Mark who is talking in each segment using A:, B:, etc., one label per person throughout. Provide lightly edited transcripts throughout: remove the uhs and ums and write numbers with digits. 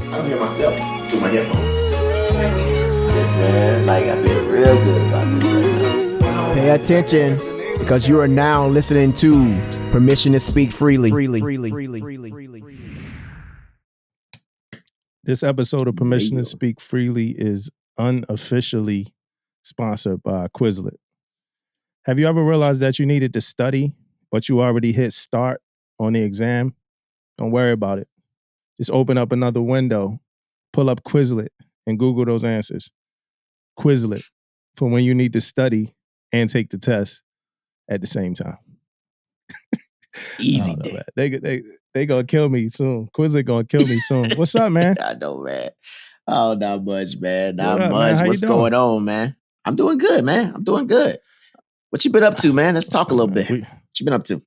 A: I don't hear myself through my headphones. Yes, man. Like, I feel real good about this right now.
B: Pay attention, because you are now listening to Permission to Speak Freely.
C: This episode of Permission to Speak Freely is unofficially sponsored by Quizlet. Have you ever realized that you needed to study, but you already hit start on the exam? Don't worry about it. Just open up another window, pull up Quizlet, and Google those answers. Quizlet, for when you need to study and take the test at the same time.
A: Easy day.
C: They gonna kill me soon. Quizlet gonna kill me soon. What's up, man?
A: I know, man. Oh, not much, man. Not
C: What up,
A: much.
C: man? How
A: What's
C: you doing?
A: going on, man? I'm doing good, man. I'm doing good. What you been up to, man? Let's talk a little bit. What you been up to?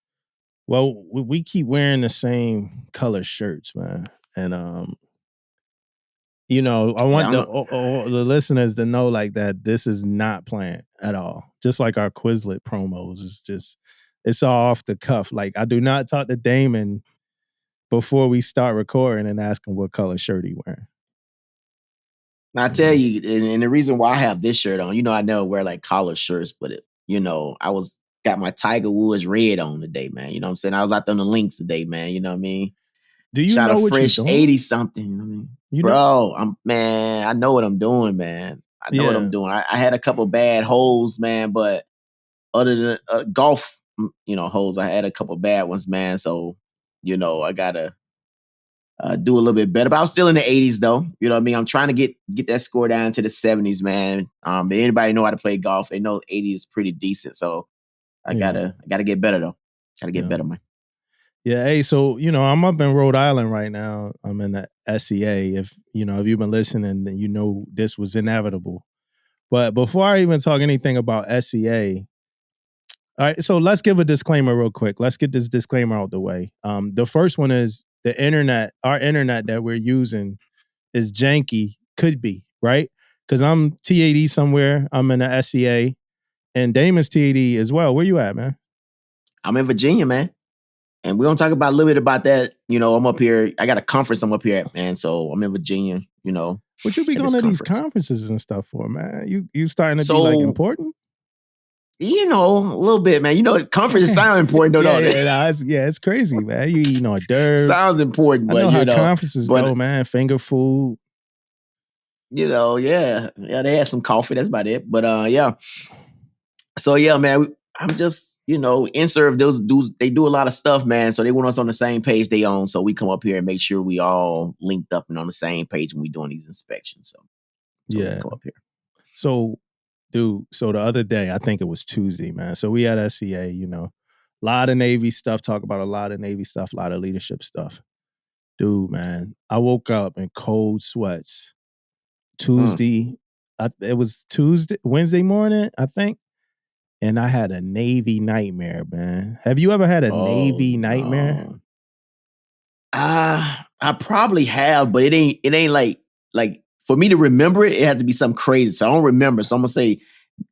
C: Well, we keep wearing the same color shirts, man. And you know, I want the listeners to know like that this is not planned at all. Just like our Quizlet promos. It's all off the cuff. Like, I do not talk to Damon before we start recording and ask him what color shirt he wearing.
A: Now, I tell you, and the reason why I have this shirt on, I never wear like collar shirts, but I got my Tiger Woods red on today, man. You know what I'm saying? I was out there on the links today, man. You know what I mean?
C: Do you
A: Shot
C: know
A: a
C: what
A: fresh
C: you're doing?
A: 80 something. You know what I mean?
C: You
A: Bro, I know what I'm doing, man. I know what I'm doing. I had a couple bad holes, man, but other than golf, holes, I had a couple bad ones, man. So, I gotta do a little bit better. But I was still in the 80s, though. You know what I mean? I'm trying to get that score down to the 70s, man. But anybody know how to play golf, they know 80 is pretty decent. So I gotta get better, though. Gotta get better, man.
C: Yeah, hey, so I'm up in Rhode Island right now. I'm in the SEA. If you've been listening, then you know this was inevitable. But before I even talk anything about SEA, all right, so let's give a disclaimer real quick. Let's get this disclaimer out the way. The first one is our internet that we're using is janky, could be, right? Because I'm TAD somewhere, I'm in the SEA, and Damon's TAD as well. Where you at, man?
A: I'm in Virginia, man. And we're going to talk about a little bit about that. I'm up here. I got a conference I'm up here at, man. So I'm in Virginia,
C: What you be going to these conferences and stuff for, man? You starting to be like important?
A: A little bit, man. Conferences sound important, though, don't they?
C: It's crazy, man. You eating hors d'oeuvres.
A: Sounds important, but
C: I know how conferences go, man. Finger food.
A: Yeah, they had some coffee. That's about it. But yeah. So yeah, man. I'm just, InServe, those dudes, they do a lot of stuff, man. So they want us on the same page they own. So we come up here and make sure we all linked up and on the same page when we doing these inspections. So we come up here.
C: So, dude, the other day, I think it was Tuesday, man. So we had SEA, a lot of Navy stuff, talk about a lot of Navy stuff, a lot of leadership stuff. Dude, man, I woke up in cold sweats Tuesday. It was Wednesday morning, I think. And I had a Navy nightmare, man. Have you ever had a Navy nightmare?
A: I probably have, but it ain't like for me to remember it has to be something crazy. So I don't remember. So I'm gonna say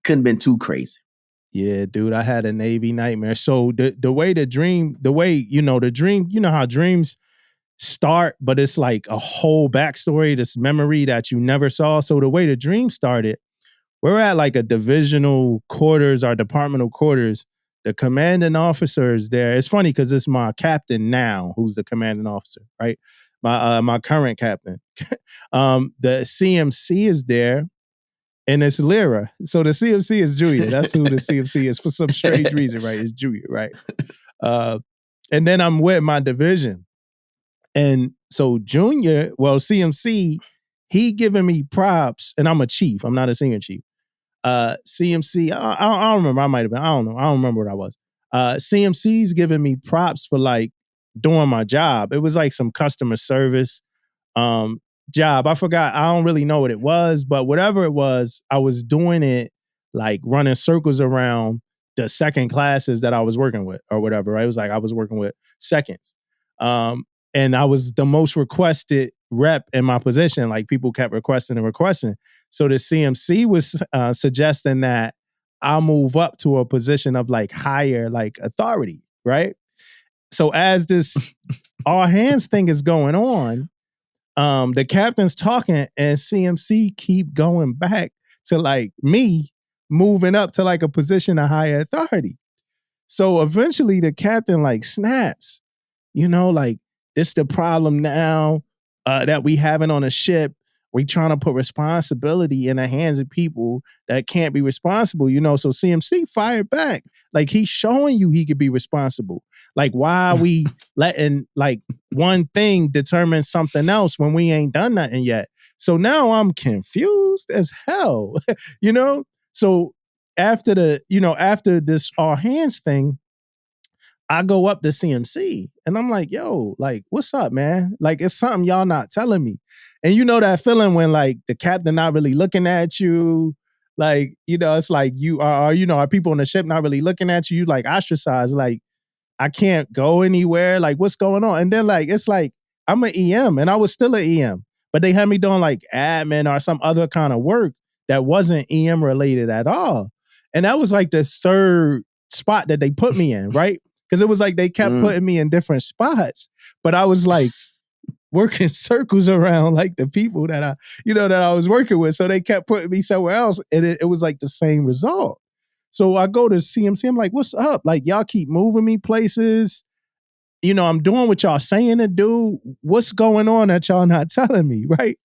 A: couldn't have been too crazy.
C: Yeah, dude, I had a Navy nightmare. So the dream, how dreams start, but it's like a whole backstory, this memory that you never saw. So the way the dream started, we're at like a divisional quarters, our departmental quarters. The commanding officer is there. It's funny because it's my captain now who's the commanding officer, right? My current captain. The CMC is there, and it's Lyra. So the CMC is Julia. That's who the CMC is for some strange reason, right? It's Julia, right? And then I'm with my division. And so CMC, he giving me props, and I'm a chief. I'm not a senior chief. CMC, I don't remember. I might have been. I don't know. I don't remember what I was. CMC's giving me props for like doing my job. It was like some customer service job. I forgot. I don't really know what it was, but whatever it was, I was doing it like running circles around the second classes that I was working with or whatever. Right? It was like I was working with seconds. And I was the most requested rep in my position. Like people kept requesting and requesting. So the CMC was suggesting that I'll move up to a position of like higher like authority, right? So as this all hands thing is going on, the captain's talking and CMC keep going back to like me moving up to like a position of higher authority. So eventually the captain like snaps, like this the problem now that we having on a ship. We trying to put responsibility in the hands of people that can't be responsible, So CMC fired back. Like he's showing you he could be responsible. Like why are we letting like one thing determine something else when we ain't done nothing yet? So now I'm confused as hell, So after after this all hands thing, I go up to CMC and I'm like, yo, like, what's up, man? Like, it's something y'all not telling me. And you know that feeling when like the captain not really looking at you, like, it's like you are, are people on the ship not really looking at you, like ostracized, like, I can't go anywhere, like, what's going on? And then like, it's like, I'm an EM and I was still an EM, but they had me doing like admin or some other kind of work that wasn't EM related at all. And that was like the third spot that they put me in, right? Because it was like they kept putting me in different spots, but I was like working circles around like the people that I was working with. So they kept putting me somewhere else, and it was like the same result. So I go to CMC, I'm like, what's up? Like y'all keep moving me places. I'm doing what y'all saying to do. What's going on that y'all not telling me, right?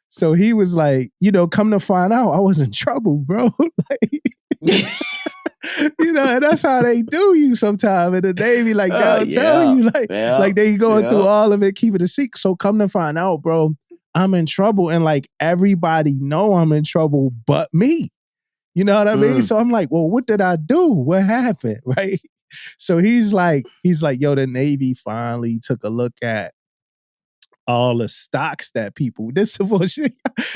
C: So he was like, come to find out, I was in trouble, bro. Like, and that's how they do you sometime in the Navy. Like they'll tell you, like they going through all of it, keep it a secret. So come to find out, bro, I'm in trouble, and like everybody know I'm in trouble, but me. You know what I mean? So I'm like, well, what did I do? What happened, right? So he's like, yo, the Navy finally took a look at all the stocks that people, this is bullshit.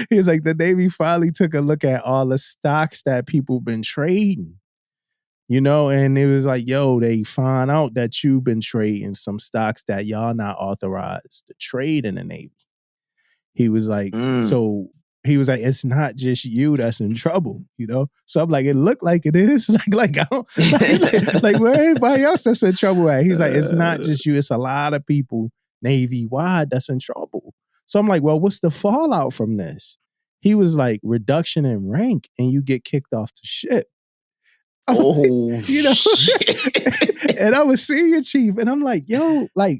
C: He's like, the Navy finally took a look at all the stocks that people been trading. And it was like, yo, they find out that you've been trading some stocks that y'all not authorized to trade in the Navy. He was like, so he was like, it's not just you that's in trouble, So I'm like, it looked like it is. Like I don't like where everybody else that's in trouble at. He's like, it's not just you, it's a lot of people Navy-wide that's in trouble. So I'm like, well, what's the fallout from this? He was like, reduction in rank and you get kicked off the ship.
A: Oh, shit.
C: And I was senior chief, and I'm like, yo, like,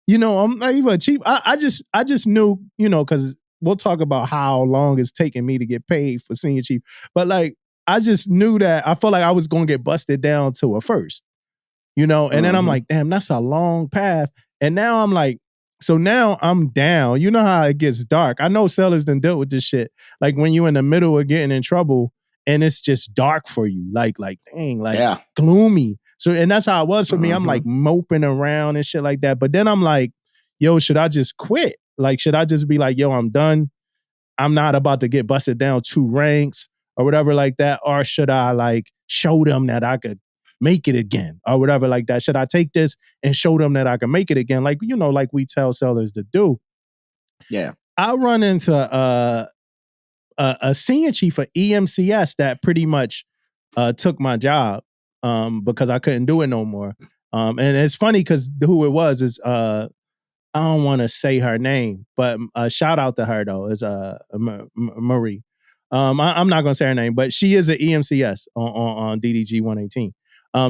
C: I'm not even a chief. I just knew, because we'll talk about how long it's taking me to get paid for senior chief. But like, I just knew that I felt like I was going to get busted down to a first, and then I'm like, damn, that's a long path. And now I'm like, so now I'm down. You know how it gets dark. I know sailors done dealt with this shit. Like when you're in the middle of getting in trouble, and it's just dark for you, like dang, like gloomy. So, and that's how it was for me. I'm like moping around and shit like that. But then I'm like, yo, should I just quit? Like, should I just be like, yo, I'm done. I'm not about to get busted down 2 ranks or whatever like that. Or should I like show them that I could make it again or whatever like that? Should I take this and show them that I can make it again? Like, like we tell sailors to do.
A: Yeah.
C: I run into a senior chief of EMCS that pretty much took my job because I couldn't do it no more. And it's funny because who it was is I don't want to say her name, but shout out to her though, is Marie. I'm not gonna say her name, but she is an EMCS on DDG 118.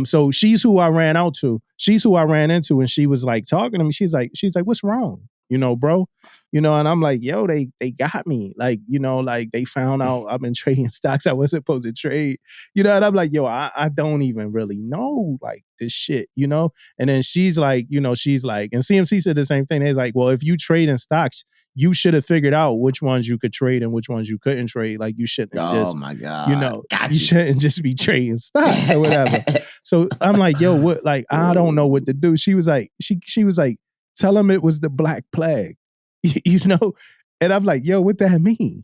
C: So she's who I ran out to. She's who I ran into, and she was like talking to me. She's like, what's wrong? Bro. And I'm like, yo, they got me. Like, like they found out I've been trading stocks I wasn't supposed to trade. And I'm like, yo, I don't even really know like this shit, And then she's like, and CMC said the same thing. They's like, well, if you trade in stocks, you should have figured out which ones you could trade and which ones you couldn't trade. Like you shouldn't just,
A: oh my God,
C: you shouldn't just be trading stocks or whatever. So I'm like, yo, what? Like, I don't know what to do. She was like, she was like, tell him it was the Black Plague, And I'm like, yo, what that mean?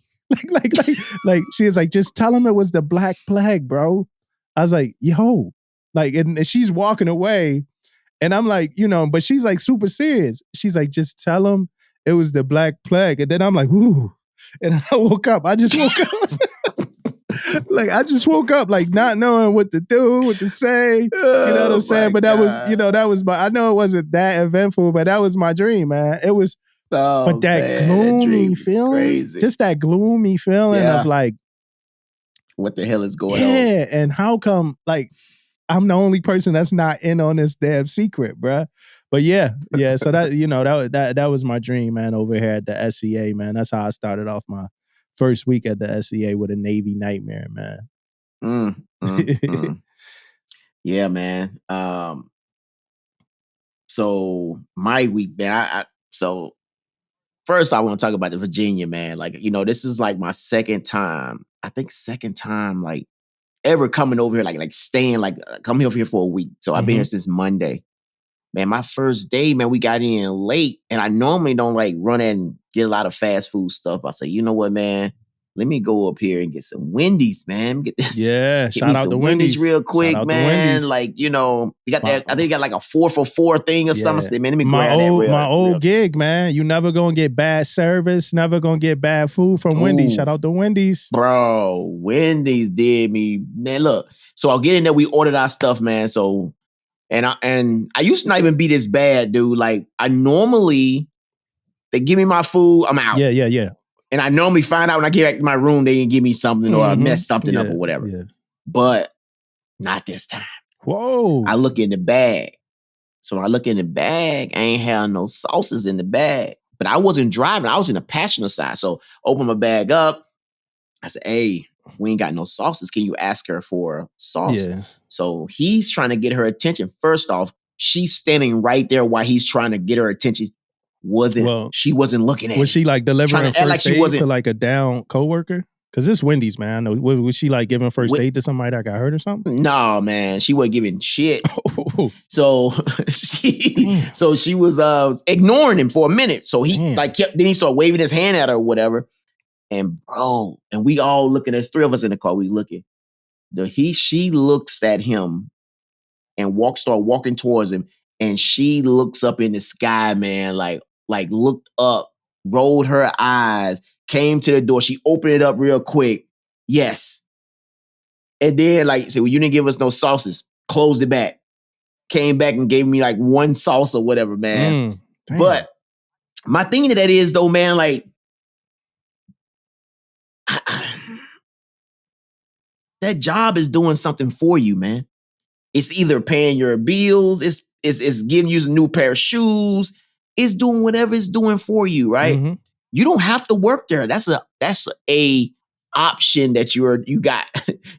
C: Like she was like, just tell him it was the Black Plague, bro. I was like, yo, like, and she's walking away, and I'm like, but she's like super serious. She's like, just tell him it was the Black Plague, and then I'm like, ooh, and I woke up. I just woke up. Like I just woke up like not knowing what to do, what to say. You know what I'm saying? But that was, that was my, I know it wasn't that eventful, but that was my dream, man. It was
A: Oh,
C: but that
A: man,
C: gloomy
A: that
C: feeling,
A: crazy.
C: just that gloomy feeling of like,
A: what the hell is going on?
C: Yeah, and how come like I'm the only person that's not in on this damn secret, bruh? But yeah. So that that was my dream, man. Over here at the SCA, man. That's how I started off my first week at the SCA with a Navy nightmare, man.
A: Yeah, man. So my week, man. So first I want to talk about the Virginia, man. Like, this is like my second time. I think second time like ever coming over here, like staying, like coming over here for a week. So I've been here since Monday. Man, my first day, man, we got in late, and I normally don't like run and get a lot of fast food stuff. I say, you know what, man? Let me go up here and get some Wendy's, man. Get
C: shout out to Wendy's
A: real quick,
C: shout out
A: man.
C: To
A: like, you got that. I think you got like a 4 for $4 thing or something. Man, let me grab
C: my old gig, man. You never gonna get bad service, never gonna get bad food from Wendy's. Shout out to Wendy's.
A: Bro, Wendy's did me. Man, look. So I'll get in there. We ordered our stuff, man. So and I used to not even be this bad, dude. Like I normally, they give me my food, I'm out.
C: Yeah.
A: And I normally find out when I get back to my room, they didn't give me something or I messed something up or whatever.
C: Yeah.
A: But not this time.
C: Whoa.
A: I look in the bag. So when I look in the bag, I ain't have no sauces in the bag. But I wasn't driving. I was in the passenger side. So open my bag up. I said, hey, we ain't got no sauces. Can you ask her for sauce?
C: Yeah.
A: So he's trying to get her attention. First off, she's standing right there while he's trying to get her attention. She wasn't looking at
C: Was she like delivering first aid to like a down coworker? Because this Wendy's, man. I know. Was she like giving first aid to somebody that got hurt or something?
A: No, man. She wasn't giving shit. So she was ignoring him for a minute. So he then he started waving his hand at her or whatever. And bro, and we all looking, there's 3 of us in the car, we looking. She looks at him and start walking towards him. And she looks up in the sky, man, like looked up, rolled her eyes, came to the door. She opened it up real quick. Yes. And then said, well, you didn't give us no sauces. Closed it back. Came back and gave me like 1 sauce or whatever, man. But my thing to that is though, man, like that job is doing something for you, man. It's either paying your bills, it's giving you a new pair of shoes, it's doing whatever it's doing for you, right? You don't have to work there. That's a option that you got.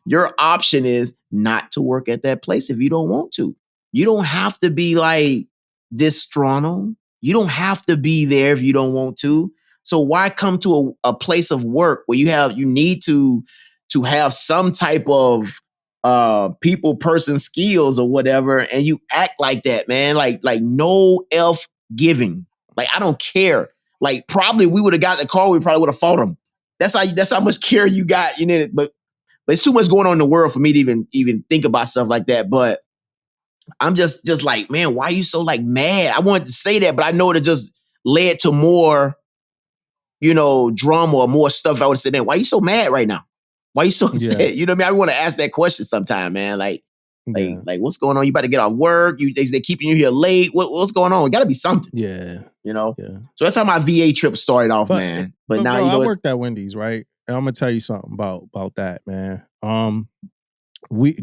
A: Your option is not to work at that place if you don't want to. You don't have to be like disgruntled. You don't have to be there if you don't want to. So why come to a place of work where you need to have some type of people person skills or whatever, and you act like that, man? Like no elf giving. Like I don't care. Like probably we would have got the call, we probably would have fought him. That's how much care you got, you know. But it's too much going on in the world for me to even think about stuff like that. But I'm just like, man, why are you so like mad? I wanted to say that, but I know it just led to more, drama or more stuff. I would say, man, why are you so mad right now? Why are you so upset?
C: Yeah.
A: You know what I mean? I want to ask that question sometime, man. Like what's going on? You about to get off work? They're keeping you here late. What's going on? It got to be something.
C: Yeah.
A: Yeah. So that's how my VA trip started off, man. But now,
C: bro, I worked at Wendy's, right? And I'm gonna tell you something about that, man.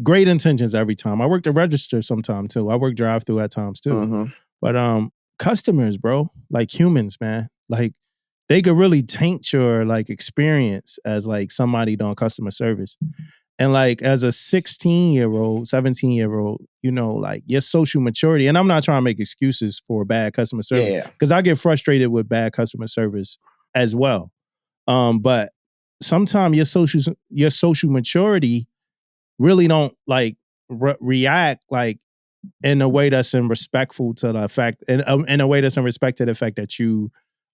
C: Great intentions every time. I worked the register sometime too. I work drive-through at times too. But customers, bro, like humans, man, like they could really taint your like experience as like somebody doing customer service. And like as a 16-year-old, 17-year-old, like your social maturity, and I'm not trying to make excuses for bad customer service, because I get frustrated with bad customer service as well. But sometimes your social maturity really don't like react like in a way that's respectful to the fact, in a way that's in respect to the fact that you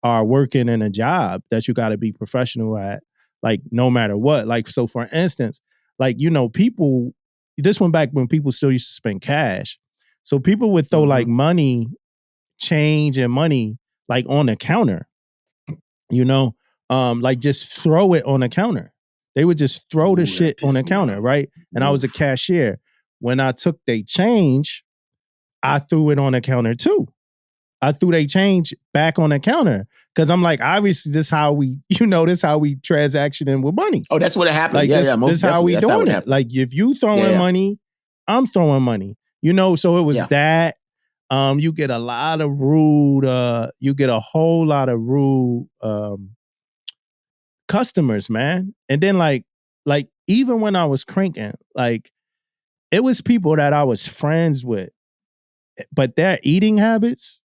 C: are working in a job that you got to be professional at, like no matter what. Like, so for instance, like, people, this went back when people still used to spend cash. So people would throw like change and money, like on the counter, like just throw it on the counter. They would just throw the shit on the counter, right? And I was a cashier. When I took their change, I threw it on the counter too. I threw they change back on the counter. Cause I'm like, obviously this how we, this how we transactioning with money.
A: Oh, that's what happened.
C: Like
A: Most
C: this how we
A: that's
C: doing
A: how
C: it.
A: happened.
C: Like if you throwing money, I'm throwing money. So it was that. You get a lot of rude, you get a whole lot of rude customers, man. And then like even when I was cranking, like it was people that I was friends with, but their eating habits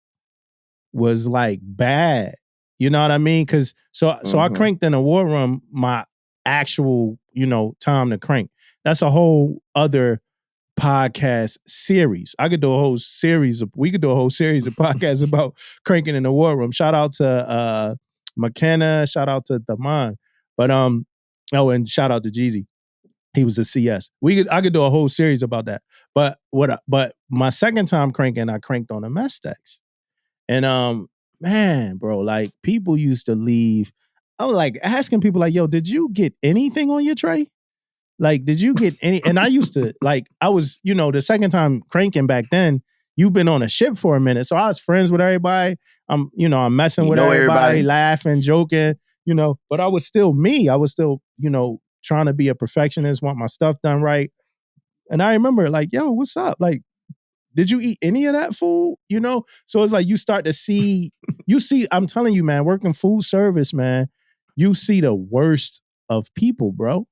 C: was like bad. You know what I mean? Cause so I cranked in the war room my actual, time to crank. That's a whole other podcast series. We could do a whole series of podcasts about cranking in the war room. Shout out to McKenna, shout out to Damon. But and shout out to Jeezy. He was a CS. I could do a whole series about that. But my second time cranking, I cranked on a Mestex. And man, bro, like people used to leave. I was like asking people like, yo, did you get anything on your tray? Like, did you get any? And I used to, like, I was, the second time cranking back then, you've been on a ship for a minute. So I was friends with everybody. I'm messing with everybody, laughing, joking, but I was still me. I was still, trying to be a perfectionist, want my stuff done right. And I remember like, yo, what's up? Like, did you eat any of that food? So it's like you start to see, I'm telling you, man, working food service, man, you see the worst of people, bro.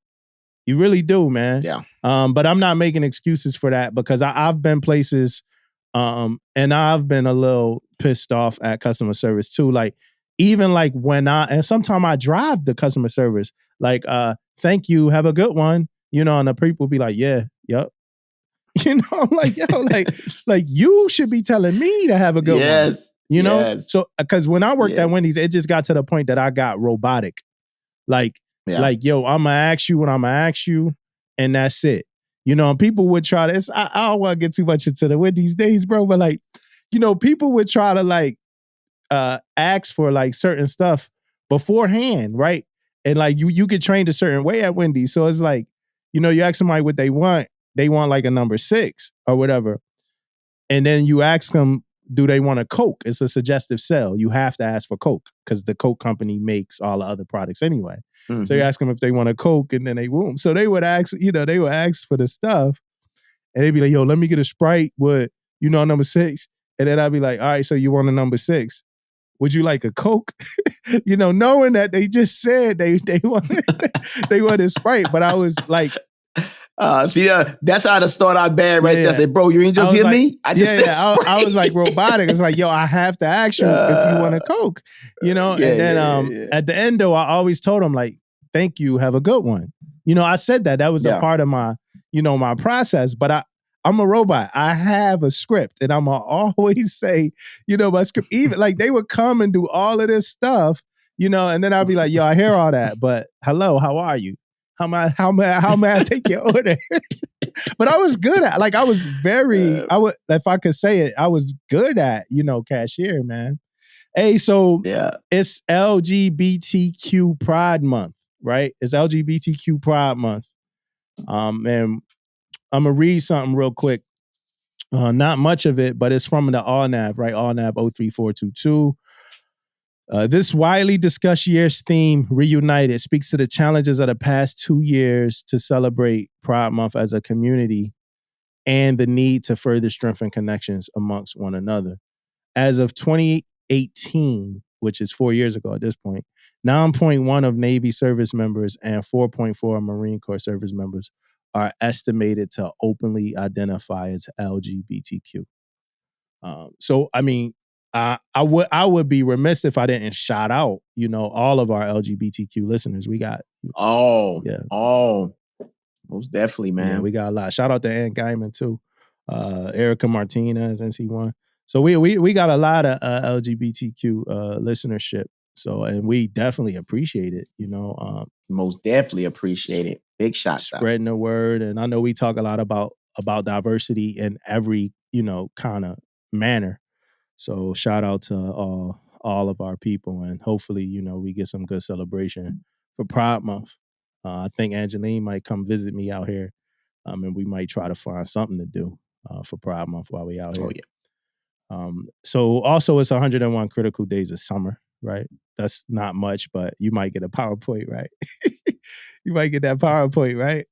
C: You really do, man.
A: Yeah.
C: But I'm not making excuses for that because I've been places and I've been a little pissed off at customer service too. Like, even like and sometimes I drive the customer service, like, thank you, have a good one. And the people be like, yeah, yep. I'm like, yo, like you should be telling me to have a good one.
A: Yes.
C: So, because when I worked at Wendy's, it just got to the point that I got robotic. Like, yo, I'm gonna ask you what I'm gonna ask you, and that's it. And people would try to. I don't want to get too much into the Wendy's days, bro. But like, people would try to like ask for like certain stuff beforehand, right? And like you get trained a certain way at Wendy's, so it's like, you ask somebody what they want like a number 6 or whatever, and then you ask them, do they want a Coke? It's a suggestive sell. You have to ask for Coke because the Coke company makes all the other products anyway. Mm-hmm. So you ask them if they want a Coke, and then they won't. So they would ask, they would ask for the stuff, and they'd be like, yo, let me get a Sprite with, number 6. And then I'd be like, all right, so you want a number 6. Would you like a Coke? Knowing that they just said they wanted they wanted Sprite, but I was like,
A: that's how to start our band right there. I said, bro, you ain't just hear
C: like,
A: me? I just said Sprite.
C: I was like robotic. It's like, yo, I have to ask you if you want a Coke, and then at the end though, I always told them like, thank you, have a good one. I said that was a part of my, my process, but I'm a robot. I have a script, and I'm gonna always say, my script. Even like they would come and do all of this stuff, and then I'd be like, yo, I hear all that, but hello, how are you? How may I take your order? But I was good at, like, I was very, if I could say it, I was good at, cashier, man. Hey, so it's LGBTQ Pride Month, right? It's LGBTQ Pride Month. And I'm gonna read something real quick. Not much of it, but it's from the AllNav, right? AllNav 03422. This widely discussed year's theme, Reunited, speaks to the challenges of the past 2 years to celebrate Pride Month as a community and the need to further strengthen connections amongst one another. As of 2018, which is 4 years ago at this point, 9.1 of Navy service members and 4.4 Marine Corps service members are estimated to openly identify as LGBTQ. So, I mean, I would be remiss if I didn't shout out, all of our LGBTQ listeners. We got
A: most definitely, man.
C: Yeah, we got a lot. Shout out to Ann Guyman too, Erica Martinez, NC1. So we got a lot of LGBTQ listenership. So, and we definitely appreciate it.
A: Most definitely appreciate it. Big shots
C: spreading the word, and I know we talk a lot about diversity in every kind of manner. So shout out to all of our people, and hopefully, we get some good celebration for Pride Month. I think Angeline might come visit me out here, and we might try to find something to do for Pride Month while we out here.
A: Oh, yeah.
C: So also it's 101 critical days of summer, right? That's not much, but you might get a PowerPoint, right? You might get that PowerPoint, right?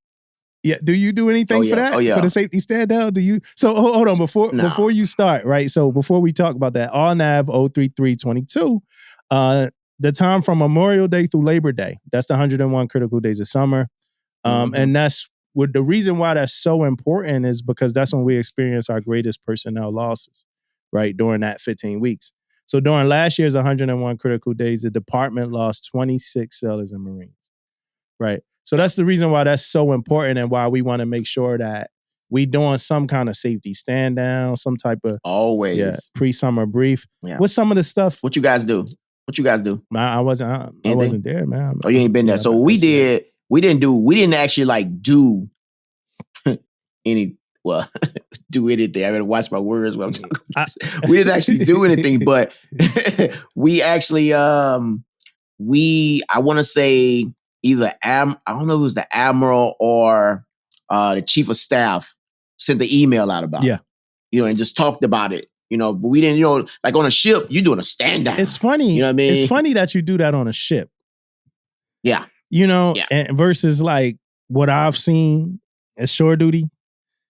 C: Yeah. Do you do anything for that? For the safety stand down? Do you? So hold on before you start, right? So before we talk about that, all nav 03322, the time from Memorial Day through Labor Day, that's the 101 critical days of summer. And that's what the reason why that's so important is because that's when we experience our greatest personnel losses, right? During that 15 weeks. So during last year's 101 critical days, the department lost 26 sailors and Marines, right? So that's the reason why that's so important and why we want to make sure that we doing some kind of safety stand down, some type of pre-summer brief.
A: Yeah.
C: What's some of the stuff?
A: What you guys do?
C: I wasn't there, man.
A: Oh, you ain't been there. So we didn't actually like do any, do anything. I gotta watch my words when I'm talking about this. We didn't actually do anything, but we actually, I want to say either, I don't know if it was the admiral or the chief of staff sent the email out about it, and just talked about it, but we didn't, like on a ship, you're doing a stand down.
C: It's funny. You know what I mean? It's funny that you do that on a ship.
A: Yeah.
C: And versus like what I've seen at shore duty.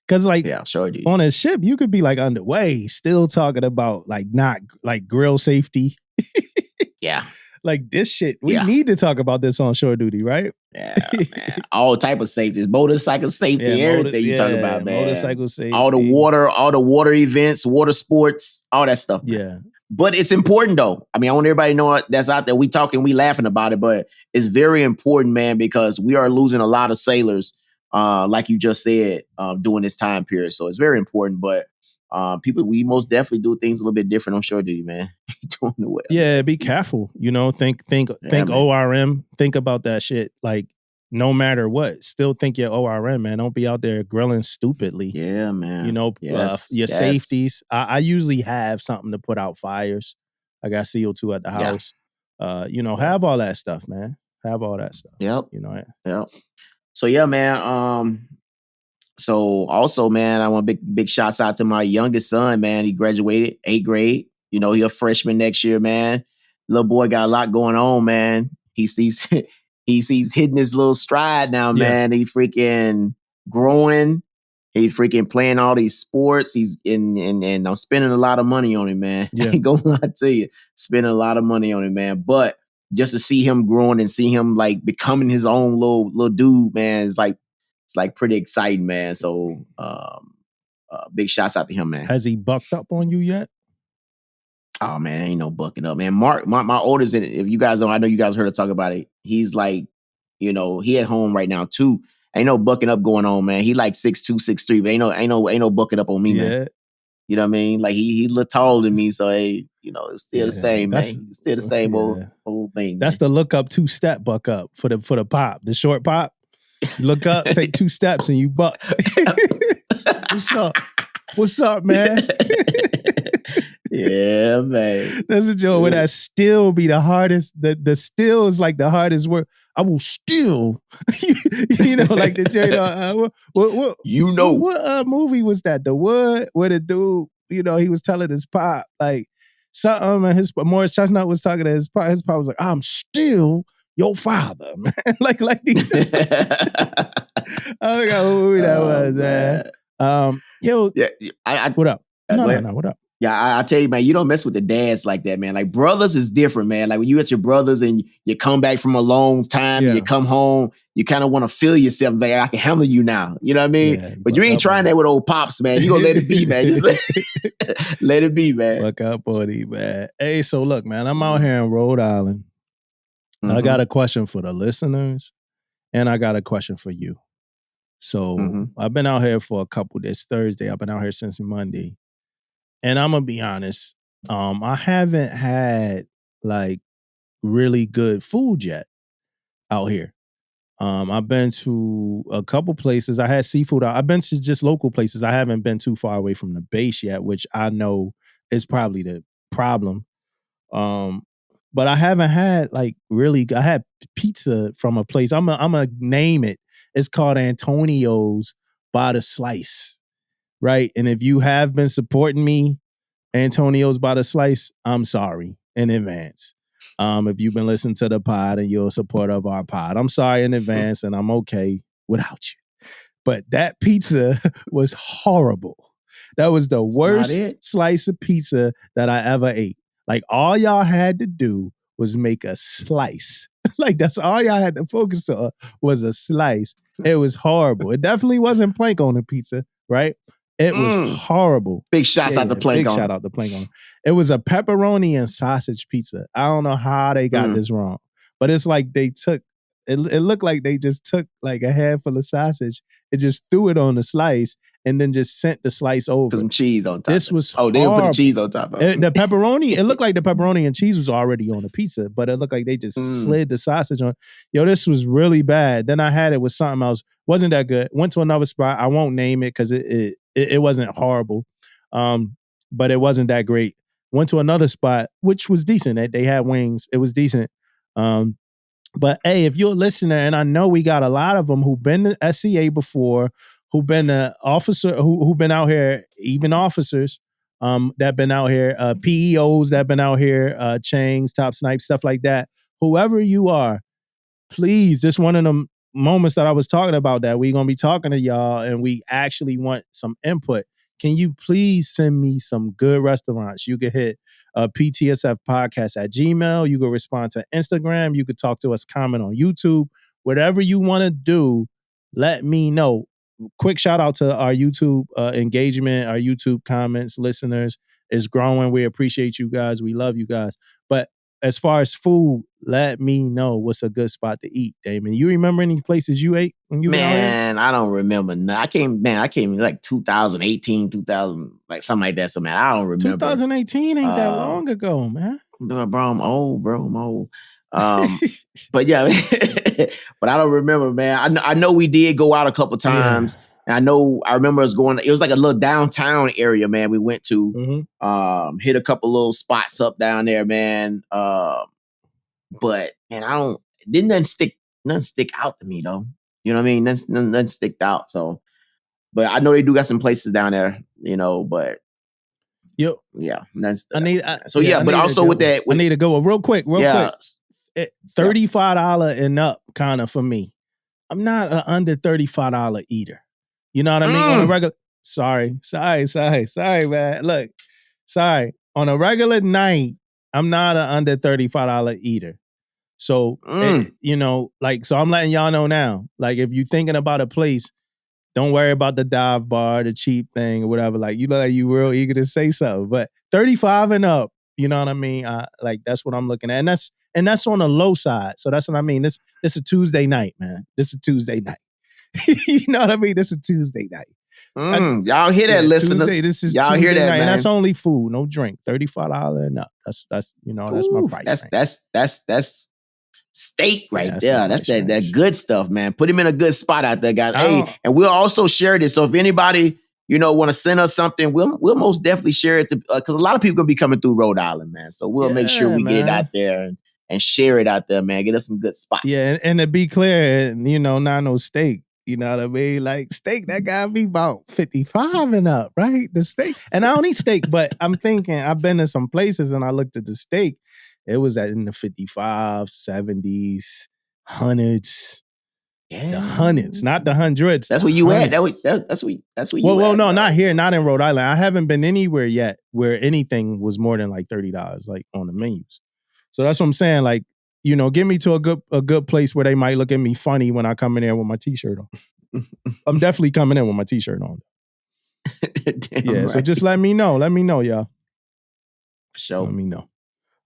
C: Cause like
A: shore duty.
C: On a ship, you could be like underway, still talking about like not like grill safety.
A: Yeah.
C: Like this shit, we need to talk about this on shore duty, right?
A: Yeah, man. All type of safety, motorcycle safety, everything you talk about, man.
C: Motorcycle safety,
A: all the water events, water sports, all that stuff. Man.
C: Yeah,
A: but it's important though. I mean, I want everybody to know that's out there. We talking, we laughing about it, but it's very important, man, because we are losing a lot of sailors, like you just said, during this time period. So it's very important, but. People, we most definitely do things a little bit different on shore duty, man. Doing the well.
C: Yeah, be careful. Think man. ORM. Think about that shit. Like, no matter what, still think your ORM, man. Don't be out there grilling stupidly.
A: Yeah, man.
C: Your safeties. I usually have something to put out fires. I got CO2 at the house. Have all that stuff, man. Have all that stuff.
A: Yep. Yep. So yeah, man. So also, man, I want big shouts out to my youngest son, man. He graduated 8th grade. He a freshman next year, man. Little boy got a lot going on, man. He's hitting his little stride now, man. He freaking growing. He freaking playing all these sports. He's and I'm spending a lot of money on him, man. I ain't gonna lie to you. Spending a lot of money on him, man. But just to see him growing and see him like becoming his own little dude, man, it's like pretty exciting, man. So big shouts out to him, man.
C: Has he bucked up on you yet?
A: Oh man, ain't no bucking up, man. Mark, my oldest, if you guys don't, I know you guys heard her talk about it. He's like, he at home right now too. Ain't no bucking up going on, man. He like 6'2", 6'3", but ain't no bucking up on me, man. You know what I mean? Like he look taller than me, so it's still the same, man. It's still the same old thing.
C: That's
A: man.
C: The look up 2-step buck up for the pop, the short pop. You look up, take 2 steps, and you buck. What's up, man?
A: Yeah, man.
C: That's a joke. Where that still be the hardest. The still is like the hardest word. I will still, like the joke. What movie was that? The Wood, where the dude, he was telling his pop like something, and his Morris Chestnut was talking to his pop. His pop was like, "I'm still your father, man." like I forgot what movie that was, man. What up? No, what up?
A: Yeah, I tell you, man, you don't mess with the dads like that, man. Like brothers is different, man. Like when you at your brothers and you come back from a long time, you come home, you kind of want to feel yourself, like I can handle you now. You know what I mean? Yeah, but you ain't trying that with old pops, man. You gonna let it be, man. Just let it be, man.
C: Fuck up, buddy, man. Hey, so look, man, I'm out here in Rhode Island. Mm-hmm. I got a question for the listeners, and I got a question for you. So I've been out here for a couple days. Thursday, I've been out here since Monday. And I'm gonna be honest, I haven't had like really good food yet out here. I've been to a couple places. I had seafood. I've been to just local places. I haven't been too far away from the base yet, which I know is probably the problem. But I haven't had like really. I had pizza from a place. I'm gonna name it. It's called Antonio's by the Slice. Right. And if you have been supporting me Antonio's by the slice, I'm sorry in advance. If you've been listening to the pod and you're a supporter of our pod, I'm sorry in advance, and I'm okay without you. But that pizza was horrible. That was the worst slice of pizza that I ever ate. Like, all y'all had to do was make a slice. Like, that's all y'all had to focus on was a slice. It was horrible. It definitely wasn't plank on the pizza, right? It was horrible.
A: Big shots out the plank on.
C: Big shout out the plank on. It was a pepperoni and sausage pizza. I don't know how they got this wrong, but it's like they took, it looked like they just took like a handful of sausage and just threw it on the slice and then just sent the slice over.
A: Put some cheese on top.
C: This was
A: they didn't put the cheese on top of it.
C: The pepperoni, it looked like the pepperoni and cheese was already on the pizza, but it looked like they just slid the sausage on. Yo, this was really bad. Then I had it with something else. Wasn't that good. Went to another spot. I won't name it because it wasn't horrible, but it wasn't that great. Went to another spot, which was decent. They had wings. It was decent. But hey, if you're a listener, and I know we got a lot of them who've been to SCA before, who've been an officer, who've been out here, even officers that been out here, PEOs that been out here, Changs, Top Snipes, stuff like that. Whoever you are, please, this one of them moments that I was talking about that we're going to be talking to y'all and we actually want some input. Can you please send me some good restaurants? You could hit PTSF podcast at Gmail. You could respond to Instagram. You could talk to us, comment on YouTube. Whatever you want to do, let me know. Quick shout out to our YouTube engagement, our YouTube comments, listeners is growing. We appreciate you guys. We love you guys. But as far as food, let me know what's a good spot to eat, Damon. You remember any places you ate when you were out here?
A: Man, I don't remember. No, I came like 2018, 2000, like something like that. So man, I don't remember.
C: 2018 ain't that long ago, man.
A: Bro, I'm old, bro. I'm old. But yeah, but I don't remember, man. I know we did go out a couple times. Yeah. And I remember us going, it was like a little downtown area, man, we went to. Hit a couple little spots up down there, man. But man, nothing stick out to me though. You know what I mean? Nothing sticked out. So, but I know they do got some places down there, you know, but
C: yeah,
A: that's
C: but
A: also with that,
C: I need to go real quick. $35 and up kind of for me. I'm not an under $35 eater. You know what I mean? On a regular, sorry, man. Look, sorry. On a regular night, I'm not an under $35 eater. So, you know, like, so I'm letting y'all know now, like, if you're thinking about a place, don't worry about the dive bar, the cheap thing or whatever. Like, you look like you real eager to say something, but 35 and up, you know what I mean? Like, that's what I'm looking at. And that's on the low side. So that's what I mean. This a Tuesday night, man. This is a Tuesday night. You know what I mean? This is a Tuesday night.
A: Y'all hear that, listeners?
C: This is
A: y'all
C: Tuesday
A: hear that,
C: night,
A: man?
C: and that's only food, no drink. $35 and up. That's you know, that's my price.
A: That's steak right there. That's that good stuff, man. Put him in a good spot out there, guys. Hey, and we'll also share this. So if anybody, you know, want to send us something, we'll most definitely share it because a lot of people gonna be coming through Rhode Island, man. So we'll make sure we get it out there and share it out there, man. Get us some good spots.
C: Yeah, and to be clear, you know, not no steak. You know what I mean? Like steak, that gotta be about 55 and up, right? The steak. And I don't eat steak, but I'm thinking, I've been to some places and I looked at the steak. It was in the 55s, 70s, hundreds. Yeah. The hundreds, not the hundreds.
A: That's where you at. That's where you at.
C: Well, no, not here, not in Rhode Island. I haven't been anywhere yet where anything was more than like $30, like on the menus. So that's what I'm saying. Like, you know, get me to a good place where they might look at me funny when I come in there with my t-shirt on. I'm definitely coming in with my t-shirt on. Yeah, right. So just let me know. Let me know, y'all.
A: For sure.
C: Let me know.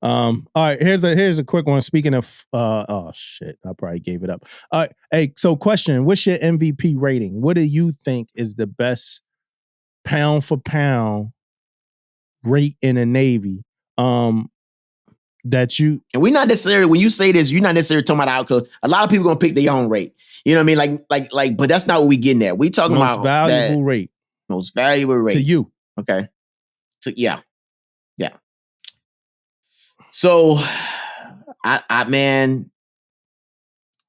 C: All right, here's a quick one. Speaking of oh shit, I probably gave it up. All right, hey, so question, what's your MVP rating? What do you think is the best pound for pound rate in the Navy? That you,
A: and we're not necessarily, when you say this, you're not necessarily talking about outcome. A lot of people gonna pick their own rate. You know what I mean? Like, but that's not what we getting at. We talking about
C: most valuable rate.
A: Most valuable rate
C: to you.
A: Okay. Yeah. So, I man,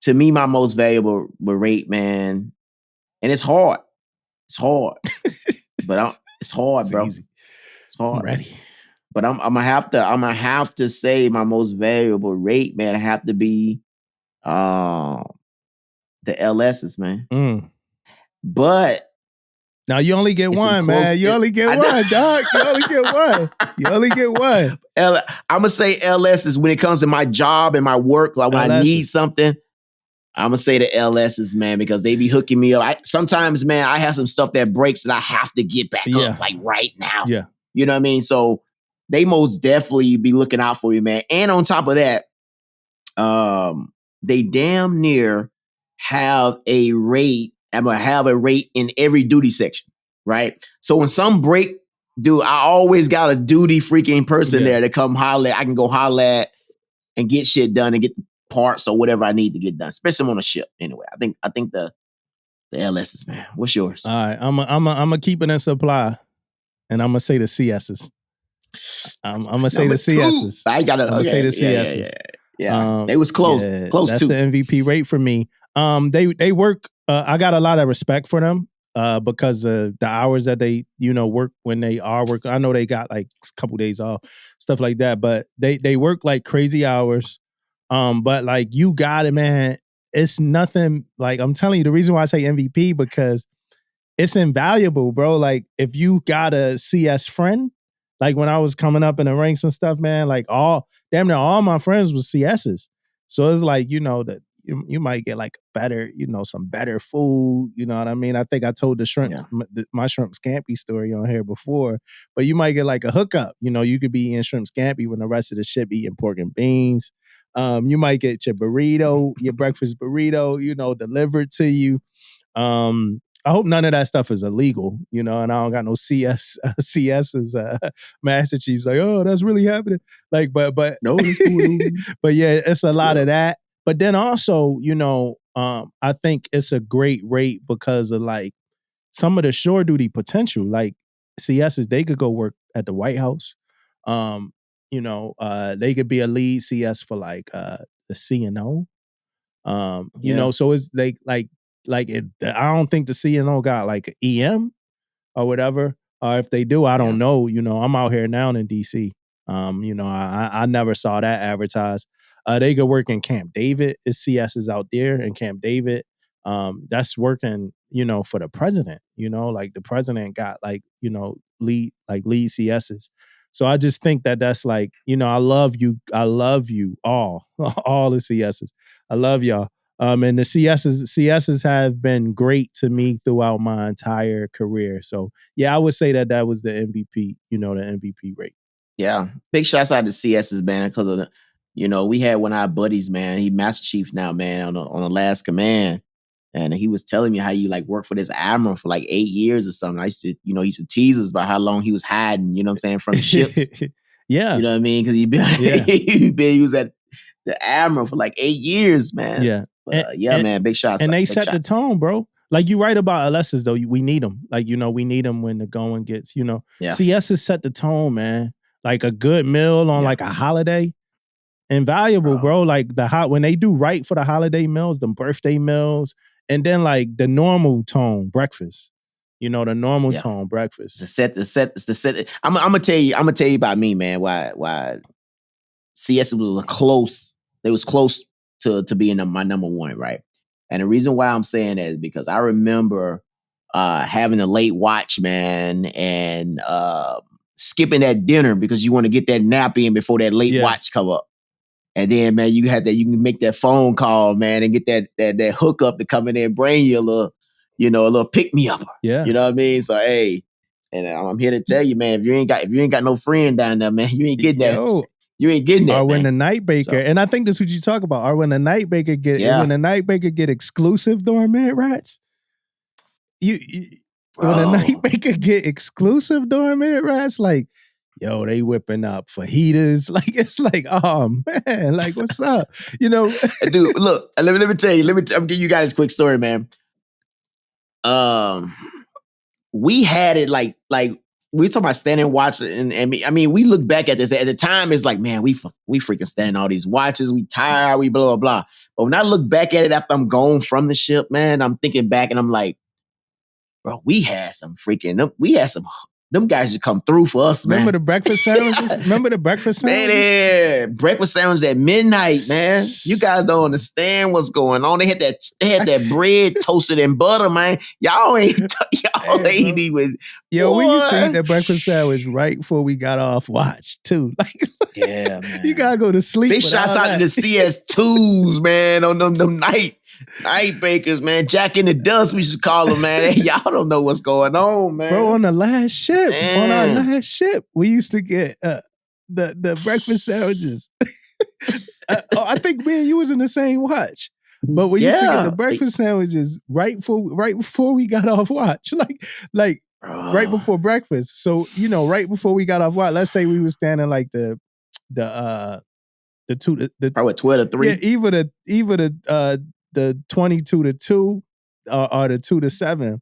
A: to me, my most valuable rate, man, and it's hard. It's hard, but it's hard, bro.
C: Easy.
A: It's hard.
C: I'm ready.
A: But I'm gonna have to say my most valuable rate, man. I have to be the LSs, man. But
C: now you only get one, man. You only get one, dog. You only get one. You only get one.
A: I'm gonna say LSs when it comes to my job and my work. Like when I need something, I'm gonna say the LSs, man, because they be hooking me up. Sometimes, man, I have some stuff that breaks that I have to get back up like right now.
C: Yeah,
A: you know what I mean. So they most definitely be looking out for you, man. And on top of that, they damn near have a rate. I'm gonna have a rate in every duty section, right? So when some break, dude, I always got a duty freaking person there to come holler. I can go holler at and get shit done and get parts or whatever I need to get done, especially on a ship. Anyway, I think the LSs, man. What's yours?
C: All right, I'm gonna keep it in supply, and I'm gonna say the CSs. I'm gonna say the CSs.
A: I'm
C: gonna say the CSs.
A: Yeah, they was close. Close
C: that's
A: to
C: the MVP rate for me. They work. I got a lot of respect for them because of the hours that they work when they are working. I know they got like a couple days off, stuff like that, but they work like crazy hours. But like you got it, man. It's nothing. Like I'm telling you, the reason why I say MVP because it's invaluable, bro. Like if you got a CS friend. Like when I was coming up in the ranks and stuff, man, like damn near all my friends was CSs. So it's like, that you might get like better, some better food. You know what I mean? I think I told the shrimps, my shrimp scampi story on here before, but you might get like a hookup. You could be eating shrimp scampi when the rest of the ship eating pork and beans. You might get your burrito, your breakfast burrito, delivered to you. I hope none of that stuff is illegal, and I don't got no CS's Master Chief's like, oh, that's really happening. Like, but
A: no,
C: but yeah, it's a lot of that. But then also, I think it's a great rate because of like some of the shore duty potential. Like CS's, they could go work at the White House. They could be a lead CS for like the CNO. So it's like it, I don't think the CNO got like an EM or whatever. Or if they do, I don't know. I'm out here now in DC. I never saw that advertised. They could work in Camp David. It's CS's out there in Camp David. That's working, for the president. Like the president got like, lead CS's. So I just think that's like, I love you all, all the CS's. I love y'all. And the CS's have been great to me throughout my entire career. So yeah, I would say that was the MVP, the MVP rate.
A: Yeah. Big shouts out to CS's, man, because of we had one of our buddies, man. He Master Chief now, man, on the last command. And he was telling me how you like worked for this admiral for like 8 years or something. I used to, he used to tease us about how long he was hiding, from the ships.
C: Yeah.
A: You know what I mean? Because he was at the admiral for like 8 years, man.
C: Yeah.
A: But, man, big shots.
C: And they set the tone, bro. Like you write about LSs though, we need them. Like, we need them when the going gets, CSs set the tone, man. Like a good meal on like a holiday. Invaluable, bro. Like when they do right for the holiday meals, the birthday meals, and then like the normal tone breakfast. The normal tone breakfast.
A: The set. I'm gonna tell you about me, man. Why CS was close. They was close to being my number one, right? And the reason why I'm saying that is because I remember having a late watch, man, and skipping that dinner because you want to get that nap in before that late watch come up. And then, man, you can make that phone call, man, and get that hookup to come in there and bring you a little pick me up.
C: Yeah.
A: You know what I mean? So hey, and I'm here to tell you, man, if you ain't got no friend down there, man, you ain't getting that. You ain't getting that.
C: Or when the night baker, and I think that's what you talk about. Or when the night baker get exclusive doormat rats. When the night baker get exclusive doormat rats, like, yo, they whipping up fajitas. Like, it's like, oh man, like, what's up?
A: Dude, look, let me tell you, I'm giving you guys a quick story, man. We had it like we talking about standing watch, and I mean, we look back at this at the time. It's like, man, we freaking standing all these watches. We tired. We blah blah blah. But when I look back at it after I'm gone from the ship, man, I'm thinking back and I'm like, bro, we had some them guys should come through for us, man.
C: Remember the breakfast sandwiches? Remember the breakfast sandwiches?
A: Man, breakfast sandwiches at midnight, man. You guys don't understand what's going on. They had that bread toasted in butter, man. Y'all ain't even.
C: Yo, we used to eat that breakfast sandwich right before we got off watch too. Like,
A: yeah, man.
C: You gotta go to sleep.
A: Big shots out to the CS2s, man, on them night bakers, man. Jack in the dust, we should call them, man. Hey, y'all don't know what's going on, man.
C: Bro, on the last ship, on our last ship, we used to get the breakfast sandwiches. I think me and you was in the same watch. But we used to get the breakfast sandwiches right before we got off watch. Like right before breakfast. So, right before we got off watch, let's say we were standing like the
A: probably 12 to 3.
C: Yeah, either the 22 to 2 or the 2 to 7.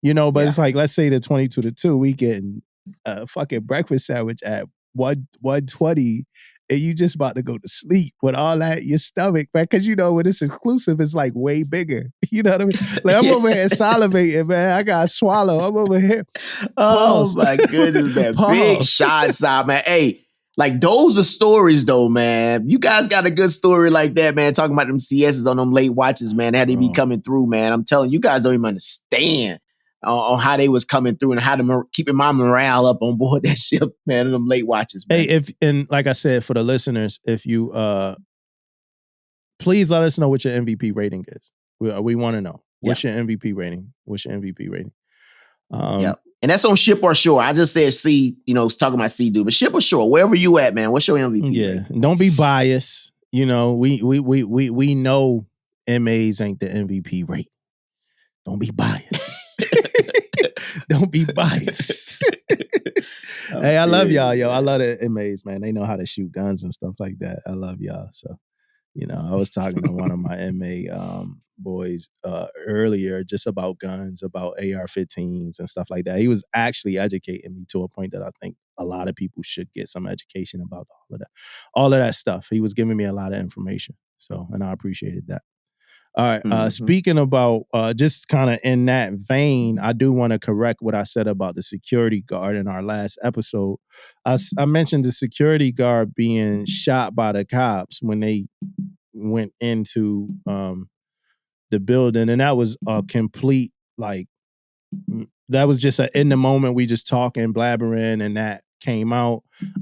C: But it's like, let's say the 22 to 2, we getting a fucking breakfast sandwich at 120, and you just about to go to sleep with all that in your stomach, man. Because when it's exclusive, it's like way bigger. You know what I mean? Like, I'm over here salivating, man. I gotta swallow. I'm over here.
A: Pause. Oh my goodness, man. Big shots out, man. Hey, like, those are stories though, man. You guys got a good story like that, man. Talking about them CSs on them late watches, man. How they be coming through, man. I'm telling you, guys don't even understand on how they was coming through and how to keeping my morale up on board that ship, man, and them late watches, man.
C: Hey, and like I said, for the listeners, if you please let us know what your MVP rating is. We want to know. What's your MVP rating?
A: Yeah. And that's on ship or shore. I just said C, it's talking about C, dude. But ship or shore, wherever you at, man, what's your MVP rating?
C: Don't be biased. We know MAs ain't the MVP rate. Don't be biased. Don't be biased. Hey, I love y'all, yo. I love the MAs, man. They know how to shoot guns and stuff like that. I love y'all. So, I was talking to one of my MA boys earlier just about guns, about AR-15s and stuff like that. He was actually educating me to a point that I think a lot of people should get some education about all of that stuff. He was giving me a lot of information. So, and I appreciated that. All right. Speaking about just kind of in that vein, I do want to correct what I said about the security guard in our last episode. I mentioned the security guard being shot by the cops when they went into the building, and that was a complete that was just in the moment we just talking, blabbering, and that came out.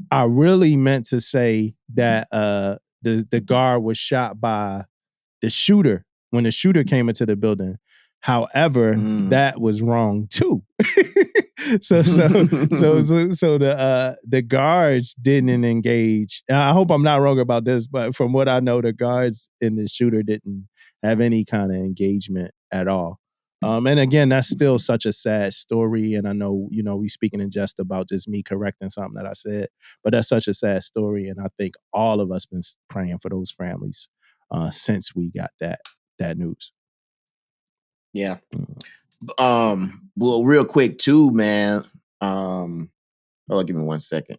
C: I really meant to say that the guard was shot by the shooter when the shooter came into the building. However, that was wrong too. so the guards didn't engage. I hope I'm not wrong about this, but from what I know, the guards and the shooter didn't have any kind of engagement at all. And again, that's still such a sad story. And I know, we speaking in jest about just me correcting something that I said, but that's such a sad story. And I think all of us been praying for those families since we got that news.
A: Yeah. Well, real quick too, man. Give me 1 second.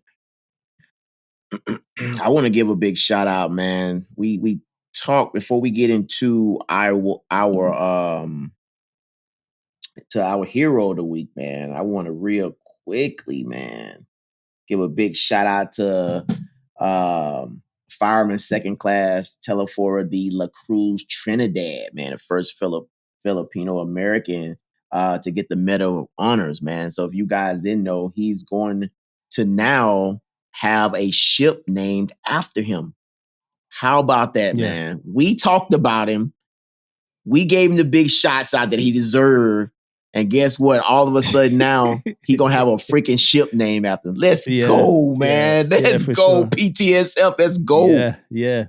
A: I want to give a big shout out, man. We talked before we get into our hero of the week, man. I want to real quickly, man, give a big shout out to Fireman Second Class Telefora de la Cruz Trinidad, man, the first Filipino American to get the Medal of Honors, man. So if you guys didn't know, he's going to now have a ship named after him. How about that, man? We talked about him. We gave him the big shots out that he deserved. And guess what? All of a sudden now, he going to have a freaking ship name after him. Let's go, man. Let's go, sure. PTSF. Let's go.
C: Yeah.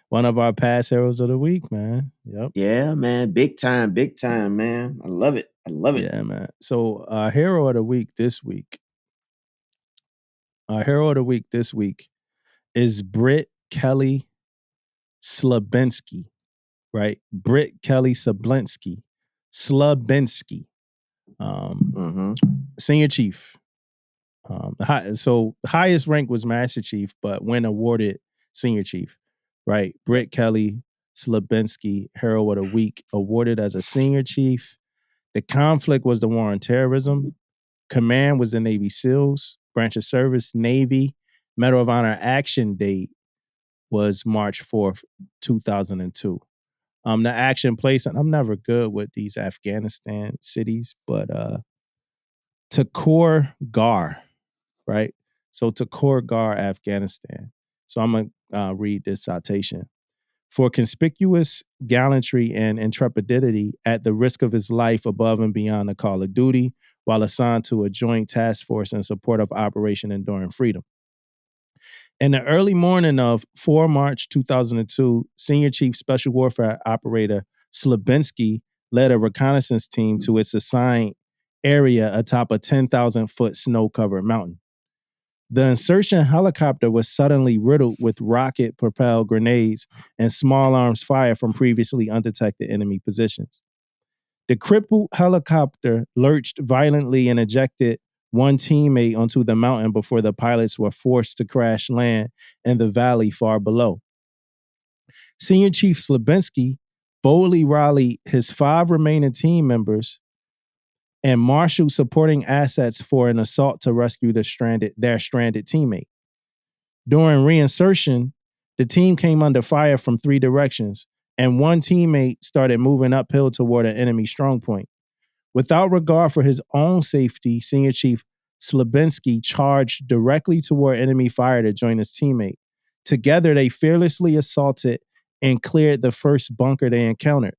C: One of our past heroes of the week, man. Yep.
A: Yeah, man. Big time, man. I love it.
C: Yeah, man. So our hero of the week this week is Britt Kelly Slabinski, right? Britt Kelly Slabinski. Senior Chief. So highest rank was Master Chief, but when awarded Senior Chief, right? Britt Kelly Slabinski, Hero of the Week, awarded as a Senior Chief. The conflict was the war on terrorism. Command was the Navy SEALs. Branch of Service, Navy. Medal of Honor action date was March 4th, 2002. The action place, and I'm never good with these Afghanistan cities, but Takur Gar, right? So Takur Gar, Afghanistan. So I'm going to read this citation. For conspicuous gallantry and intrepidity at the risk of his life above and beyond the call of duty, while assigned to a joint task force in support of Operation Enduring Freedom. In the early morning of 4 March 2002, Senior Chief Special Warfare Operator Slabinski led a reconnaissance team to its assigned area atop a 10,000-foot snow-covered mountain. The insertion helicopter was suddenly riddled with rocket-propelled grenades and small arms fire from previously undetected enemy positions. The crippled helicopter lurched violently and ejected one teammate onto the mountain before the pilots were forced to crash land in the valley far below. Senior Chief Slabinski boldly rallied his 5 remaining team members and marshaled supporting assets for an assault to rescue their stranded teammate. During reinsertion, the team came under fire from 3 directions, and one teammate started moving uphill toward an enemy strongpoint. Without regard for his own safety, Senior Chief Slabinski charged directly toward enemy fire to join his teammate. Together, they fearlessly assaulted and cleared the first bunker they encountered.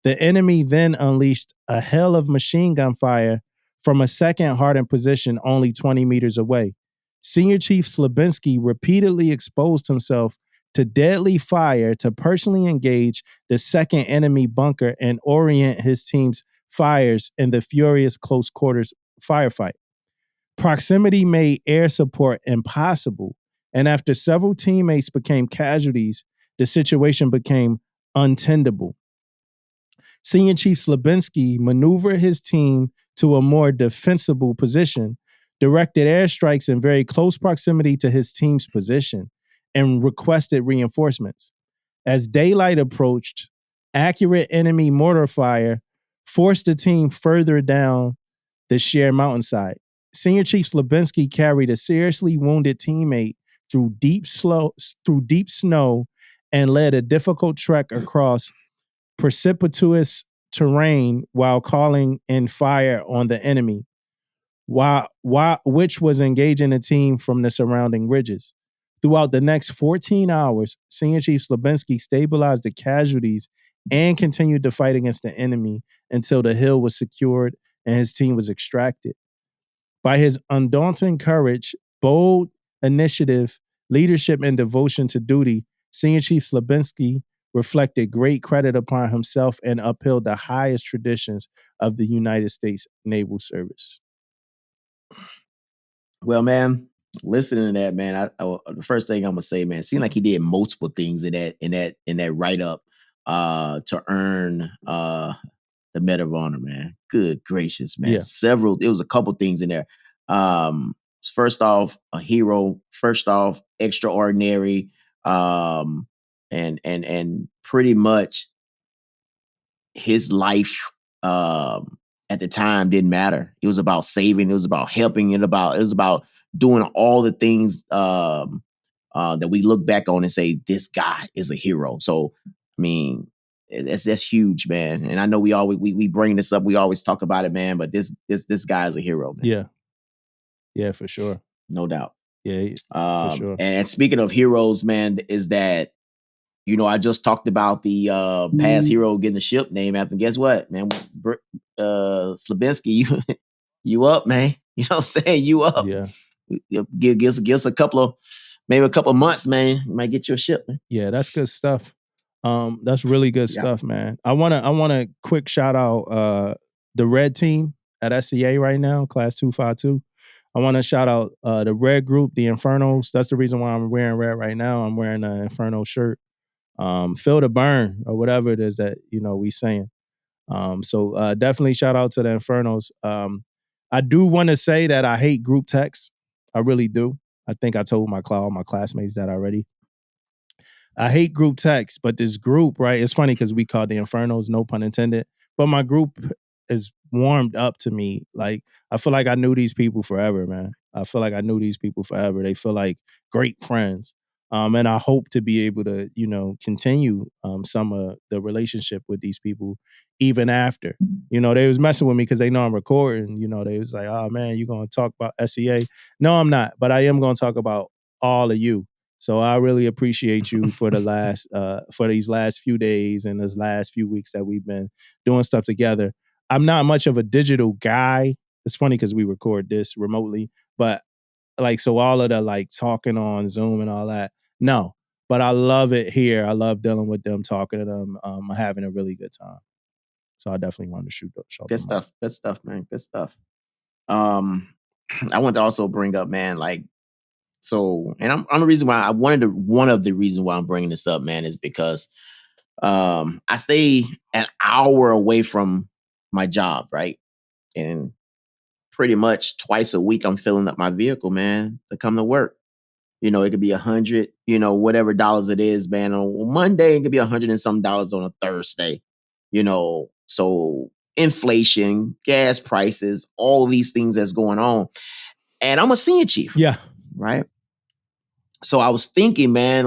C: The enemy then unleashed a hail of machine gun fire from a second hardened position only 20 meters away. Senior Chief Slabinski repeatedly exposed himself to deadly fire to personally engage the second enemy bunker and orient his team's fires in the furious close quarters firefight. Proximity made air support impossible, and after several teammates became casualties, the situation became untenable. Senior Chief Slabinski maneuvered his team to a more defensible position, directed airstrikes in very close proximity to his team's position, and requested reinforcements. As daylight approached, accurate enemy mortar fire forced the team further down the sheer mountainside. Senior Chief Slabinski carried a seriously wounded teammate through deep snow and led a difficult trek across precipitous terrain while calling in fire on the enemy, which was engaging the team from the surrounding ridges. Throughout the next 14 hours, Senior Chief Slabinski stabilized the casualties and continued to fight against the enemy until the hill was secured and his team was extracted. By his undaunted courage, bold initiative, leadership, and devotion to duty, Senior Chief Slabinski reflected great credit upon himself and upheld the highest traditions of the United States Naval Service.
A: Well, man, listening to that, man, the first thing I'm gonna say, man, it seemed like he did multiple things in that write up to earn the Medal of Honor, man. Good gracious, man.
C: Yeah.
A: It was a couple things in there. First off, a hero. First off, extraordinary. And pretty much his life at the time didn't matter. It was about saving. It was about helping. It was about doing all the things that we look back on and say, this guy is a hero. So, I mean, that's huge, man. And I know we bring this up. We always talk about it, man. But this guy is a hero, man.
C: Yeah, for sure,
A: no doubt.
C: Yeah, for sure.
A: And speaking of heroes, man, is that, you know, I just talked about the past hero getting a ship named after him. Guess what, man? Slabinski, you up, man? You know what I'm saying? You up?
C: Yeah.
A: Give us a couple of months, man. You might get you a ship, man.
C: Yeah, that's good stuff. That's really good stuff, man. I wanna quick shout out the red team at SCA right now, class 252. I want to shout out the red group, the Infernos. That's the reason why I'm wearing red right now. I'm wearing an Inferno shirt. Feel the burn, or whatever it is that, you know, we saying. So definitely shout out to the Infernos. I do want to say that I hate group text. I really do. I think I told my classmates that already. I hate group text, but this group, right? It's funny because we call the Infernos, no pun intended. But my group is warmed up to me. Like, I feel like I knew these people forever, man. I feel like I knew these people forever. They feel like great friends. And I hope to be able to, continue some of the relationship with these people even after. They was messing with me because they know I'm recording. They was like, oh man, you going to talk about SCA? No, I'm not. But I am going to talk about all of you. So I really appreciate you for for these last few days and this last few weeks that we've been doing stuff together. I'm not much of a digital guy. It's funny because we record this remotely, but so all of the talking on Zoom and all that, no. But I love it here. I love dealing with them, talking to them. I'm having a really good time. So I definitely wanted to show
A: good
C: them
A: stuff.
C: out.
A: Good stuff, man. Good stuff. I want to also bring up, man, and I'm the reason why one of the reasons why I'm bringing this up, man, is because I stay an hour away from my job, right? And pretty much twice a week I'm filling up my vehicle, man, to come to work. It could be $100, whatever dollars it is, man. On Monday, it could be $100 and some dollars on a Thursday. So inflation, gas prices, all these things that's going on. And I'm a senior chief.
C: Yeah.
A: Right. So I was thinking, man,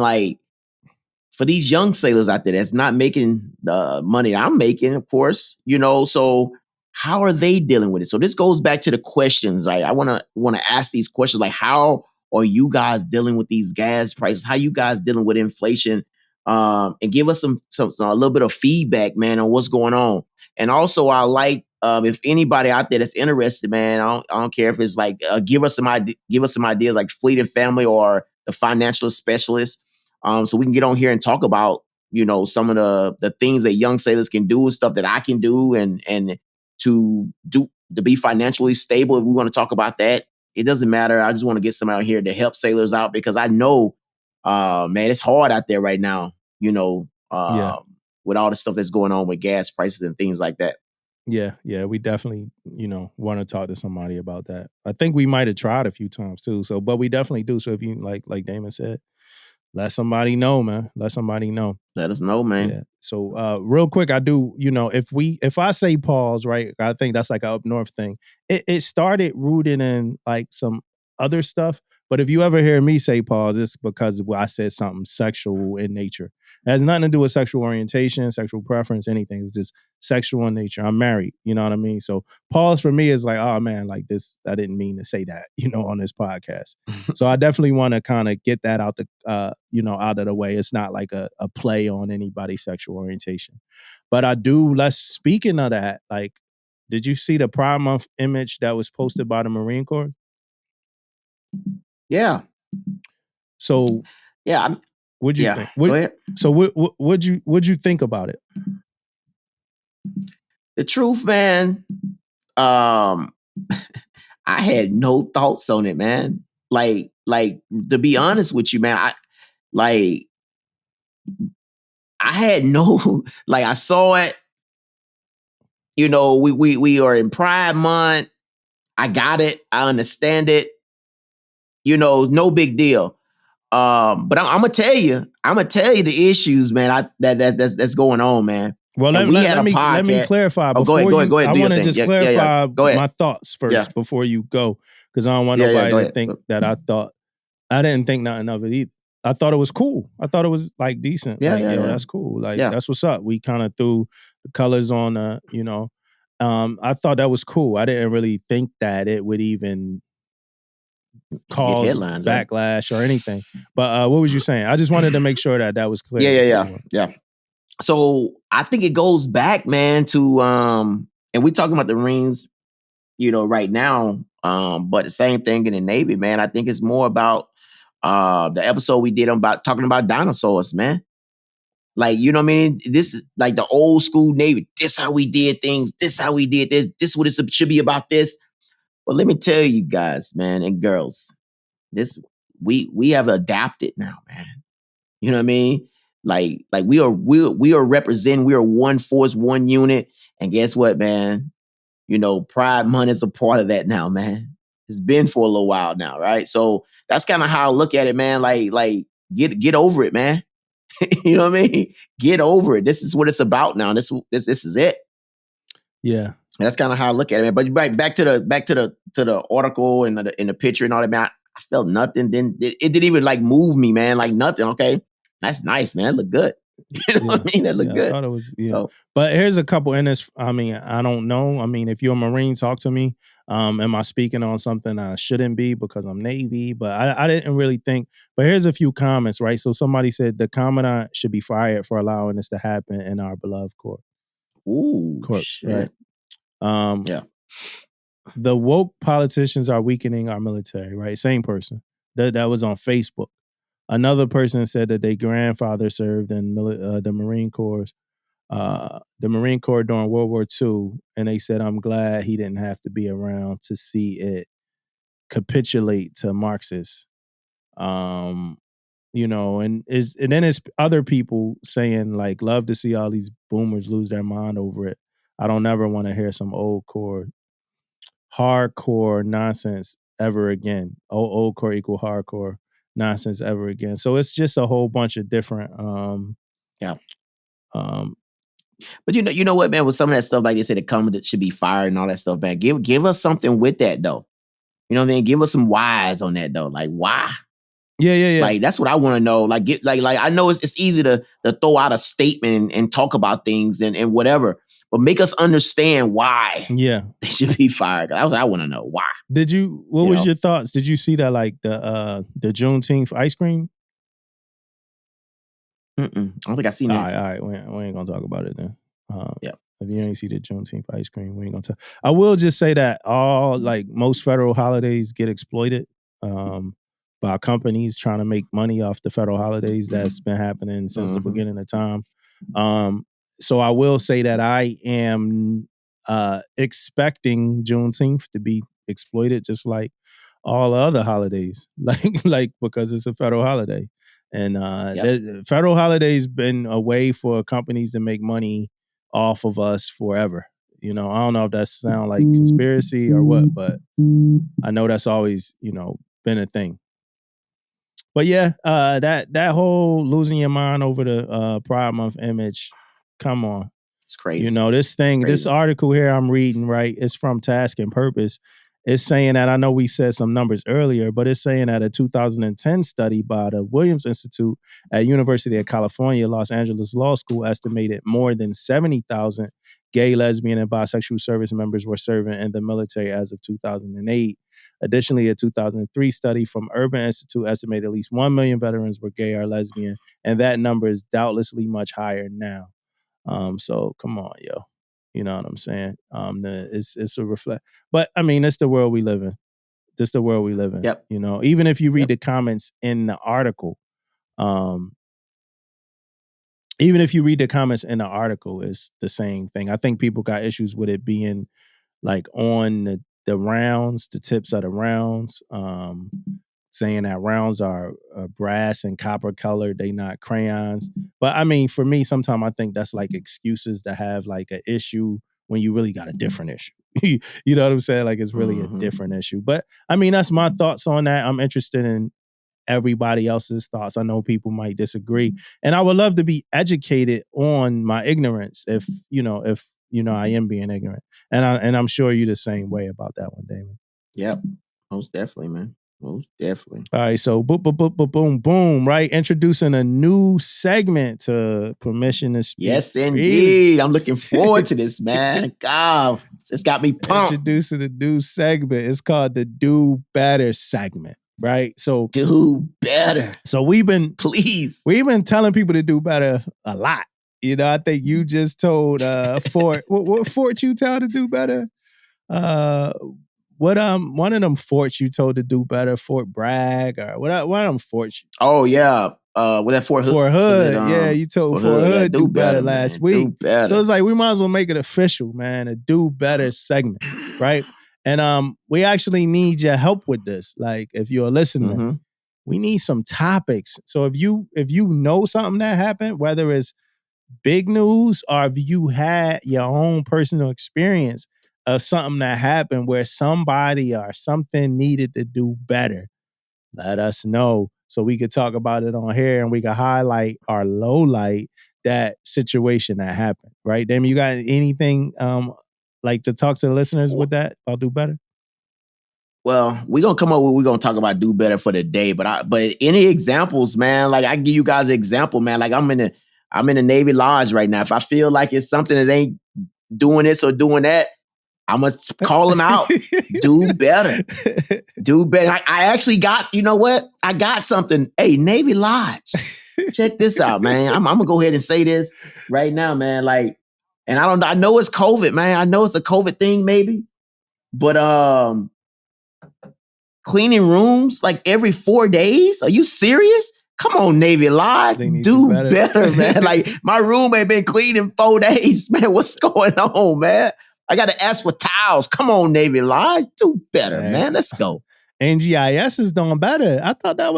A: for these young sailors out there that's not making the money I'm making, of course, so how are they dealing with it? So this goes back to the questions, right? I want to ask these questions, like, how are you guys dealing with these gas prices? How you guys dealing with inflation? And give us some a little bit of feedback, man, on what's going on. And also, I like if anybody out there that's interested, man, I don't care if it's give us some ideas, like Fleet and Family or the financial specialist. So we can get on here and talk about, some of the things that young sailors can do and stuff that I can do and to be financially stable. If we want to talk about that, it doesn't matter. I just want to get somebody out here to help sailors out because I know, man, it's hard out there right now, with all the stuff that's going on with gas prices and things like that.
C: Yeah, we definitely, want to talk to somebody about that. I think we might have tried a few times too. So, but we definitely do. So if you like Damon said, let somebody know, man. Let somebody know.
A: Let us know, man.
C: Yeah. So real quick, I do, if I say pause, right, I think that's like an up north thing. It started rooted in some other stuff. But if you ever hear me say pause, it's because I said something sexual in nature. It has nothing to do with sexual orientation, sexual preference, anything. It's just sexual in nature. I'm married, you know what I mean? So pause for me is oh man, this, I didn't mean to say that, on this podcast. So I definitely want to kind of get that out out of the way. It's not like a play on anybody's sexual orientation. But I do, speaking of that, did you see the Pride Month image that was posted by the Marine Corps?
A: Yeah.
C: So
A: yeah,
C: what'd you think?
A: Go ahead.
C: So what'd you think about it?
A: The truth, man. I had no thoughts on it, man. Like to be honest with you, man, I had no I saw it. We are in Pride Month. I got it. I understand it. No big deal. But I'm gonna tell you the issues, man. That's going on, man.
C: Well, let me clarify.
A: Oh, go ahead.
C: I want to just clarify my thoughts first before you go, because I don't want nobody to think that I didn't think nothing of it either. I thought it was cool. I thought it was decent. That's cool. That's what's up. We kind of threw the colors on, I thought that was cool. I didn't really think that it would even cause
A: headlines,
C: backlash or anything. But what was you saying? I just wanted to make sure that was
A: clear. Yeah. So I think it goes back, man, to and we talking about the Marines, right now. But the same thing in the Navy, man. I think it's more about the episode we did about talking about dinosaurs, man. You know what I mean? This is like the old school Navy. This how we did things. This how we did this. This what it should be about this. But let me tell you guys, man, and girls, we have adapted now, man. You know what I mean? We are representing. We are one force, one unit. And guess what, man? Pride Month is a part of that now, man. It's been for a little while now, right? So that's kind of how I look at it, man. Get over it, man. You know what I mean? Get over it. This is what it's about now. This is it.
C: Yeah.
A: And that's kind of how I look at it, man. But back to the article and the picture and all that, man. I felt nothing. Then it didn't even like move me, man. Like nothing. Okay, that's nice, man. That looked good. You know what I mean? That looked good.
C: I thought it was,
A: So,
C: but here's a couple in this. I mean, I don't know. I mean, if you're a Marine, talk to me. Am I speaking on something I shouldn't be because I'm Navy? But I didn't really think. But here's a few comments, right? So somebody said the commandant should be fired for allowing this to happen in our beloved corps.
A: shit.
C: Right?
A: Yeah.
C: The woke politicians are weakening our military, right? Same person. That was on Facebook. Another person said that their grandfather served in the Marine Corps. The Marine Corps during World War II, and they said, I'm glad he didn't have to be around to see it capitulate to Marxists. And then it's other people saying, like, love to see all these boomers lose their mind over it. I don't ever want to hear some old core, hardcore nonsense ever again. Old core equal hardcore nonsense ever again. So it's just a whole bunch of different
A: but you know what, man, with some of that stuff, like they said, the commandant should be fired and all that stuff, man. Give us something with that though. You know what I mean? Give us some whys on that though. Like why?
C: Yeah.
A: Like that's what I want to know. Like I know it's easy to throw out a statement and talk about things and whatever, but make us understand why they should be fired. That's what I want to know. Why?
C: What was your thoughts? Did you see that, like the Juneteenth ice cream?
A: I don't think I seen that.
C: All right. We ain't gonna talk about it then. If you ain't see the Juneteenth ice cream, we ain't gonna talk. I will just say that most federal holidays get exploited by companies trying to make money off the federal holidays. That's been happening since the beginning of time. So I will say that I am expecting Juneteenth to be exploited just like all other holidays, like because it's a federal holiday. And the federal holidays been a way for companies to make money off of us forever. I don't know if that sounds like conspiracy or what, but I know that's always, been a thing. But yeah, that whole losing your mind over the Pride Month image, come on.
A: It's crazy.
C: This article here I'm reading, right, it's from Task and Purpose. It's saying that, I know we said some numbers earlier, but it's saying that a 2010 study by the Williams Institute at University of California, Los Angeles Law School estimated more than 70,000 gay, lesbian, and bisexual service members were serving in the military as of 2008. Additionally, a 2003 study from Urban Institute estimated at least 1 million veterans were gay or lesbian, and that number is doubtlessly much higher now. So come on, yo. You know what I'm saying? It's a reflect, but I mean, it's the world we live in. This the world we live in.
A: Yep.
C: Even if you read the comments in the article, it's the same thing. I think people got issues with it being like on the rounds, the tips of the rounds, saying that rounds are brass and copper colored, they not crayons. But I mean, for me, sometimes I think that's like excuses to have like an issue when you really got a different issue. You know what I'm saying? Like it's really a different issue. But I mean, that's my thoughts on that. I'm interested in everybody else's thoughts. I know people might disagree, and I would love to be educated on my ignorance if I am being ignorant. And I'm sure you're the same way about that one, Damon.
A: Yep. Most definitely, man. Most definitely.
C: All right, so boom, right? Introducing a new segment to Permission to Speak.
A: Yes, indeed. I'm looking forward to this, man. God, it's got me pumped.
C: Introducing a new segment. It's called the Do Better segment, right? So
A: do better.
C: So we've been telling people to do better a lot. I think you just told Fort what Fort you tell to do better? What one of them forts you told to do better, Fort Bragg or what of them forts?
A: Oh yeah, with that Fort Hood.
C: Fort Hood, you told Fort Hood do better last week. So it's like we might as well make it official, man. A do better segment, right? And we actually need your help with this. Like if you're listening, we need some topics. So if you know something that happened, whether it's big news or if you had your own personal experience of something that happened where somebody or something needed to do better, let us know so we could talk about it on here and we could highlight or low light that situation that happened, right? Damon, you got anything like to talk to the listeners with that about do better?
A: Well, we're gonna come up with, we're gonna talk about do better for the day, but any examples, man, like I give you guys an example, man. Like I'm in the Navy Lodge right now. If I feel like it's something that ain't doing this or doing that, I must call them out. Do better. Do better. I actually got, you know what? I got something. Hey, Navy Lodge, check this out, man. I'm gonna go ahead and say this right now, man. Like, and I know it's COVID, man. I know it's a COVID thing, maybe, but cleaning rooms like every 4 days? Are you serious? Come on, Navy Lodge, do better, man. Like my room ain't been cleaned in 4 days, man. What's going on, man? I got to ask for towels. Come on, Navy Lodge, do better, man. Let's go.
C: NGIS is doing better. I thought y'all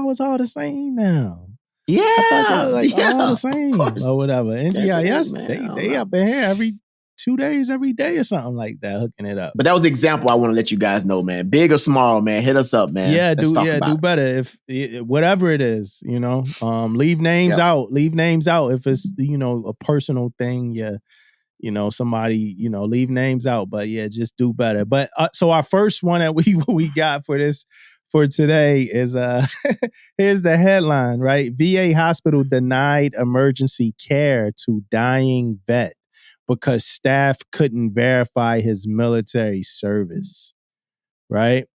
C: was all the same now.
A: Yeah,
C: I thought y'all like all the same or whatever. NGIS, they up in here every 2 days, every day or something like that, hooking it up.
A: But that was the example I want to let you guys know, man. Big or small, man, hit us up, man.
C: Yeah, do better. If whatever it is, leave names out. Leave names out if it's a personal thing. Yeah, somebody leave names out. But yeah, just do better. But so our first one that we got for today is here's the headline, right? VA hospital denied emergency care to dying vet because staff couldn't verify his military service, right?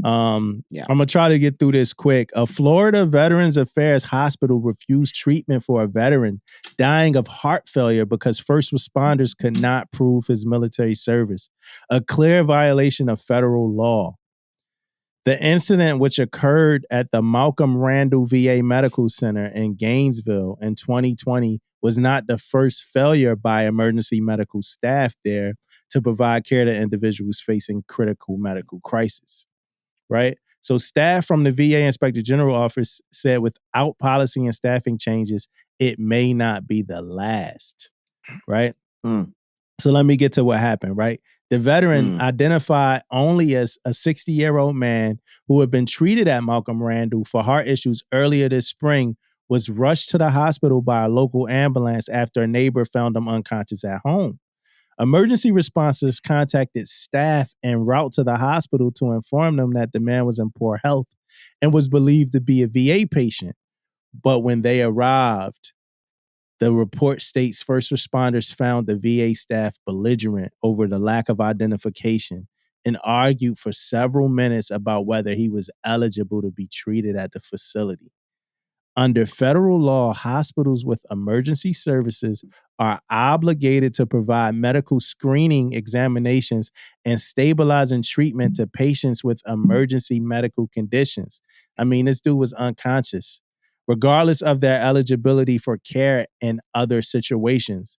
C: I'm gonna try to get through this quick. A Florida Veterans Affairs hospital refused treatment for a veteran dying of heart failure because first responders could not prove his military service, a clear violation of federal law. The incident, which occurred at the Malcolm Randall VA Medical Center in Gainesville in 2020, was not the first failure by emergency medical staff there to provide care to individuals facing critical medical crisis, right? So staff from the VA Inspector General Office said without policy and staffing changes, it may not be the last, right? So let me get to what happened, right? The veteran, identified only as a 60-year-old man who had been treated at Malcolm Randall for heart issues earlier this spring, was rushed to the hospital by a local ambulance after a neighbor found him unconscious at home. Emergency responders contacted staff en route to the hospital to inform them that the man was in poor health and was believed to be a VA patient. But when they arrived, the report states first responders found the VA staff belligerent over the lack of identification and argued for several minutes about whether he was eligible to be treated at the facility. Under federal law, hospitals with emergency services are obligated to provide medical screening examinations and stabilizing treatment to patients with emergency medical conditions. I mean, this dude was unconscious, regardless of their eligibility for care in other situations.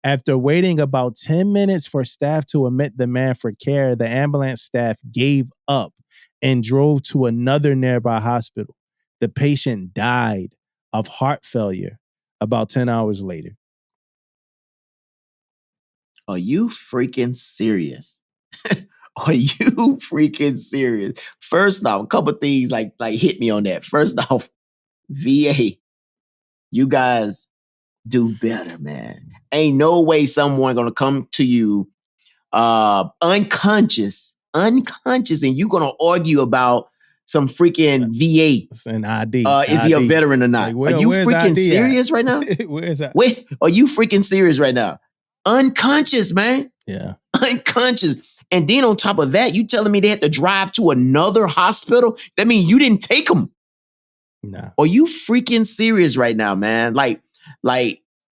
C: After waiting about 10 minutes for staff to admit the man for care, the ambulance staff gave up and drove to another nearby hospital. The patient died of heart failure about 10 hours later.
A: Are you freaking serious? Are you freaking serious? First off, a couple things like hit me on that. First off, VA, you guys do better, man. Ain't no way someone gonna come to you unconscious, and you gonna argue about some freaking VA.
C: It's an ID.
A: Is he a veteran or not? Like, are you freaking serious right now?
C: Where is that?
A: Wait, are you freaking serious right now? Unconscious, man.
C: Yeah.
A: Unconscious. And then on top of that, you telling me they had to drive to another hospital? That means you didn't take them.
C: Nah.
A: Are you freaking serious right now, man? Like,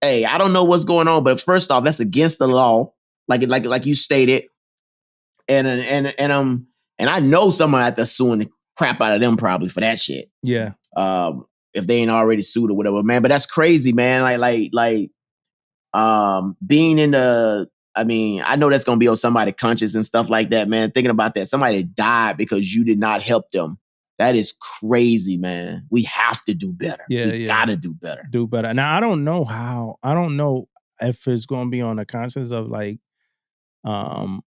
A: hey, I don't know what's going on, but first off, that's against the law. Like you stated. And I know someone out there suing the crap out of them probably for that shit.
C: Yeah.
A: If they ain't already sued or whatever, man. But that's crazy, man. Being in the, I mean, I know that's gonna be on somebody conscious and stuff like that, man. Thinking about that, somebody died because you did not help them. That is crazy, man. We have to do better. We gotta do better.
C: Do better. Now I don't know if it's gonna be on the conscience of like some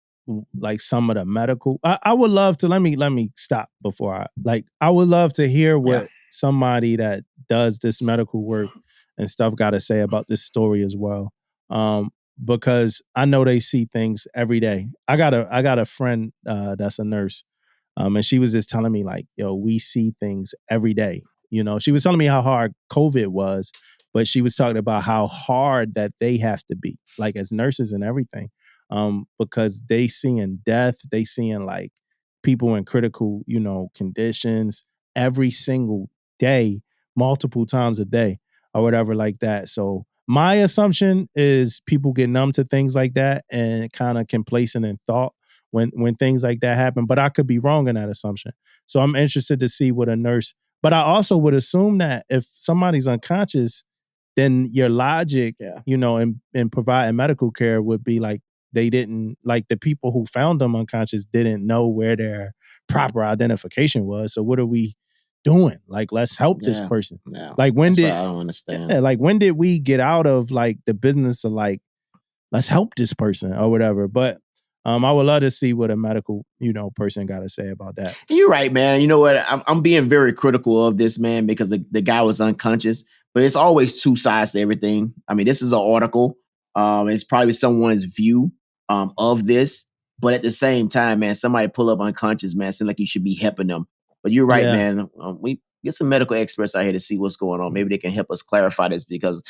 C: of the medical. I would love to let me stop before I would love to hear what somebody that does this medical work and stuff got to say about this story as well. because I know they see things every day. I got a friend that's a nurse, and she was just telling me like, yo, we see things every day. You know, she was telling me how hard COVID was, but she was talking about how hard that they have to be, like as nurses and everything, because they seeing death, they seeing like people in critical, conditions every single day, multiple times a day or whatever like that. So my assumption is people get numb to things like that and kind of complacent in thought when things like that happen. But I could be wrong in that assumption. So I'm interested to see what a nurse, but I also would assume that if somebody's unconscious, then your logic, in providing medical care would be like they didn't, like the people who found them unconscious didn't know where their proper identification was. So what are we doing? Like, let's help this person.
A: Yeah.
C: Like when
A: That's
C: did
A: what I don't understand?
C: Yeah, like when did we get out of like the business of like, let's help this person or whatever? But I would love to see what a medical, person got to say about that.
A: You're right, man. You know what? I'm being very critical of this, man, because the guy was unconscious, but it's always two sides to everything. I mean, this is an article. It's probably someone's view of this, but at the same time, man, somebody pull up unconscious, man, seems like you should be helping them. But you're right, man. We get some medical experts out here to see what's going on. Maybe they can help us clarify this, because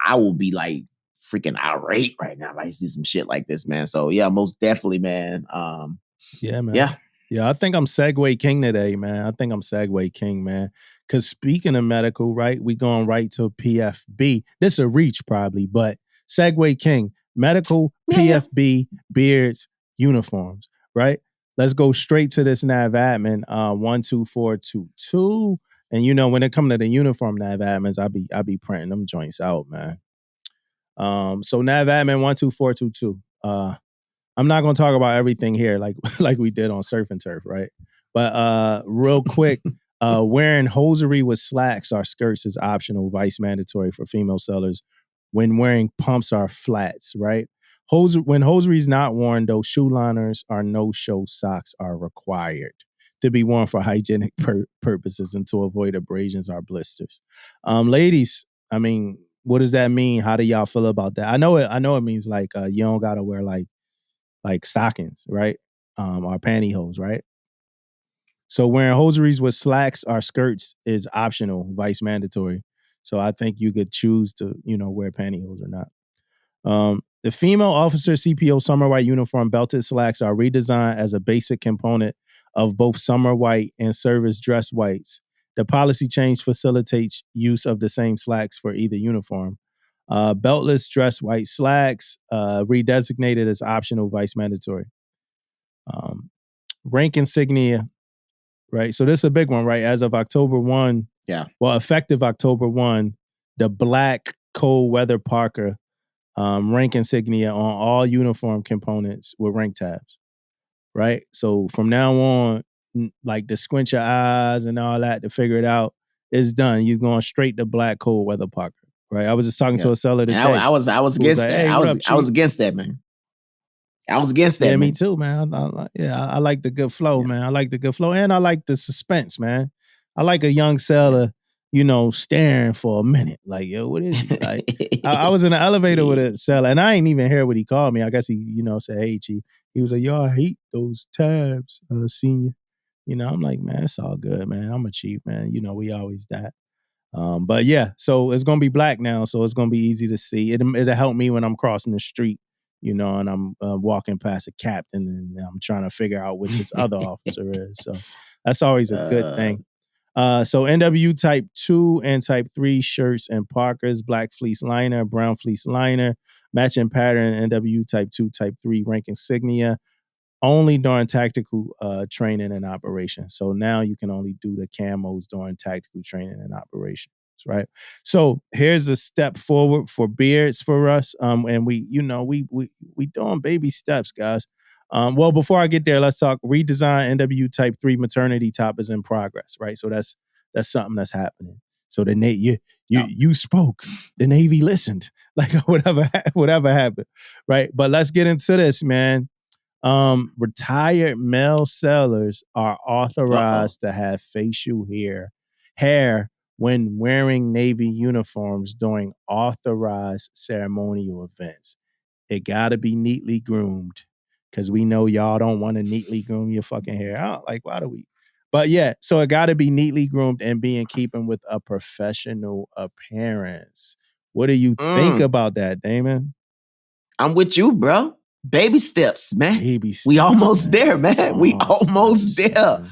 A: I will be like freaking irate right now if I see some shit like this, man. So yeah, most definitely, man.
C: Yeah, man.
A: Yeah.
C: Yeah, I think I'm Segway King today, man. I think I'm Segway King, man. Because speaking of medical, right, we going right to PFB. This a reach probably, but Segway King, medical, PFB, beards, uniforms, right? Let's go straight to this NAVADMIN 12422. And when it comes to the uniform NAVADMINs, I be printing them joints out, man. So NAVADMIN 12422. I'm not going to talk about everything here like we did on Surf and Turf, right? But real quick, wearing hosiery with slacks or skirts is optional, vice mandatory for female sellers. When wearing pumps or flats, right? When hosiery is not worn, though, shoe liners or no-show socks are required to be worn for hygienic purposes and to avoid abrasions or blisters. Ladies, I mean, what does that mean? How do y'all feel about that? I know it means like you don't gotta wear like stockings, right? Or pantyhose, right? So wearing hosieries with slacks or skirts is optional, vice mandatory. So I think you could choose to, wear pantyhose or not. The female officer CPO summer white uniform belted slacks are redesigned as a basic component of both summer white and service dress whites. The policy change facilitates use of the same slacks for either uniform. Beltless dress white slacks, redesignated as optional, vice mandatory. Rank insignia, right? So this is a big one, right? As of October 1, effective October 1, the black cold weather Parker rank insignia on all uniform components with rank tabs, right? So from now on, like to squint your eyes and all that to figure it out, it's done. You're going straight to black cold weather Parker, right? I was just talking to a seller today.
A: I was against that.
C: Hey,
A: I was against that, man. I was against that.
C: Yeah,
A: man.
C: Me too, man. I like the good flow, man. I like the good flow, and I like the suspense, man. I like a young seller, staring for a minute, like, yo, what is he? Like, I was in the elevator with a seller, and I ain't even hear what he called me. I guess he, said, "Hey, Chief." He was like, "Yo, I hate those tabs, senior." I'm like, man, it's all good, man. I'm a chief, man. We always that. But yeah, so it's gonna be black now, so it's gonna be easy to see. It'll help me when I'm crossing the street, and I'm walking past a captain and I'm trying to figure out what this other officer is. So that's always a good thing. So NW type 2 and type 3 shirts and Parkers, black fleece liner, brown fleece liner, matching pattern, NW type 2, type 3 rank insignia, only during tactical training and operations. So now you can only do the camos during tactical training and operations, right? So here's a step forward for beards for us. And we doing baby steps, guys. Well, before I get there, let's talk redesign. NW type 3 maternity top is in progress, right? So that's something that's happening. So the Navy, you spoke, the Navy listened, like whatever happened, right? But let's get into this, man. Retired male sellers are authorized to have facial hair when wearing Navy uniforms during authorized ceremonial events. it gotta be neatly groomed. Cause we know y'all don't want to neatly groom your fucking hair. I don't, like, why do we? But yeah, so it gotta be neatly groomed and be in keeping with a professional appearance. What do you think about that, Damon?
A: I'm with you, bro. Baby steps, man.
C: Baby steps,
A: we almost
C: man.
A: there, man. We almost
C: steps,
A: there.
C: man.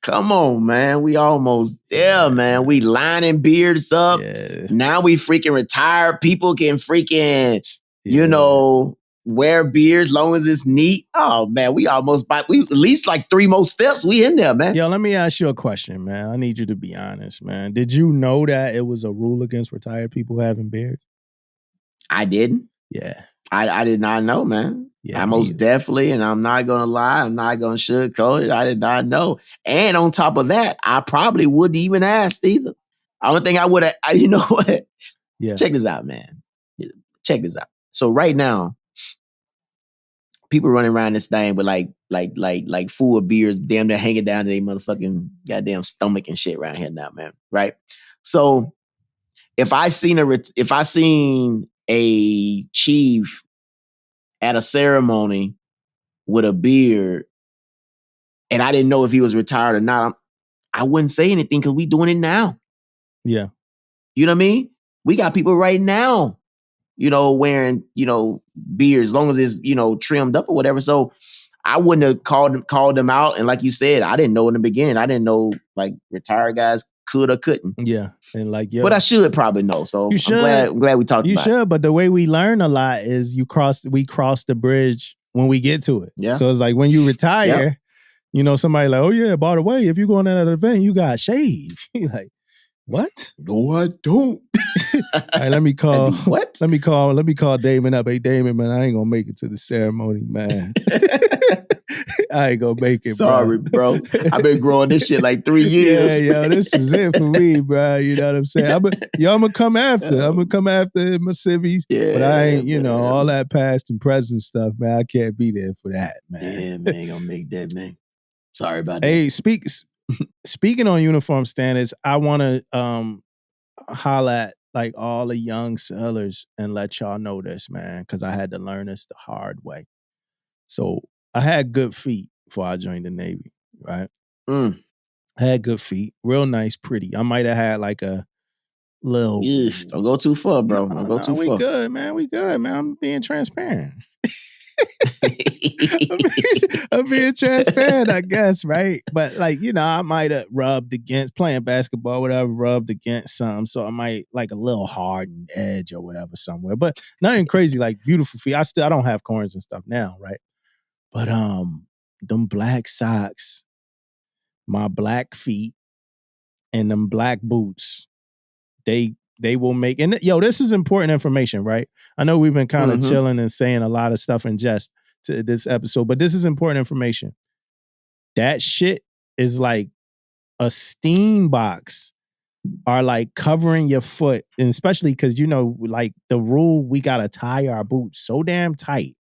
A: Come on, man. We almost there, man. We lining beards up.
C: Yeah.
A: Now we freaking retired people can freaking,
C: Yeah.
A: wear beards long as it's neat. Oh, man. We at least like 3 more steps. We in there, man.
C: Yo, let me ask you a question, man. I need you to be honest, man. Did you know that it was a rule against retired people having beards?
A: I didn't.
C: Yeah.
A: I did not know, man.
C: Yeah,
A: I most definitely, and I'm not going to lie, I'm not going to sugarcoat it. I did not know. And on top of that, I probably wouldn't even ask either. I don't think I would have, you know what?
C: Yeah.
A: Check this out, man. Check this out. So right now, people running around this thing with like full beards, damn near hanging down to their motherfucking goddamn stomach and shit around here now, man. Right? So if I seen a chief at a ceremony with a beard and I didn't know if he was retired or not, I wouldn't say anything because we doing it now.
C: Yeah.
A: You know what I mean? We got people right now, wearing, beards, as long as it's, trimmed up or whatever. So I wouldn't have called them out. And like you said, I didn't know in the beginning. I didn't know like retired guys could or couldn't.
C: Yeah. And like,
A: but I should probably know. So
C: you should.
A: I'm glad we talked about it.
C: You should, but the way we learn a lot is we cross the bridge when we get to it.
A: Yeah.
C: So it's like when you retire, somebody like, oh yeah, by the way, if you going to that event, you got shave. You're like, what?
A: No, I don't.
C: All right, let me call.
A: What?
C: Let me call Damon up. Hey, Damon, man, I ain't gonna make it to the ceremony, man. I ain't gonna make it,
A: Sorry, bro. I've been growing this shit like 3 years.
C: Yeah, yo, this is it for me, bro. You know what I'm saying? I'm gonna come after. I'm gonna come after my civvies.
A: Yeah,
C: but I ain't, all that past and present stuff, man. I can't be there for that, man.
A: Yeah, man, ain't gonna make that, man. Sorry about that.
C: Hey, speaking on uniform standards, I wanna holler at like all the young sellers and let y'all know this, man, because I had to learn this the hard way. So I had good feet before I joined the Navy, right? I had good feet, real nice, pretty. I might have had like a little.
A: Don't go too far, bro. Don't go too far.
C: We good, man. We good, man. I'm being transparent. I'm being transparent, I guess, right? But like, I might have rubbed against playing basketball, whatever, rubbed against some. So I might like a little hardened edge or whatever somewhere. But nothing crazy, like beautiful feet. I don't have corns and stuff now, right? But them black socks, my black feet, and them black boots, they will make, and yo, this is important information, right? I know we've been kind of chilling and saying a lot of stuff in jest to this episode, but this is important information. That shit is like a steam box are like covering your foot, and especially because, like the rule, we got to tie our boots so damn tight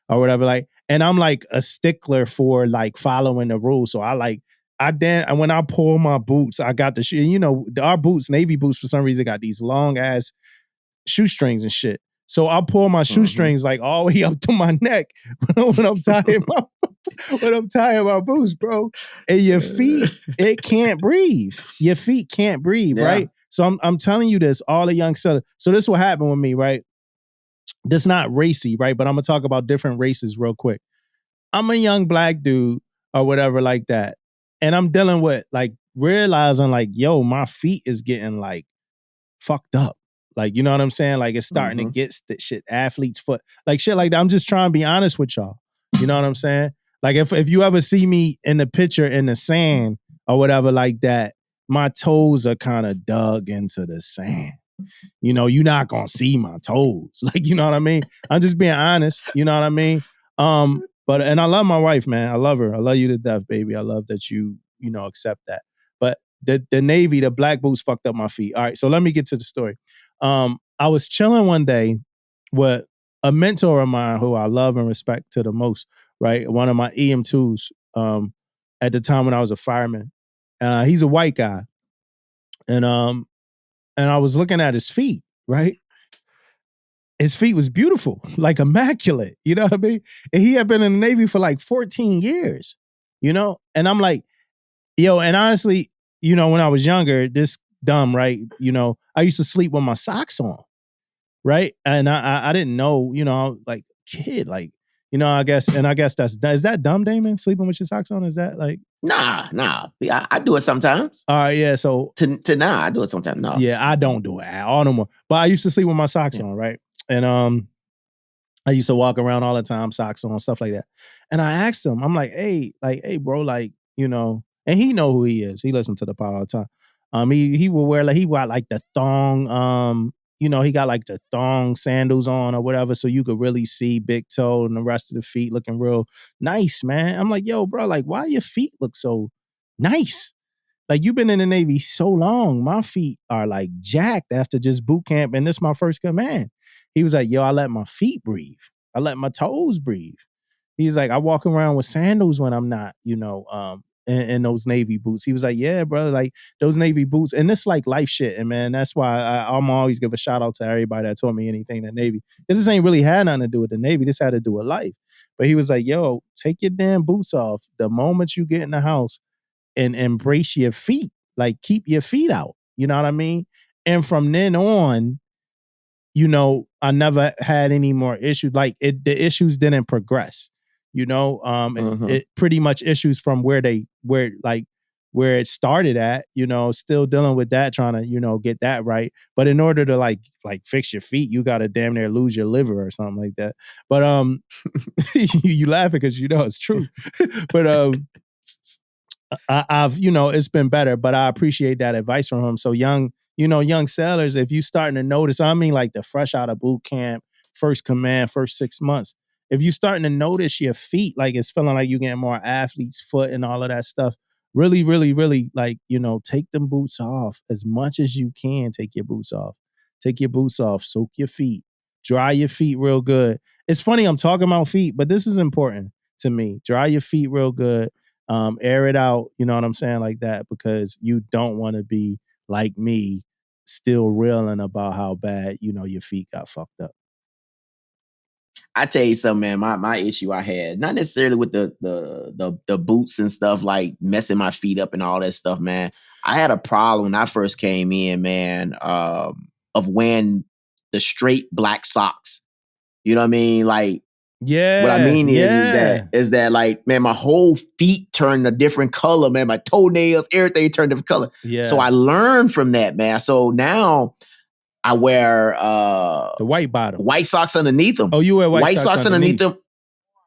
C: or whatever. Like, and I'm like a stickler for like following the rules. So when I pull my boots, I got the shoe. Our boots, Navy boots, for some reason got these long ass shoestrings and shit. So I'll pull my shoestrings like all the way up to my neck when I'm tying my boots, bro. And your feet, it can't breathe. Your feet can't breathe, right? So I'm telling you this, all the young sellers. So this is what happened with me, right? This not racy, right? But I'm gonna talk about different races real quick. I'm a young black dude or whatever like that. And I'm dealing with like realizing like, yo, my feet is getting like fucked up. Like, you know what I'm saying? Like it's starting to get shit, athlete's foot, like shit like that. I'm just trying to be honest with y'all. You know what I'm saying? Like if you ever see me in the picture in the sand or whatever like that, my toes are kind of dug into the sand. You're not going to see my toes. Like, you know what I mean? I'm just being honest. You know what I mean? And I love my wife, man. I love her. I love you to death, baby. I love that you accept that. But the Navy, the black boots fucked up my feet. All right, so let me get to the story. I was chilling one day with a mentor of mine who I love and respect to the most, right? One of my EM2s at the time when I was a fireman. He's a white guy. And I was looking at his feet, right? his feet was beautiful, like immaculate. You know what I mean? And he had been in the Navy for like 14 years, you know? And I'm like, yo, and honestly, you know, when I was younger, this dumb, right? You know, I used to sleep with my socks on, right? And I didn't know, you know, like kid, like, you know, I guess is that dumb, Damon? Sleeping with your socks on? Is that like?
A: Nah. I do it sometimes.
C: All right, yeah. So
A: to now, I do it sometimes. No.
C: Yeah, I don't do it at all no more. But I used to sleep with my socks on, right? And I used to walk around all the time, socks on, stuff like that. And I asked him, I'm like, hey, bro, like, you know, and he know who he is. He listens to the pod all the time. He will wear like the thong, you know, he got like the thong sandals on or whatever, so you could really see big toe and the rest of the feet looking real nice, man. I'm like, yo, bro, like, why your feet look so nice? Like, you've been in the Navy so long, my feet are like jacked after just boot camp, and this is my first command. He was like, yo, I let my feet breathe. I let my toes breathe. He's like, I walk around with sandals when I'm not, you know, in those Navy boots. He was like, yeah, bro, like those Navy boots. And it's like life shit. And man, that's why I'm always give a shout out to everybody that taught me anything in the Navy. Because this ain't really had nothing to do with the Navy. This had to do with life. But he was like, yo, take your damn boots off the moment you get in the house and embrace your feet. Like, keep your feet out. You know what I mean? And from then on, you know, I never had any more issues. Like, the issues didn't progress. You know, it pretty much issues from where it started at, you know, still dealing with that, trying to, you know, get that right. But in order to like fix your feet, you got to damn near lose your liver or something like that. But you laughing because you know it's true. But I've, you know, it's been better, but I appreciate that advice from him. So young sailors, if you starting to notice, I mean, like the fresh out of boot camp, first command, first 6 months, if you starting to notice your feet, like it's feeling like you're getting more athlete's foot and all of that stuff, really, really, really, like, you know, take them boots off as much as you can. Take your boots off. Take your boots off. Soak your feet. Dry your feet real good. It's funny I'm talking about feet, but this is important to me. Dry your feet real good. Air it out, you know what I'm saying, like that, because you don't want to be like me, still reeling about how bad, you know, your feet got fucked up.
A: I tell you something, man. My issue I had, not necessarily with the boots and stuff, like messing my feet up and all that stuff, man. I had a problem when I first came in, man, of wearing the straight black socks. You know what I mean? Like,
C: yeah.
A: What I mean is that like, man, my whole feet turned a different color, man. My toenails, everything turned a different color.
C: Yeah.
A: So I learned from that, man. So now I wear
C: the white bottom,
A: white socks underneath them.
C: Oh, you wear white
A: socks underneath them,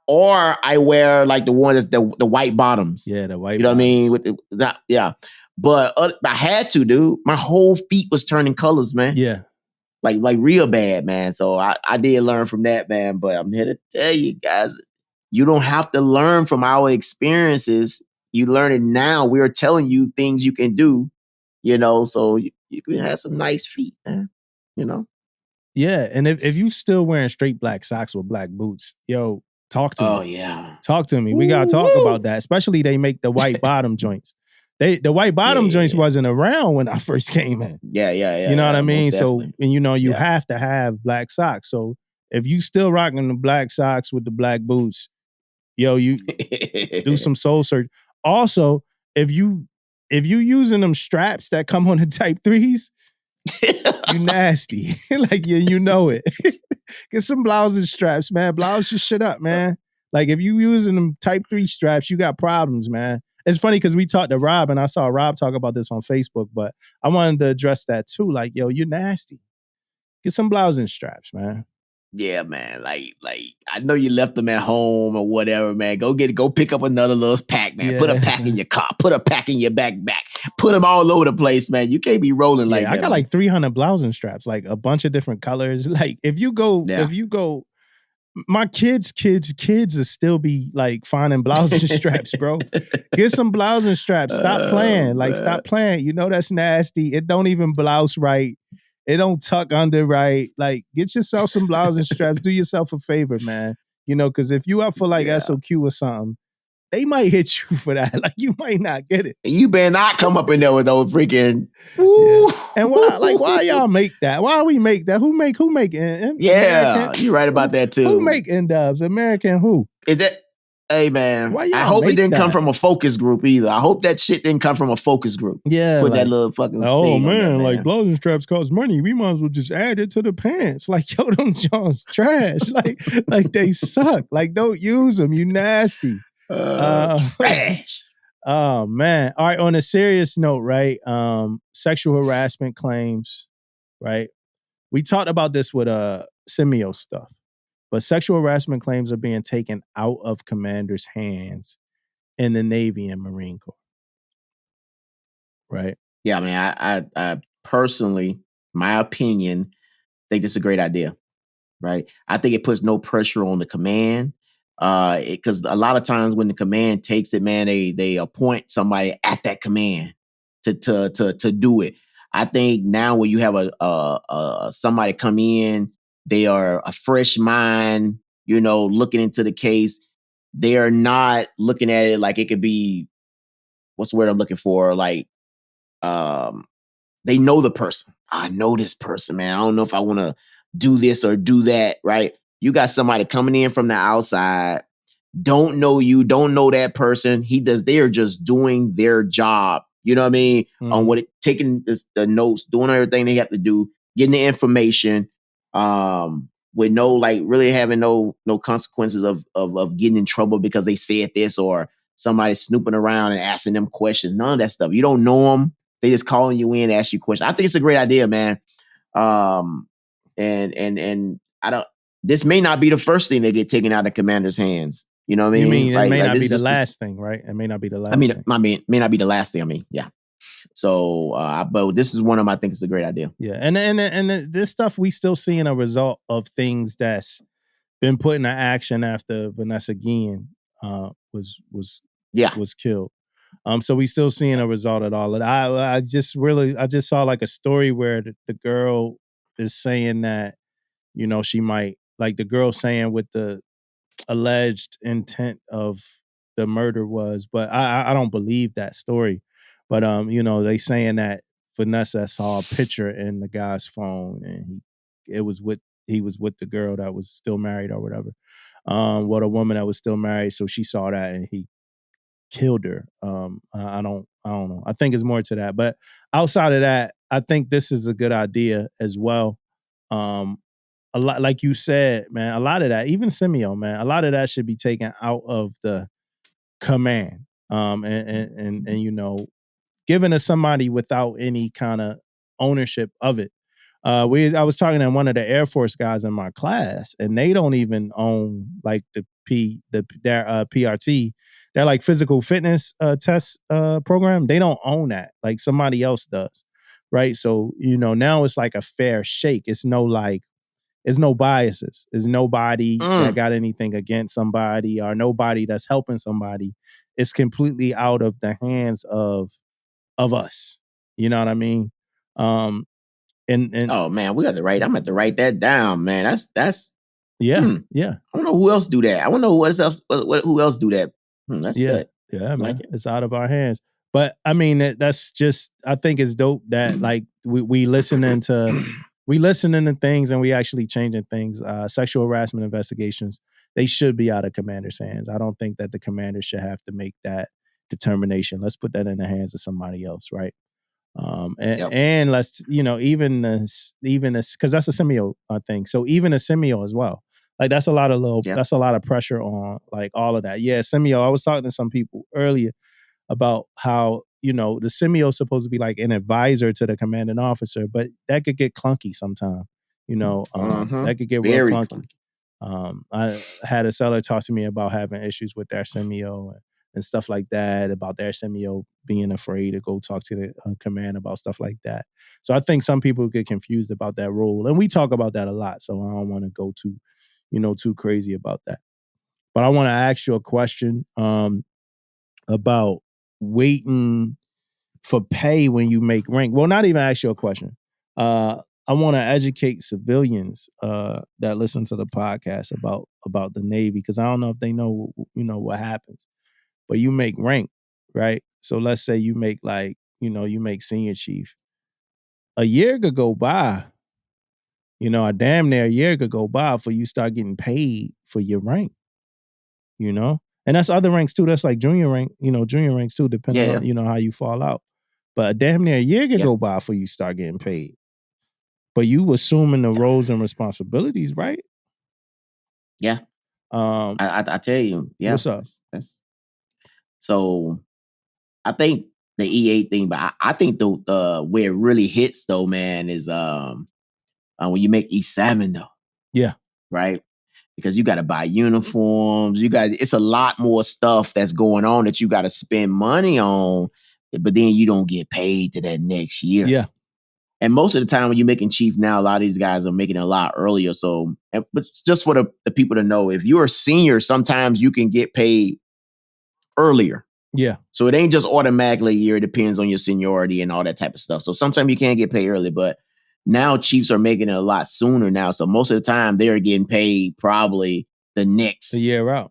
A: or I wear like the ones the white bottoms.
C: Yeah, the white.
A: You know what I mean? With that, yeah. But I had to, dude. My whole feet was turning colors, man.
C: Yeah.
A: Like real bad, man. So I did learn from that, man. But I'm here to tell you guys, you don't have to learn from our experiences. You learn it now. We're telling you things you can do, you know, so you can have some nice feet, man, you know?
C: Yeah, and if you still wearing straight black socks with black boots, yo, talk to me.
A: Oh, yeah.
C: Talk to me. We got to talk about that. Especially they make the white bottom joints. The white bottom joints wasn't around when I first came in.
A: Yeah.
C: You know what I mean? So, and you know, you have to have black socks. So if you still rocking the black socks with the black boots, yo, you do some soul search. Also, if you using them straps that come on the Type 3s, you nasty. Like, you know it. Get some blouse and straps, man. Blouse your shit up, man. Like, if you using them Type 3 straps, you got problems, man. It's funny because we talked to Rob, and I saw Rob talk about this on Facebook, but I wanted to address that too. Like, yo, you're nasty. Get some blouse and straps, man.
A: Yeah, man. Like I know you left them at home or whatever, man. Go pick up another little pack, man. Yeah. Put a pack in your car. Put a pack in your backpack. Put them all over the place, man. You can't be rolling like that.
C: I got like 300 blouse and straps, like a bunch of different colors. Like if you go, my kids will still be like finding blouse and straps, bro. Get some blouse and straps. Stop playing. Like, stop playing. You know that's nasty. It don't even blouse right. It don't tuck under right. Like, get yourself some blouse and straps. Do yourself a favor, man. You know, because if you up for like SOQ or something, they might hit you for that. Like you might not get it.
A: And you better not come up in there with those freaking.
C: Yeah. And why y'all make that? Why we make that? Who make
A: Yeah, you're right about that too.
C: Who make N-dubs? American who?
A: Is that? Hey man,
C: why y'all
A: I hope it didn't
C: that?
A: come from a focus group either. I hope that shit didn't come from a focus group.
C: Yeah,
A: put
C: like,
A: that little fucking.
C: Oh man, like blousing straps cost money. We might as well just add it to the pants. Like yo, them Jones trash. like they suck. Like don't use them. You nasty.
A: Trash.
C: Oh man. All right. On a serious note, right? Sexual harassment claims, right? We talked about this with Simeo stuff, but sexual harassment claims are being taken out of commanders' hands in the Navy and Marine Corps. Right.
A: Yeah, I mean, I personally, my opinion, think this is a great idea. Right. I think it puts no pressure on the command. Because a lot of times when the command takes it, man, they appoint somebody at that command to do it. I think now when you have a somebody come in, they are a fresh mind, looking into the case. They are not looking at it like it could be, what's the word I'm looking for? Like, they know the person. I know this person, man. I don't know if I want to do this or do that, right? You got somebody coming in from the outside, don't know you, don't know that person. They are just doing their job. You know what I mean? On taking the notes, doing everything they have to do, getting the information, with no, like, really having no consequences of getting in trouble because they said this or somebody snooping around and asking them questions. None of that stuff. You don't know them. They just calling you in, ask you questions. I think it's a great idea, man. And I don't. This may not be the first thing that get taken out of commander's hands. You know what I mean?
C: You mean it may not be the last thing, right? It may not be the last.
A: It may not be the last thing. I mean, yeah. So, but this is one of them. I think it's a great idea.
C: Yeah, and this stuff we still seeing a result of things that's been put into action after Vanessa Guillen was killed. So we still seeing a result of all of that. I just saw like a story where the girl is saying that, she might, like the girl saying what the alleged intent of the murder was, but I don't believe that story. But they saying that Vanessa saw a picture in the guy's phone and he was with the girl that was still married or whatever. A woman that was still married, so she saw that and he killed her. I don't know. I think it's more to that. But outside of that, I think this is a good idea as well. A lot, like you said, man, a lot of that, even Simeo, man, a lot of that should be taken out of the command. And given to somebody without any kind of ownership of it. I was talking to one of the Air Force guys in my class, and they don't even own like their PRT. They're like physical fitness test program. They don't own that. Like somebody else does, right? So now it's like a fair shake. It's no biases. There's nobody that got anything against somebody or nobody that's helping somebody. It's completely out of the hands of us. You know what I mean? And
A: oh man, we got to write. I'm gonna have to write that down, man. That's
C: yeah.
A: I don't know who else do that. I want to know who else do that. That's good.
C: Yeah, man. It's out of our hands. But I mean, that's just, I think it's dope that like we listening to things and we actually changing things. Sexual harassment investigations, they should be out of commander's hands. I don't think that the commander should have to make that determination. Let's put that in the hands of somebody else, right? And let's, even because that's a Simeo thing. So even a Simeo as well. Like that's a lot of pressure on like all of that. Yeah, Simeo. I was talking to some people earlier about how, the Simeo is supposed to be like an advisor to the commanding officer, but that could get clunky sometime. That could get
A: very
C: real clunky. I had a seller talk to me about having issues with their Simeo and stuff like that, about their Simeo being afraid to go talk to the command about stuff like that. So I think some people get confused about that role. And we talk about that a lot, so I don't want to go too crazy about that. But I want to ask you a question about waiting for pay when you make rank. Well, not even ask you a question. I want to educate civilians that listen to the podcast about the Navy, because I don't know if they know, what happens. but you make rank, right? So let's say you make like, you make senior chief. A year could go by, a damn near a year could go by before you start getting paid for your rank, And that's other ranks too. That's like junior rank, junior ranks too, depending on, how you fall out. But a damn near a year could go by before you start getting paid. But you assuming the roles and responsibilities, right?
A: Yeah. I tell you, yeah.
C: What's up?
A: That's so I think the EA thing, but I think the where it really hits though, man, is when you make E7 though.
C: Yeah.
A: Right? Because you got to buy uniforms. It's a lot more stuff that's going on that you got to spend money on, but then you don't get paid to that next year.
C: Yeah.
A: And most of the time when you're making chief now, a lot of these guys are making it a lot earlier. So, but just for the people to know, if you're a senior, sometimes you can get paid earlier.
C: Yeah.
A: So it ain't just automatically a year. It depends on your seniority and all that type of stuff. So sometimes you can't get paid early, but now chiefs are making it a lot sooner now. So most of the time they're getting paid probably the next
C: year out,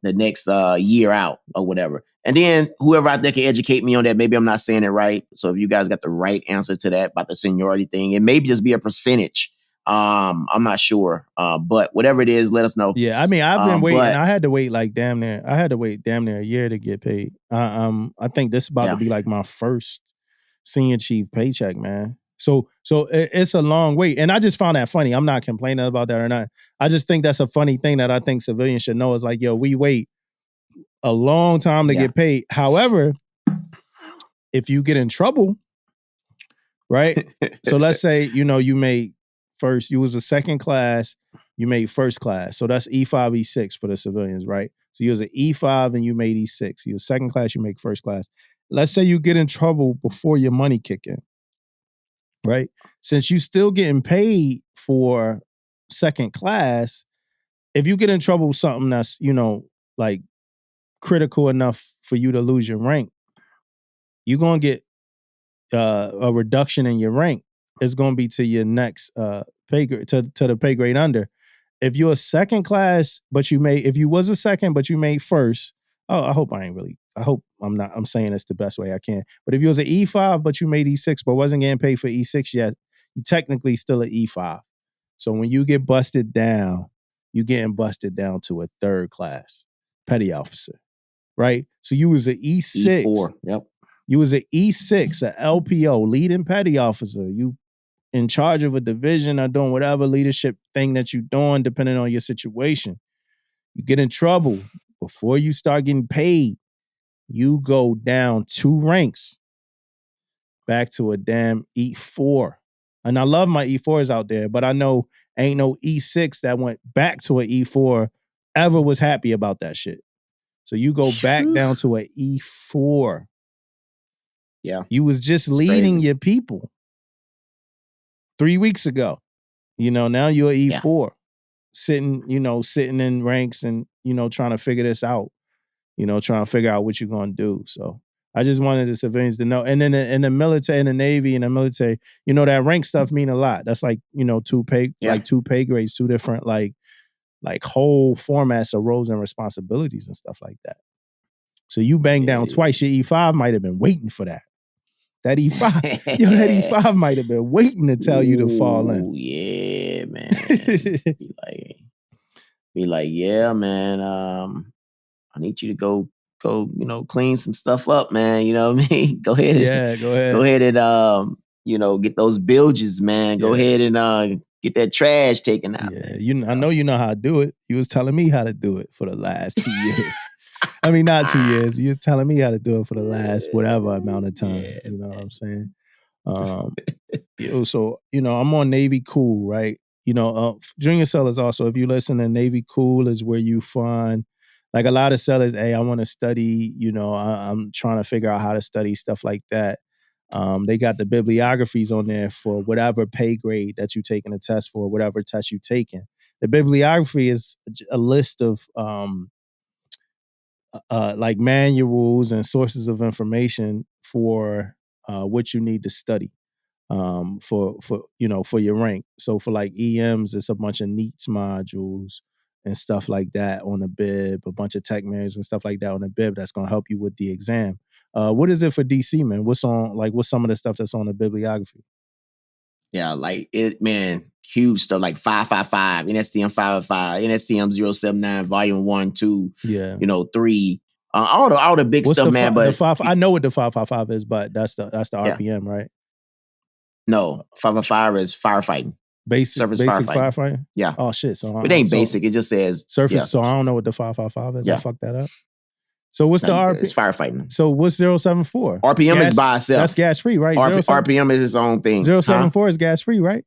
A: year out or whatever. And then whoever out there can educate me on that. Maybe I'm not saying it right. So if you guys got the right answer to that about the seniority thing, it may just be a percentage. I'm not sure. But whatever it is, let us know.
C: Yeah, I mean, I've been waiting. I had to wait damn near a year to get paid. I think this is about to be like my first senior chief paycheck, man. So it's a long wait. And I just found that funny. I'm not complaining about that or not. I just think that's a funny thing that I think civilians should know is like, yo, we wait a long time to get paid. However, if you get in trouble, right? So let's say, you made first, you was a second class, you made first class. So that's E5, E6 for the civilians, right? So you was an E5 and you made E6. You was second class, you make first class. Let's say you get in trouble before your money kick in, right? Since you still getting paid for second class, if you get in trouble with something that's, like critical enough for you to lose your rank, you're going to get a reduction in your rank. It's going to be to your next pay grade, to the pay grade under. If you're a second class, if you was a second, but you made first, I hope I'm saying this the best way I can. But if you was an E5, but you made E6, but wasn't getting paid for E6 yet, you technically still an E5. So when you get busted down, you're getting busted down to a third class petty officer, right? So you was an E6.
A: E4, yep.
C: You was an E6, a LPO, leading petty officer. You in charge of a division or doing whatever leadership thing that you're doing, depending on your situation. You get in trouble. Before you start getting paid, you go down 2 ranks back to a damn E4. And I love my E4s out there, but I know ain't no E6 that went back to an E4 ever was happy about that shit. So you go back down to an E4.
A: Yeah.
C: You was just leading your people 3 weeks ago. Now you're E4. Sitting in ranks and, trying to figure this out. Trying to figure out what you're going to do. So I just wanted the civilians to know. And then in the military, in the Navy, and the military, that rank stuff mean a lot. That's like, 2 pay grades, 2 different like whole formats of roles and responsibilities and stuff like that. So you bang down twice, your E5 might have been waiting for that. That E5, that E5 might have been waiting to tell you to fall in.
A: Yeah, man. be like, yeah, man. I need you to go, clean some stuff up, man. You know what I mean? Go ahead.
C: Go ahead.
A: Go ahead and, get those bilges, man. Go ahead and get that trash taken out.
C: Yeah, I know you know how to do it. You was telling me how to do it for the last 2 years. I mean, not 2 years. You're telling me how to do it for the last whatever amount of time. You know what I'm saying? So, I'm on Navy Cool, right? Junior sellers also, if you listen to Navy Cool is where you find like a lot of sellers, hey, I want to study, I'm trying to figure out how to study, stuff like that. They got the bibliographies on there for whatever pay grade that you're taking a test for, whatever test you're taking. The bibliography is a list of like manuals and sources of information for what you need to study for your rank. So for like EMs, it's a bunch of NEATS modules, and stuff like that on the bib, a bunch of tech manuals and stuff like that on the bib that's going to help you with the exam. What is it for DC, man? What's some of the stuff that's on the bibliography?
A: Yeah, like it, man, huge stuff like 555, NSTM 555, NSTM 079, volume 1, 2, 3. All the big
C: What's
A: stuff, man. But
C: I know what the 555 is, but that's the RPM, right?
A: No, 555 is firefighting.
C: Basic firefighting?
A: Yeah.
C: Oh shit. So
A: it ain't basic. It just says
C: surface. Yeah. So I don't know what the 555 is. I fucked that up. So what's the RPM?
A: It's firefighting.
C: So what's 074?
A: RPM is by itself.
C: That's gas free, right?
A: RPM is its own thing.
C: 074 is gas free, right?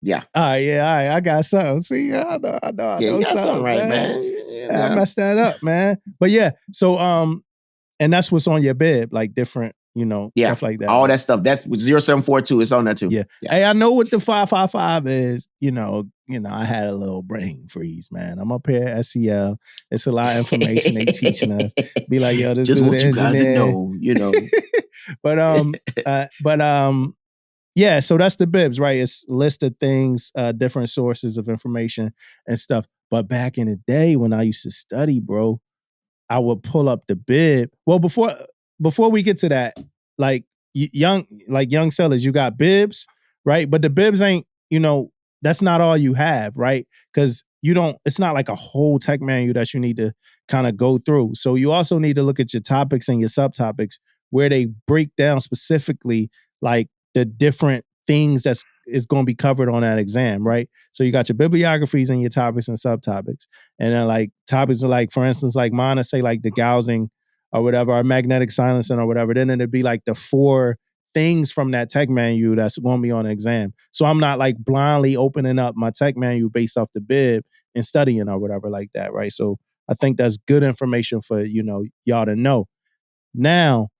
A: Yeah.
C: All right. I got something. See, I know
A: you got something right, man.
C: Yeah. I messed that up, man. But yeah, so and that's what's on your bib, like different, stuff like that.
A: All that stuff. That's 0742. It's on there too.
C: Yeah. Hey, I know what the 555 is. I had a little brain freeze, man. I'm up here at SEL. It's a lot of information they teaching us. Be like, yo, this
A: just
C: what
A: you guys to know,
C: But yeah, so that's the bibs, right? It's listed things, different sources of information and stuff. But back in the day when I used to study, bro, I would pull up the bib. Well, before we get to that, like young sellers, you got bibs, right? But the bibs ain't, that's not all you have, right? Because it's not like a whole tech manual that you need to kind of go through. So you also need to look at your topics and your subtopics where they break down specifically like the different things that is going to be covered on that exam, right? So you got your bibliographies and your topics and subtopics. And then like topics are like, for instance, like mine, I say like the gouging or whatever, or magnetic silencing or whatever. Then it'd be like the 4 things from that tech manual that's going to be on the exam. So I'm not like blindly opening up my tech manual based off the bib and studying or whatever like that, right? So I think that's good information for, y'all to know. Now,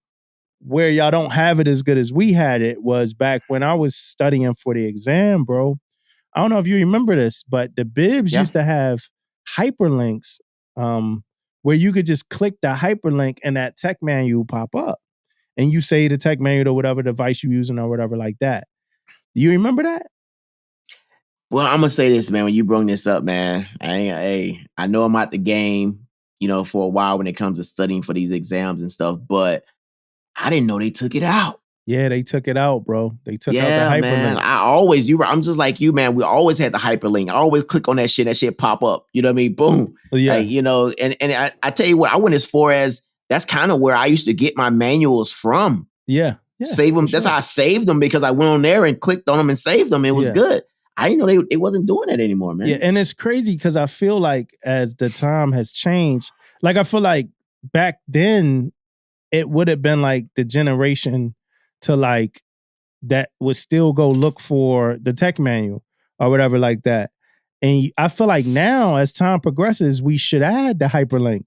C: where y'all don't have it as good as we had it was back when I was studying for the exam, bro. I don't know if you remember this, but the bibs used to have hyperlinks where you could just click the hyperlink and that tech manual pop up. And you say the tech manual or whatever device you're using or whatever like that. Do you remember that?
A: Well, I'm going to say this, man. When you bring this up, man, I know I'm out the game, for a while when it comes to studying for these exams and stuff, but I didn't know they took it out.
C: Yeah, they took it out, bro. They took out the hyperlink.
A: Man. I'm just like you, man. We always had the hyperlink. I always click on that shit pop up. You know what I mean? Boom.
C: Yeah.
A: Like, and I tell you what, I went as far as that's kind of where I used to get my manuals from.
C: Yeah.
A: Save them. That's how I saved them because I went on there and clicked on them and saved them. It was good. I didn't know they wasn't doing that anymore, man.
C: Yeah, and it's crazy because I feel like as the time has changed, like I feel like back then it would have been like the generation to like that would still go look for the tech manual or whatever like that. And I feel like now as time progresses, we should add the hyperlink.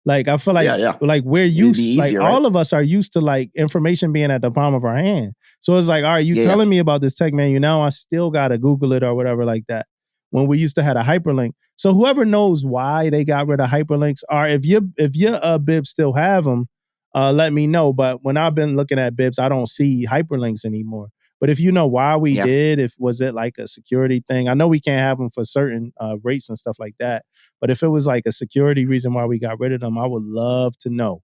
C: Like I feel like like we're used, easier, like all of us are used to like information being at the palm of our hand. So it's like, all right, you telling me about this tech manual, now I still gotta Google it or whatever like that. When we used to have a hyperlink. So whoever knows why they got rid of hyperlinks, or if your bibs still have them, let me know. But when I've been looking at bibs, I don't see hyperlinks anymore. But if you know why we did, was it like a security thing? I know we can't have them for certain rates and stuff like that. But if it was like a security reason why we got rid of them, I would love to know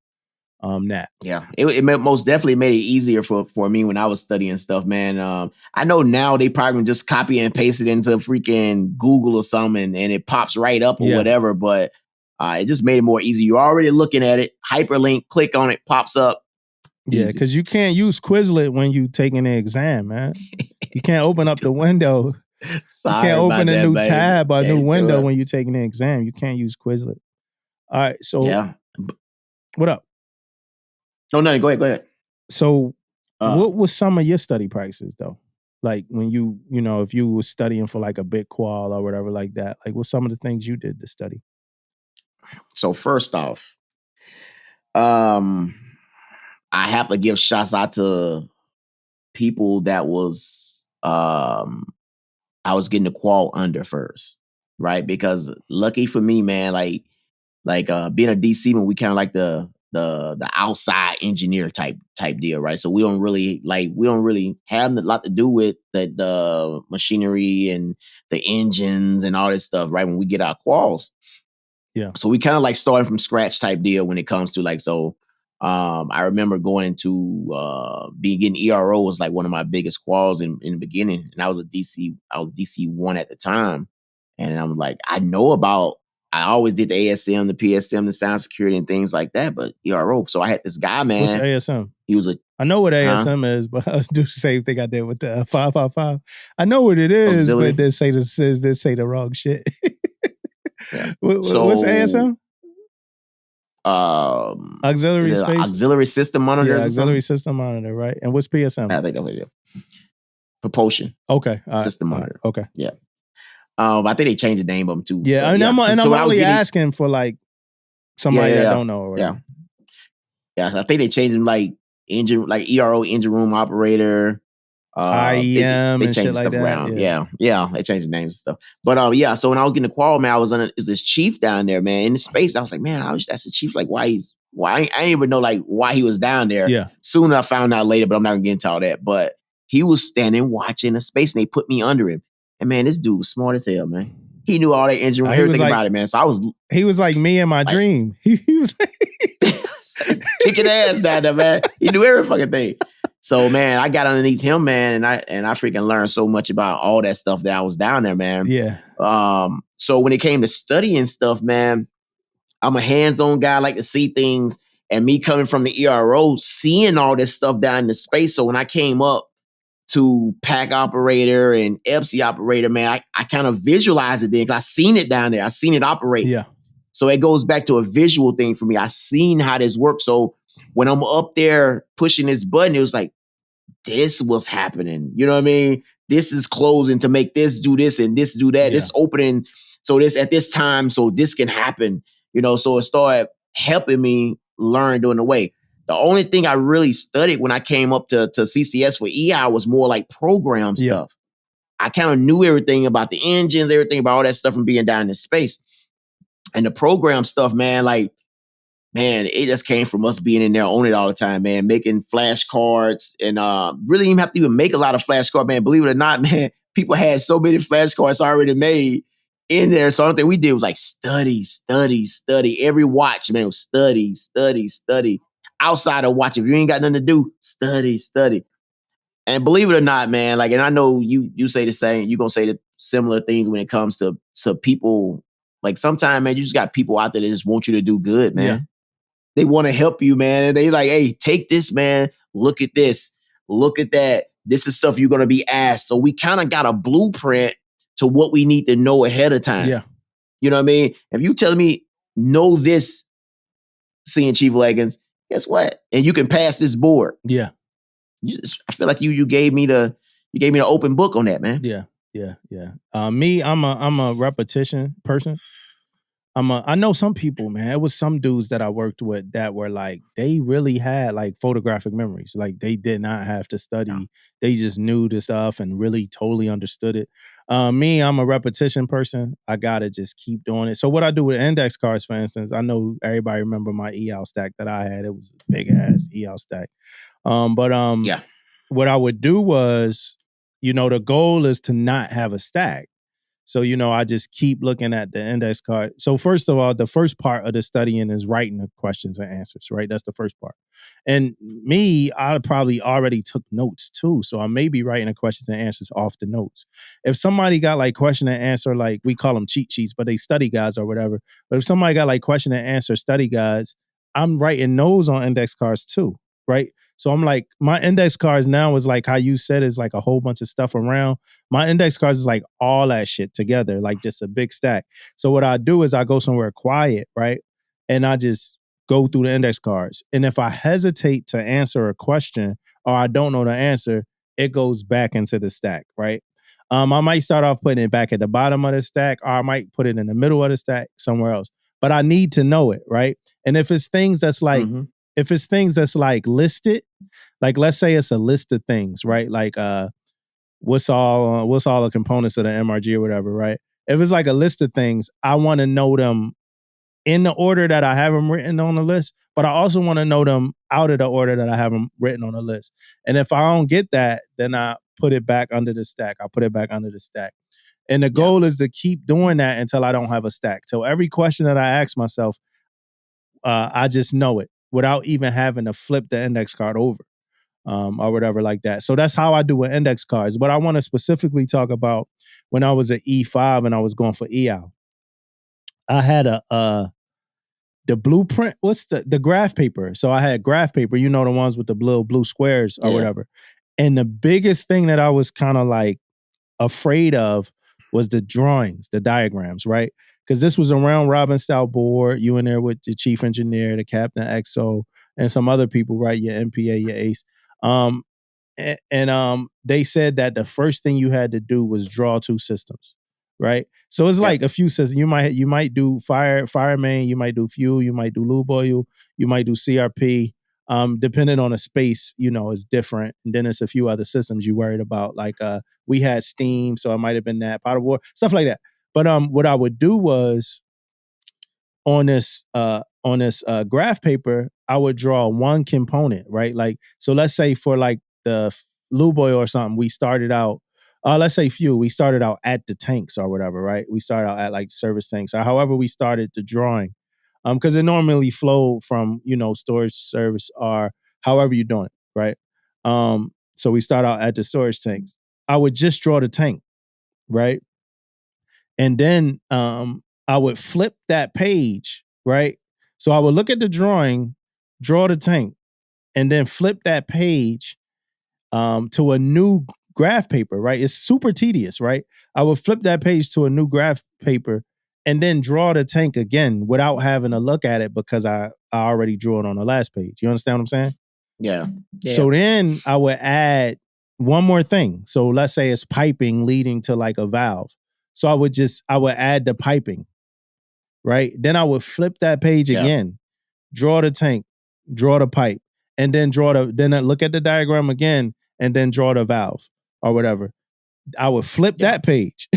C: that.
A: Yeah, it most definitely made it easier for me when I was studying stuff, man. I know now they probably just copy and paste it into freaking Google or something and it pops right up or whatever. But it just made it more easy. You're already looking at it, hyperlink, click on it, pops up.
C: Yeah, because you can't use Quizlet when you taking the exam, man. You can't open up the window.
A: Sorry,
C: you can't open a new tab or a new window
A: when
C: when you're taking the exam. You can't use Quizlet. All right, so what up?
A: No, go ahead.
C: So what was some of your study practices though? Like when if you were studying for like a bit qual or whatever like that, like what's some of the things you did to study?
A: So first off, I have to give shouts out to people that was I was getting the qual under first, right? Because lucky for me, man, like being a DC when we kind of like the the outside engineer type deal, right? So we don't really have a lot to do with the machinery and the engines and all this stuff, right? When we get our quals.
C: Yeah.
A: So we kind of like starting from scratch type deal when it comes to like, so I remember going into getting ERO was like one of my biggest quals in the beginning. And I was DC1 at the time. And I'm like, I always did the ASM, the PSM, the sound security and things like that, but ERO. So I had this guy, man.
C: What's ASM?
A: He was
C: I know what ASM is, but I'll do the same thing I did with the 555. I know what it is,
A: auxiliary.
C: but they say the wrong shit.
A: Yeah.
C: What's ASM? Auxiliary space?
A: Auxiliary system monitor.
C: Yeah, auxiliary system monitor, right? And what's PSM?
A: I think that's what it is. Propulsion.
C: Okay.
A: System monitor.
C: Okay.
A: Yeah. I think they changed the name of them too.
C: Yeah, and I'm only asking for like somebody that don't know. Or
A: yeah. I think they changed them like ERO, engine room operator.
C: IEM
A: they
C: and
A: changed
C: shit like
A: stuff
C: that.
A: around. Yeah, they changed the names and stuff. But so when I was getting the qual, man, I was is this chief down there, man, in the space. I was like, man, that's the chief. Like, why I didn't even know like why he was down there.
C: Yeah.
A: Soon I found out later, but I'm not gonna get into all that. But he was standing watching the space, and they put me under him. And man, this dude was smart as hell, man. He knew all that engine, everything about it, man. So
C: he was like me in my dream. He was
A: kicking ass down there, man. He knew every fucking thing. So man, I got underneath him, man, and I freaking learned so much about all that stuff that I was down there, man.
C: Yeah.
A: So when it came to studying stuff, man, I'm a hands-on guy. I like to see things, and me coming from the ERO, seeing all this stuff down in the space. So when I came up to pack operator and EPSI operator, man, I kind of visualized it then because I seen it down there. I seen it operate.
C: Yeah.
A: So it goes back to a visual thing for me. I seen how this works. So when I'm up there pushing this button, it was like, this was happening. You know what I mean? This is closing to make this do this and this do that. Yeah. This opening. So this at this time, so this can happen. You know, so it started helping me learn doing the way. The only thing I really studied when I came up to CCS for EI was more like program stuff. I kind of knew everything about the engines, everything about all that stuff from being down in space. And the program stuff, man, it just came from us being in there on it all the time, man, making flashcards and really didn't have to even make a lot of flashcards, man. Believe it or not, man, people had so many flashcards already made in there. So the only thing we did was like study. Every watch, man, was study. Outside of watch, if you ain't got nothing to do, study. And believe it or not, man, and I know you say the same, you're gonna say the similar things when it comes to people. Like sometimes, man, you just got people out there that just want you to do good, man. Yeah. They want to help you, man. And they like, hey, take this, man. Look at this. Look at that. This is stuff you're going to be asked. So we kind of got a blueprint to what we need to know ahead of time.
C: Yeah.
A: You know what I mean? If you telling me, know this, seeing Chief Leggins, guess what? And you can pass this board.
C: Yeah.
A: I feel like you gave me the open book on that, man.
C: Yeah. Me, I'm a repetition person. I know some people, man. It was some dudes that I worked with that were like, they really had like photographic memories. Like they did not have to study. No. They just knew the stuff and really totally understood it. Me, I'm a repetition person. I gotta just keep doing it. So what I do with index cards, for instance, I know everybody remember my EAL stack that I had. It was a big ass EAL stack. What I would do was, the goal is to not have a stack. So, I just keep looking at the index card. So first of all, the first part of the studying is writing the questions and answers, right? That's the first part. And me, I probably already took notes too. So I may be writing the questions and answers off the notes. If somebody got like question and answer, like we call them cheat sheets, but they study guides or whatever. But if somebody got like question and answer study guides, I'm writing those on index cards too, right? So I'm like, my index cards now is like how you said is like a whole bunch of stuff around. My index cards is like all that shit together, like just a big stack. So what I do is I go somewhere quiet, right? And I just go through the index cards. And if I hesitate to answer a question or I don't know the answer, it goes back into the stack, right? I might start off putting it back at the bottom of the stack, or I might put it in the middle of the stack somewhere else. But I need to know it, right? And if it's things that's like, if it's things that's like listed, like let's say it's a list of things, right? Like what's all the components of the MRG or whatever, right? If it's like a list of things, I want to know them in the order that I have them written on the list, but I also want to know them out of the order that I have them written on the list. And if I don't get that, then I put it back under the stack. I put it back under the stack. And the goal is to keep doing that until I don't have a stack. So every question that I ask myself, I just know it without even having to flip the index card over or whatever like that. So that's how I do with index cards. But I want to specifically talk about when I was at E5 and I was going for EAL. I had the blueprint, what's the graph paper. So I had graph paper, you know, the ones with the blue squares or whatever. And the biggest thing that I was kind of like afraid of was the drawings, the diagrams, right? Because this was a round robin style board. You in there with the chief engineer, the captain XO, and some other people, right? Your MPA, your ace. And they said that the first thing you had to do was draw two systems, right? So it's like a few systems. You might do fireman, you might do fuel, you might do lube oil, you might do CRP. Depending on the space, you know, it's different. And then it's a few other systems you worried about. Like we had steam, so it might have been that, powder water, stuff like that. But what I would do was on this graph paper, I would draw one component, right? Like, so let's say for like the lube oil or something, we started out, let's say fuel, we started out at the tanks or whatever, right? We started out at like service tanks or however we started the drawing. Because it normally flow from, you know, storage service or however you're doing it, right? So we start out at the storage tanks. I would just draw the tank, right? And then I would flip that page, right? So I would look at the drawing, draw the tank, and then flip that page to a new graph paper, right? It's super tedious, right? I would flip that page to a new graph paper and then draw the tank again without having to look at it because I already drew it on the last page. You understand what I'm saying?
A: Yeah.
C: So then I would add one more thing. So let's say it's piping leading to like a valve. So I would add the piping, right? Then I would flip that page again, draw the tank, draw the pipe, and then I look at the diagram again and then draw the valve or whatever. I would flip that page.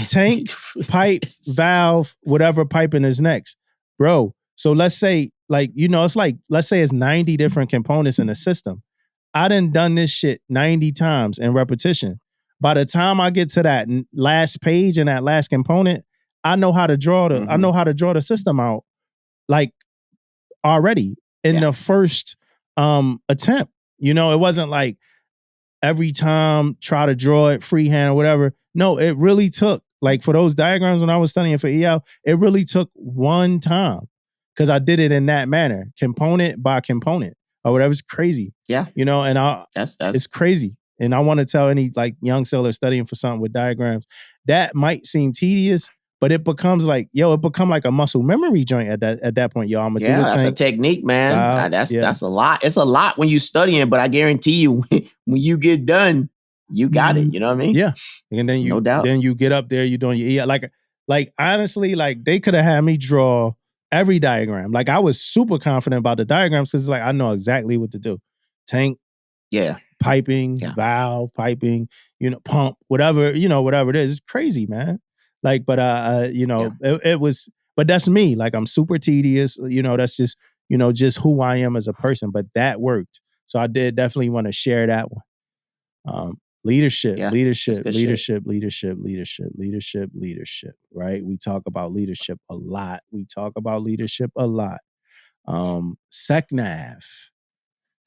C: Tank, pipe, valve, whatever piping is next. Bro, so let's say, like, you know, it's like, let's say it's 90 different components in the system. I done this shit 90 times in repetition. By the time I get to that last page and that last component, I know how to draw the system out, like, already in the first attempt. You know, it wasn't like every time try to draw it freehand or whatever. No, it really took, like, for those diagrams when I was studying for EL, it really took one time because I did it in that manner, component by component or whatever. It's crazy.
A: Yeah.
C: You know, and it's crazy. And I want to tell any like young sailor studying for something with diagrams, that might seem tedious, but it becomes like, it become like a muscle memory joint at that point, yo. I'm gonna do the
A: that's
C: tank.
A: a technique, man. That's a lot. It's a lot when you studying, but I guarantee you, when you get done, you got it. You know what I mean?
C: Yeah. And then
A: no doubt.
C: Then you get up there, you're doing your like honestly, like they could have had me draw every diagram. Like I was super confident about the diagrams because like I know exactly what to do. Tank, piping, valve, piping, you know, pump, whatever it is. It's crazy, man. Like, but it was, but that's me. Like I'm super tedious. You know, that's just, you know, just who I am as a person. But that worked. So I did definitely want to share that one. Leadership, leadership. Right? We talk about leadership a lot. SecNav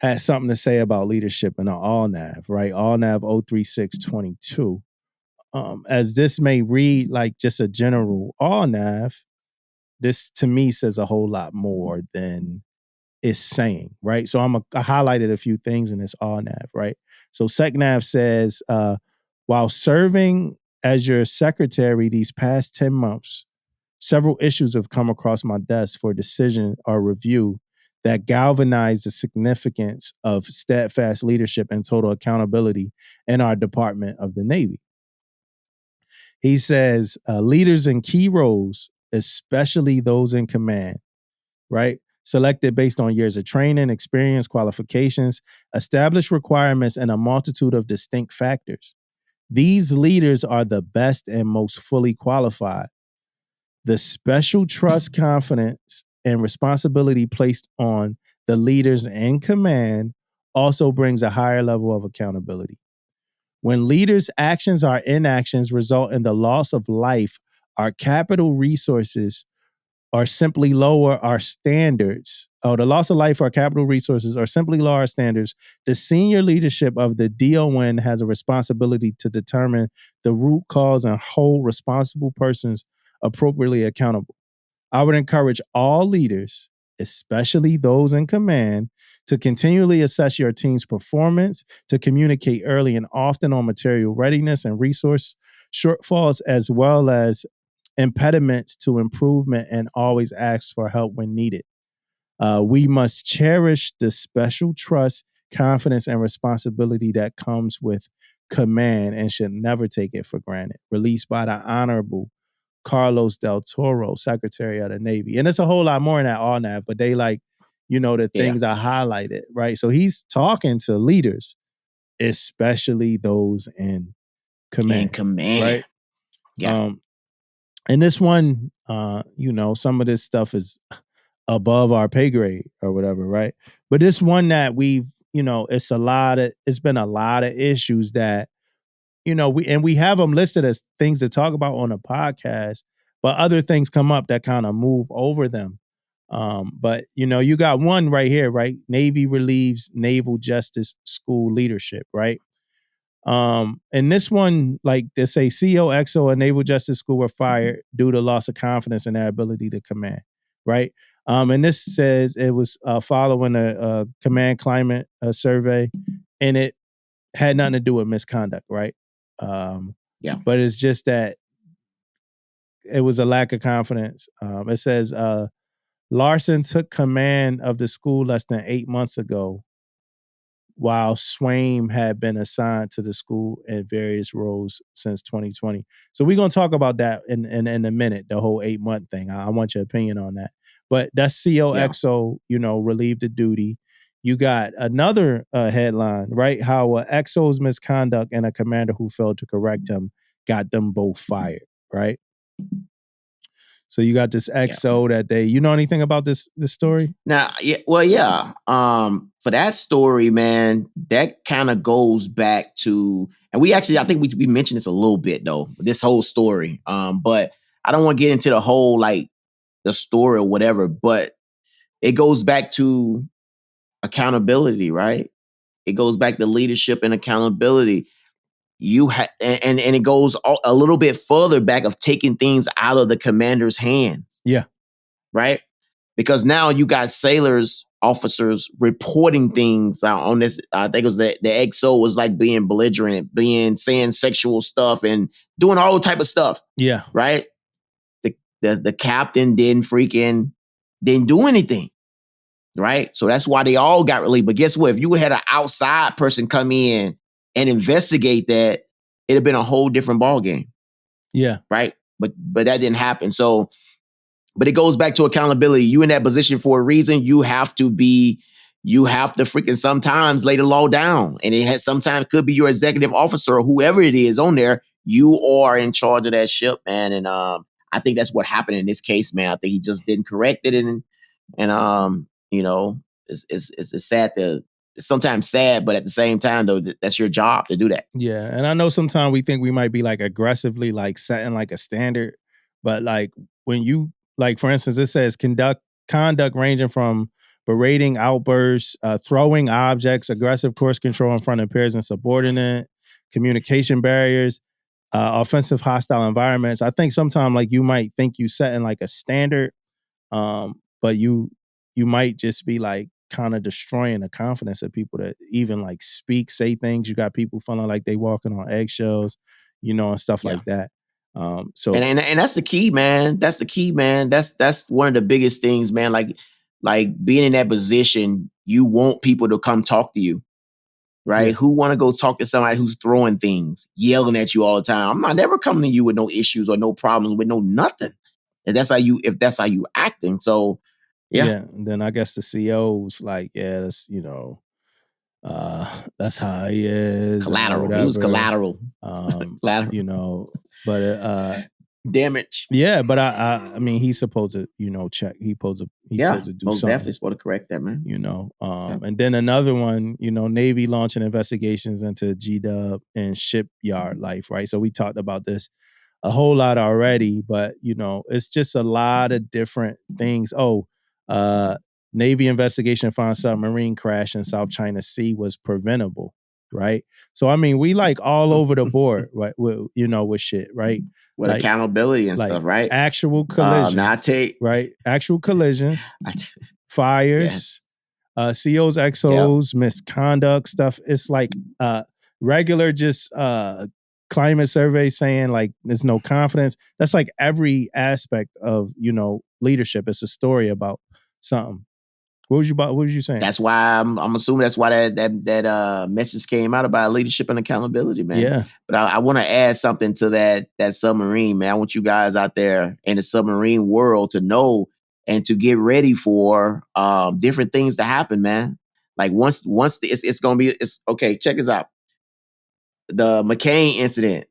C: has something to say about leadership in the AllNav, right? AllNav 03622. As this may read like just a general AllNav, this to me says a whole lot more than it's saying, right? So I highlighted a few things in this AllNav, right? So SecNav says, while serving as your secretary these past 10 months, several issues have come across my desk for decision or review that galvanize the significance of steadfast leadership and total accountability in our Department of the Navy. He says, leaders in key roles, especially those in command, right? Selected based on years of training, experience, qualifications, established requirements, and a multitude of distinct factors. These leaders are the best and most fully qualified. The special trust, confidence, and responsibility placed on the leaders in command also brings a higher level of accountability. When leaders' actions or inactions result in the loss of life, our capital resources or simply lower our standards, or the loss of life or capital resources or simply lower our standards, the senior leadership of the DON has a responsibility to determine the root cause and hold responsible persons appropriately accountable. I would encourage all leaders, especially those in command, to continually assess your team's performance, to communicate early and often on material readiness and resource shortfalls, as well as impediments to improvement, and always ask for help when needed. We must cherish the special trust, confidence, and responsibility that comes with command and should never take it for granted. Released by the Honorable Carlos Del Toro, Secretary of the Navy. And it's a whole lot more in that all that, but they the things I highlighted, right? So he's talking to leaders, especially those in command. Right?
A: Yeah.
C: And this one, some of this stuff is above our pay grade or whatever, right? But this one that it's been a lot of issues that, we have them listed as things to talk about on a podcast, but other things come up that kind of move over them. But you got one right here, right? Navy relieves Naval Justice School leadership, right? And this one, like they say, CO, XO, and Naval Justice School were fired due to loss of confidence in their ability to command, right? And this says it was following a command climate survey, and it had nothing to do with misconduct, right? But it's just that it was a lack of confidence. It says Larson took command of the school less than 8 months ago, while Swaim had been assigned to the school in various roles since 2020. So we're going to talk about that in a minute, the whole 8-month thing. I want your opinion on that. But that's COXO, relieved of duty. You got another headline, right? How XO's misconduct and a commander who failed to correct him got them both fired, right? So you got this XO that they, anything about this story?
A: Now, for that story, man, that kind of goes back to, and I think we mentioned this a little bit though, this whole story. But I don't want to get into the whole the story or whatever, but it goes back to accountability, right? It goes back to leadership and accountability. And it goes a little bit further back of taking things out of the commander's hands.
C: Yeah.
A: Right? Because now you got sailors, officers reporting things on this. I think it was the XO was being belligerent, saying sexual stuff and doing all type of stuff.
C: Yeah.
A: Right? The captain didn't do anything. Right? So that's why they all got relieved. But guess what? If you had an outside person come in and investigate that, it'd have been a whole different ball game.
C: Yeah.
A: Right? But that didn't happen. So, but it goes back to accountability. You in that position for a reason. You have to freaking sometimes lay the law down. And sometimes could be your executive officer or whoever it is on there. You are in charge of that ship, man. And I think that's what happened in this case, man. I think he just didn't correct it. And it's sad it's sometimes sad, but at the same time though, that's your job to do that.
C: Yeah. And I know sometimes we think we might be aggressively setting a standard, but when you, for instance, it says conduct ranging from berating outbursts, throwing objects, aggressive course control in front of peers and subordinate, communication barriers, offensive hostile environments. I think sometimes you might think you setting a standard, but you might just be kind of destroying the confidence of people that even say things. You got people feeling like they walking on eggshells, and stuff like that. So
A: and that's the key, man. That's the key, man. That's one of the biggest things, man. Like being in that position, you want people to come talk to you, right? Yeah. Who want to go talk to somebody who's throwing things, yelling at you all the time? I'm not never coming to you with no issues or no problems with no nothing. And if that's how you acting. So yeah.
C: And then I guess the CO's that's how he is.
A: Collateral. He was collateral.
C: Collateral. But
A: damage.
C: Yeah, but I mean, he's supposed to, check. He's supposed to do
A: Most
C: something.
A: definitely supposed to correct that, man.
C: And then another one, Navy launching investigations into G-Dub and shipyard life, right? So we talked about this a whole lot already, but it's just a lot of different things. Navy investigation found submarine crash in South China Sea was preventable, right? So I mean, we like all over the board, right? With shit, right?
A: With accountability and stuff, right?
C: Actual collisions, right? Actual collisions, fires, COs, XOs, misconduct stuff. It's like regular just climate survey saying like there's no confidence. That's like every aspect of leadership. It's a story about something. What was you saying?
A: That's why I'm assuming that's why that message came out about leadership and accountability, man.
C: Yeah.
A: But I want to add something to that submarine, man. I want you guys out there in the submarine world to know and to get ready for different things to happen, man. Like once it's gonna be okay. Check this out. The McCain incident.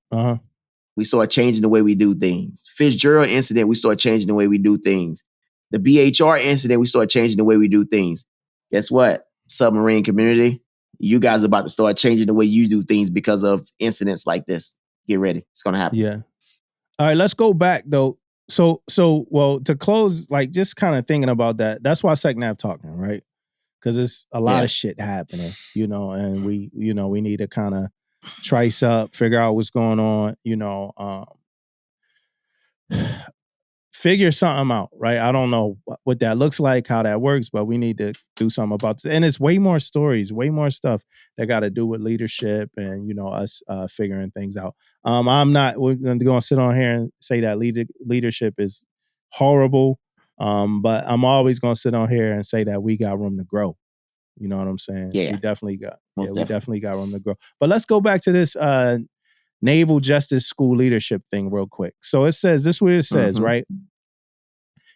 A: We saw a change in the way we do things. Fitzgerald incident, we started changing the way we do things. The BHR incident, we started changing the way we do things. Guess what? Submarine community, you guys are about to start changing the way you do things because of incidents like this. Get ready. It's going to happen.
C: Yeah. All right, let's go back though. So well, to close, like just kind of thinking about that. That's why SecNav talking, right? Because it's a lot of shit happening, and we need to kind of trace up, figure out what's going on, figure something out, right? I don't know what that looks like, how that works, but we need to do something about this. And it's way more stories, way more stuff that got to do with leadership and, us figuring things out. We're going to sit on here and say that leadership is horrible. But I'm always going to sit on here and say that we got room to grow. You know what I'm saying?
A: Yeah.
C: We definitely got room to grow. But let's go back to this Naval Justice School leadership thing real quick. So it says, this is what it says, right?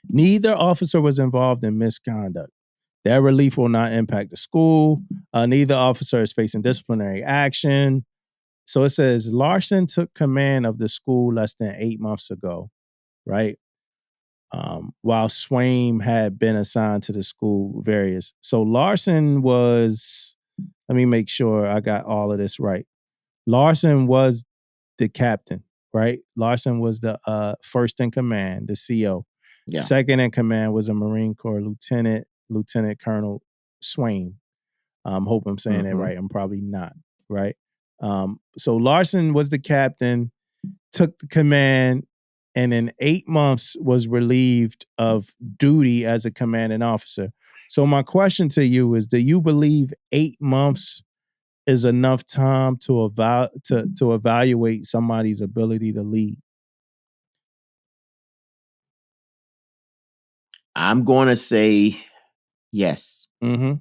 C: Neither officer was involved in misconduct. Their relief will not impact the school. Neither officer is facing disciplinary action. So it says Larson took command of the school less than 8 months ago, right? While Swaim had been assigned to the school various. So Larson was, let me make sure I got all of this right. Larson was the captain, right? Larson was the first in command, the CO.
A: Yeah.
C: Second in command was a Marine Corps Lieutenant Colonel Swaim. Hope I'm saying it right. I'm probably not, right? So Larson was the captain, took the command, and in 8 months was relieved of duty as a commanding officer. So my question to you is, do you believe 8 months is enough time to evaluate somebody's ability to lead?
A: I'm going to say yes.
C: Mm-hmm.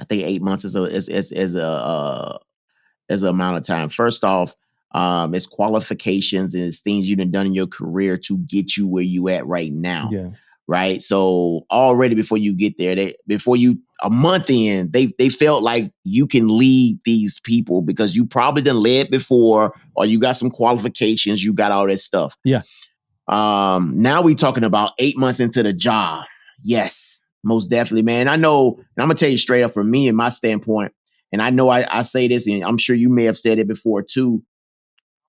A: I think 8 months is an amount of time. First off, it's qualifications and it's things you've done in your career to get you where you at right now.
C: Yeah.
A: Right. So already before you get there, a month in, they felt like you can lead these people because you probably done led before, or you got some qualifications, you got all that stuff.
C: Yeah.
A: Now we talking about 8 months into the job. Yes, most definitely, man. I know, and I'm gonna tell you straight up from me and my standpoint, and I know I say this, and I'm sure you may have said it before too,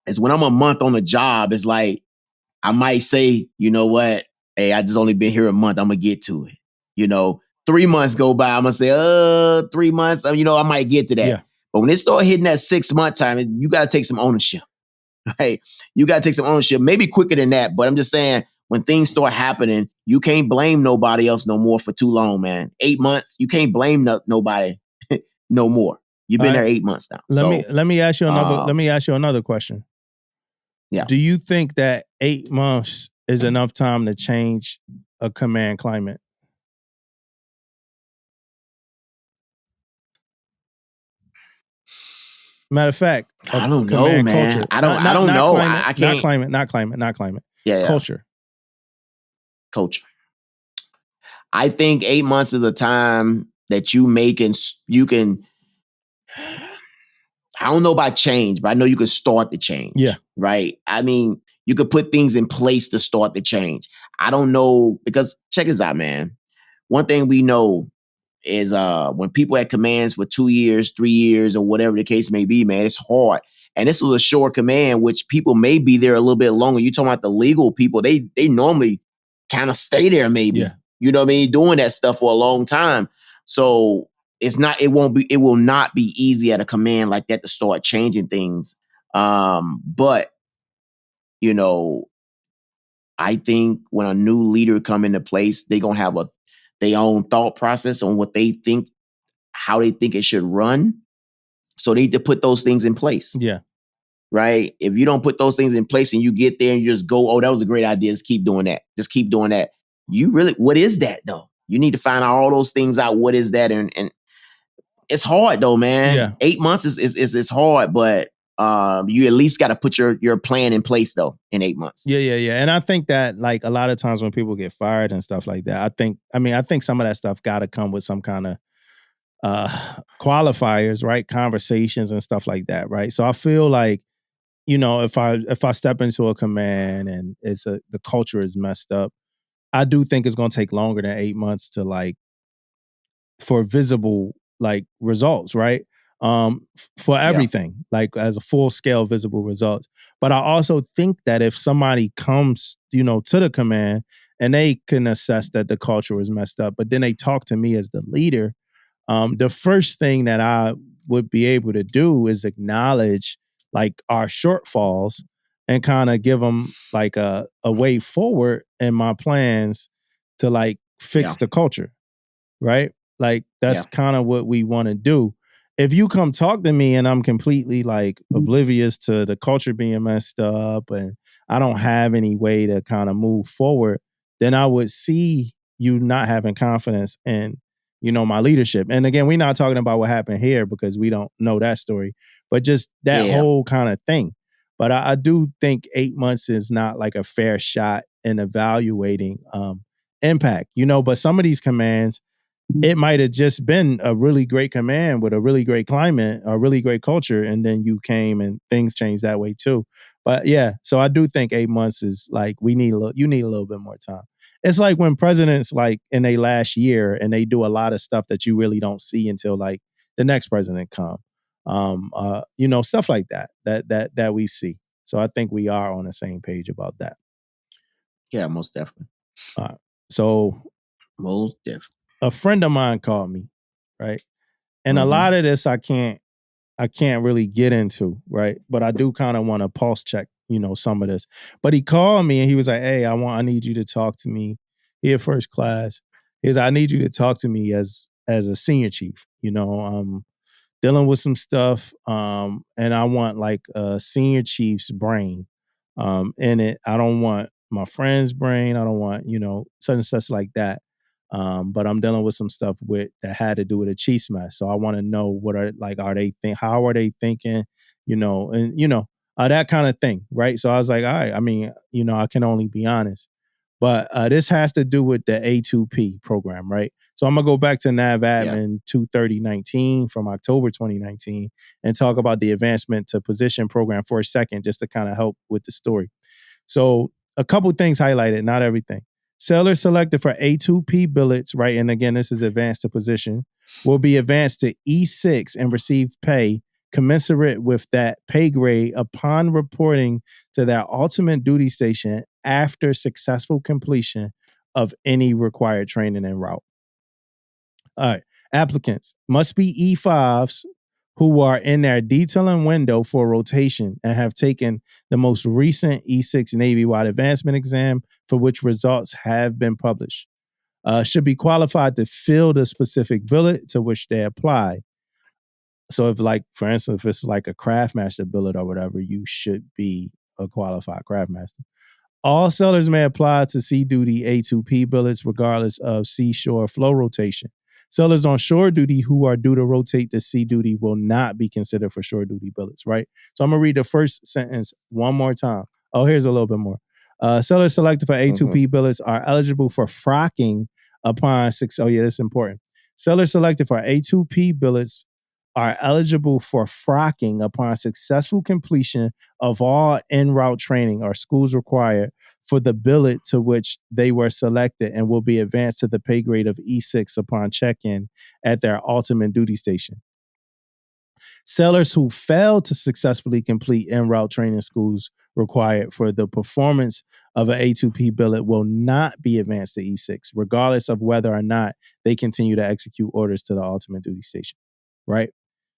A: is when I'm a month on the job, it's like, I might say, you know what? Hey, I just only been here a month. I'm going to get to it. 3 months go by. I'm going to say, 3 months. I might get to that.
C: Yeah.
A: But when it start hitting that 6 month time, you got to take some ownership. Right? You got to take some ownership, maybe quicker than that. But I'm just saying, when things start happening, you can't blame nobody else no more for too long, man. 8 months, you can't blame nobody no more. You've been there 8 months now.
C: Let me ask you another question.
A: Yeah.
C: Do you think that 8 months is enough time to change a command climate? Matter of fact,
A: I don't know, man.
C: Culture.
A: I don't know.
C: Climate,
A: I can't.
C: Not climate.
A: Yeah.
C: Culture.
A: I think 8 months is the time that you can. I don't know about change, but I know you can start the change.
C: Yeah.
A: Right. I mean, You could put things in place to start the change. I don't know, because check this out, man. One thing we know is when people had commands for 2 years, 3 years, or whatever the case may be, man, it's hard. And this is a short command, which people may be there a little bit longer. You talking about the legal people, they normally kind of stay there, maybe.
C: Yeah.
A: You know what I mean? Doing that stuff for a long time. So it will not be easy at a command like that to start changing things. But you know, I think when a new leader come into place, they gonna have their own thought process on what they think, how they think it should run. So they need to put those things in place.
C: Yeah.
A: Right. If you don't put those things in place and you get there and you just go, oh, that was a great idea. Just keep doing that. Just keep doing that. What is that though? You need to find out all those things out. What is that? And it's hard though, man.
C: Yeah.
A: 8 months is hard, but you at least got to put your plan in place though in 8 months.
C: Yeah. And I think that like a lot of times when people get fired and stuff like that, I think some of that stuff got to come with some kind of qualifiers, right? Conversations and stuff like that, right? So I feel like, if I step into a command and the culture is messed up, I do think it's going to take longer than 8 months to like for visible like results, right? For everything, like as a full scale visible results. But I also think that if somebody comes, to the command and they can assess that the culture was messed up, but then they talk to me as the leader, the first thing that I would be able to do is acknowledge like our shortfalls and kind of give them like a way forward in my plans to like fix the culture, right? Like that's kind of what we want to do. If you come talk to me and I'm completely like oblivious to the culture being messed up and I don't have any way to kind of move forward, then I would see you not having confidence in my leadership. And again, we're not talking about what happened here because we don't know that story, but just that whole kind of thing. But I do think 8 months is not like a fair shot in evaluating impact, but some of these commands, it might have just been a really great command with a really great climate, a really great culture, and then you came and things changed that way too. But yeah, so I do think 8 months is like you need a little bit more time. It's like when presidents like in their last year and they do a lot of stuff that you really don't see until like the next president come. Stuff like that we see. So I think we are on the same page about that.
A: Yeah, most definitely.
C: So
A: most definitely.
C: A friend of mine called me, right? And a lot of this I can't really get into, right? But I do kind of want to pulse check, some of this. But he called me and he was like, "Hey, I need you to talk to me." He had first class. He said, "I need you to talk to me as a senior chief. I'm dealing with some stuff, and I want like a senior chief's brain in it. I don't want my friend's brain. I don't want, such and such like that. But I'm dealing with some stuff that had to do with a chief's mess. So I want to know how are they thinking, and that kind of thing, right? So I was like, all right, I mean, I can only be honest. But this has to do with the A2P program, right? So I'm going to go back to NAVADMIN 23019 from October 2019 and talk about the advancement to position program for a second, just to kind of help with the story. So a couple things highlighted, not everything. Sailors selected for A2P billets, right? And again, this is advanced to position, will be advanced to E6 and receive pay commensurate with that pay grade upon reporting to their ultimate duty station after successful completion of any required training en route. All right. Applicants must be E5s who are in their detailing window for rotation and have taken the most recent E6 Navy-wide advancement exam for which results have been published. Should be qualified to fill the specific billet to which they apply. So if like, for instance, if it's like a craftmaster billet or whatever, you should be a qualified craftmaster. All sailors may apply to sea duty A2P billets regardless of seashore flow rotation. Sailors on shore duty who are due to rotate to sea duty will not be considered for shore duty billets, right? So I'm going to read the first sentence one more time. Oh, here's a little bit more. Sailors selected for A2P billets are eligible for frocking upon six. Oh, yeah, that's important. Sailors selected for A2P billets are eligible for frocking upon successful completion of all en route training or schools required for the billet to which they were selected and will be advanced to the pay grade of E6 upon check-in at their ultimate duty station. Sailors who fail to successfully complete en route training schools required for the performance of an A2P billet will not be advanced to E6, regardless of whether or not they continue to execute orders to the ultimate duty station, right?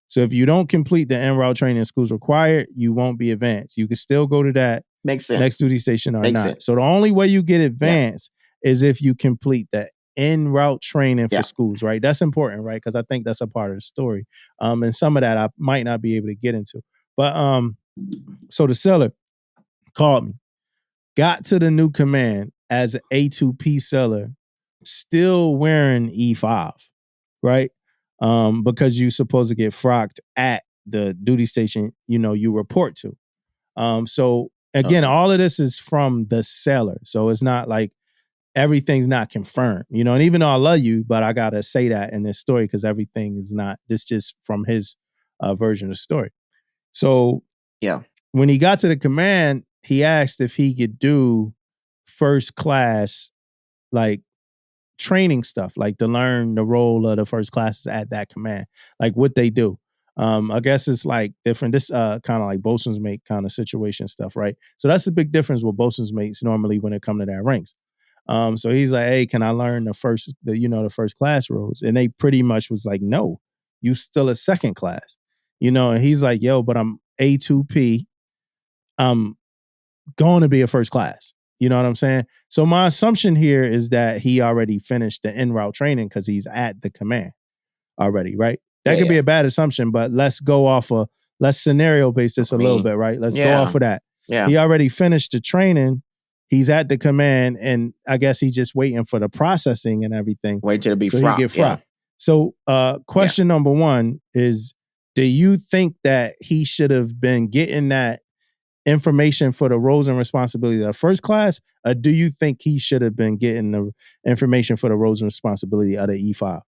C: So if you don't complete the en route training schools required, you won't be advanced. You can still go to that
A: Makes sense.
C: next duty station or
A: Makes
C: not.
A: sense.
C: So the only way you get advanced is if you complete the en route training for schools, right? That's important, right? Because I think that's a part of the story. And some of that I might not be able to get into. But so the sailor called me, got to the new command as an A2P sailor, still wearing E5, right? Because you're supposed to get frocked at the duty station, you report to. So again, all of this is from the sailor. So it's not like everything's not confirmed, and even though I love you, but I gotta say that in this story because everything is not, this just from his version of the story. So when he got to the command, he asked if he could do first class, like training stuff, like to learn the role of the first classes at that command, like what they do. I guess it's like different. This kind of like bosun's mate kind of situation stuff, right? So that's the big difference with bosun's mates normally when it come to that ranks. So he's like, hey, can I learn the first class roles? And they pretty much was like, no, you still a second class, and he's like, yo, but I'm A2P. I'm going to be a first class. You know what I'm saying? So my assumption here is that he already finished the en route training because he's at the command already, right? That could be a bad assumption, but let's scenario base this a little bit, right? Let's go off of that.
A: Yeah.
C: He already finished the training. He's at the command, and I guess he's just waiting for the processing and everything.
A: Wait till it be
C: so
A: frocked.
C: He get frocked. So question number one is, do you think that he should have been getting that information for the roles and responsibility of the first class, or do you think he should have been getting the information for the roles and responsibility of the E5?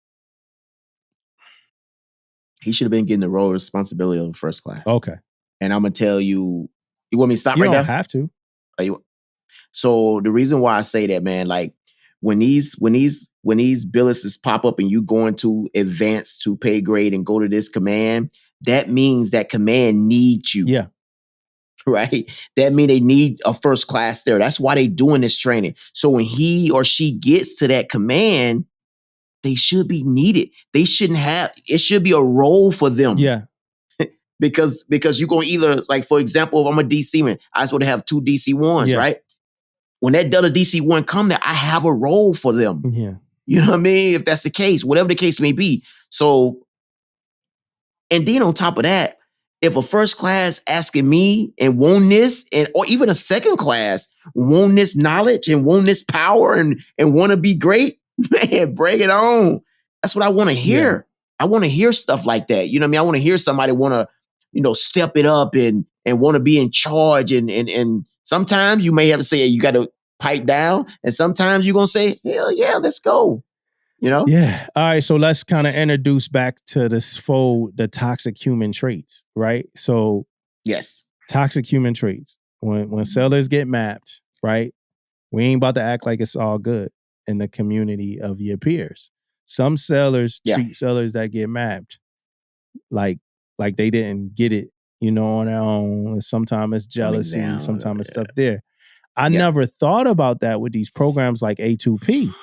A: He should have been getting the role and responsibility of the first class.
C: Okay.
A: And I'm gonna tell you, you want me to stop
C: you
A: right
C: don't
A: there?
C: have to.
A: So the reason why I say that, man, like when these billets pop up and you going to advance to pay grade and go to this command, that means that command needs you.
C: Yeah.
A: Right? That means they need a first class there. That's why they doing this training. So when he or she gets to that command, they should be needed. They shouldn't have, it should be a role for them.
C: Yeah.
A: because you're going to either, like, for example, if I'm a DC man, I supposed to have 2 DC1s, right? When that Delta DC1 come there, I have a role for them.
C: Yeah.
A: You know what I mean? If that's the case, whatever the case may be. So, and then on top of that, if a first class asking me and want this, or even a second class want this knowledge and want this power and want to be great, man, bring it on. That's what I want to hear. I want to hear stuff like that. You know what I mean? I want to hear somebody want to, step it up and want to be in charge. And sometimes you may have to say, hey, you got to pipe down. And sometimes you're going to say, hell yeah, let's go.
C: Yeah. All right. So let's kind of introduce back to the toxic human traits, right? So
A: yes,
C: toxic human traits. When sailors get mapped, right? We ain't about to act like it's all good in the community of your peers. Some sailors treat sailors that get mapped like they didn't get it, on their own. Sometimes it's jealousy, sometimes it's stuff there. I never thought about that with these programs like A2P.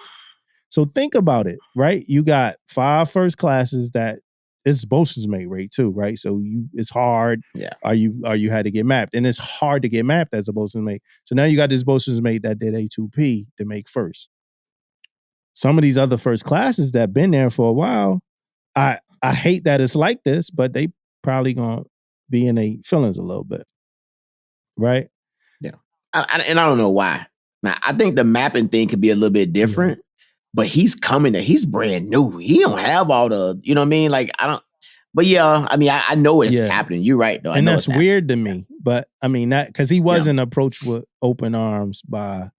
C: So think about it, right? You got 5 first classes that it's bosun's mate rate too, right? So it's hard.
A: Yeah.
C: Are you had to get mapped, and it's hard to get mapped as a bosun's mate. So now you got this bosun's mate that did A2P to make first. Some of these other first classes that been there for a while, I hate that it's like this, but they probably gonna be in their feelings a little bit, right?
A: Yeah, and I don't know why. Now I think the mapping thing could be a little bit different. But he's coming there. He's brand new. He don't have all the, you know what I mean? Like, I don't, but yeah, I mean, I know it's happening. You're right, though.
C: And that's weird to me. But I mean, that because he wasn't approached with open arms by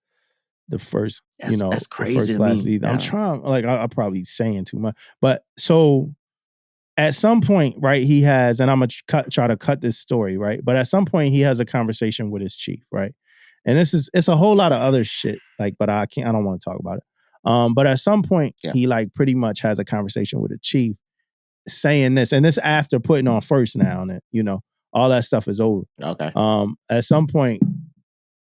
C: the first,
A: that's crazy
C: first
A: to
C: class
A: me.
C: either. I'm trying, like, I'm probably saying too much. But so at some point, right, he has, and I'm going to try to cut this story, right? But at some point he has a conversation with his chief, right? And it's a whole lot of other shit, like, but I don't want to talk about it. But at some point he like pretty much has a conversation with the chief saying this, and this after putting on first now, and you know, all that stuff is over.
A: Okay.
C: At some point,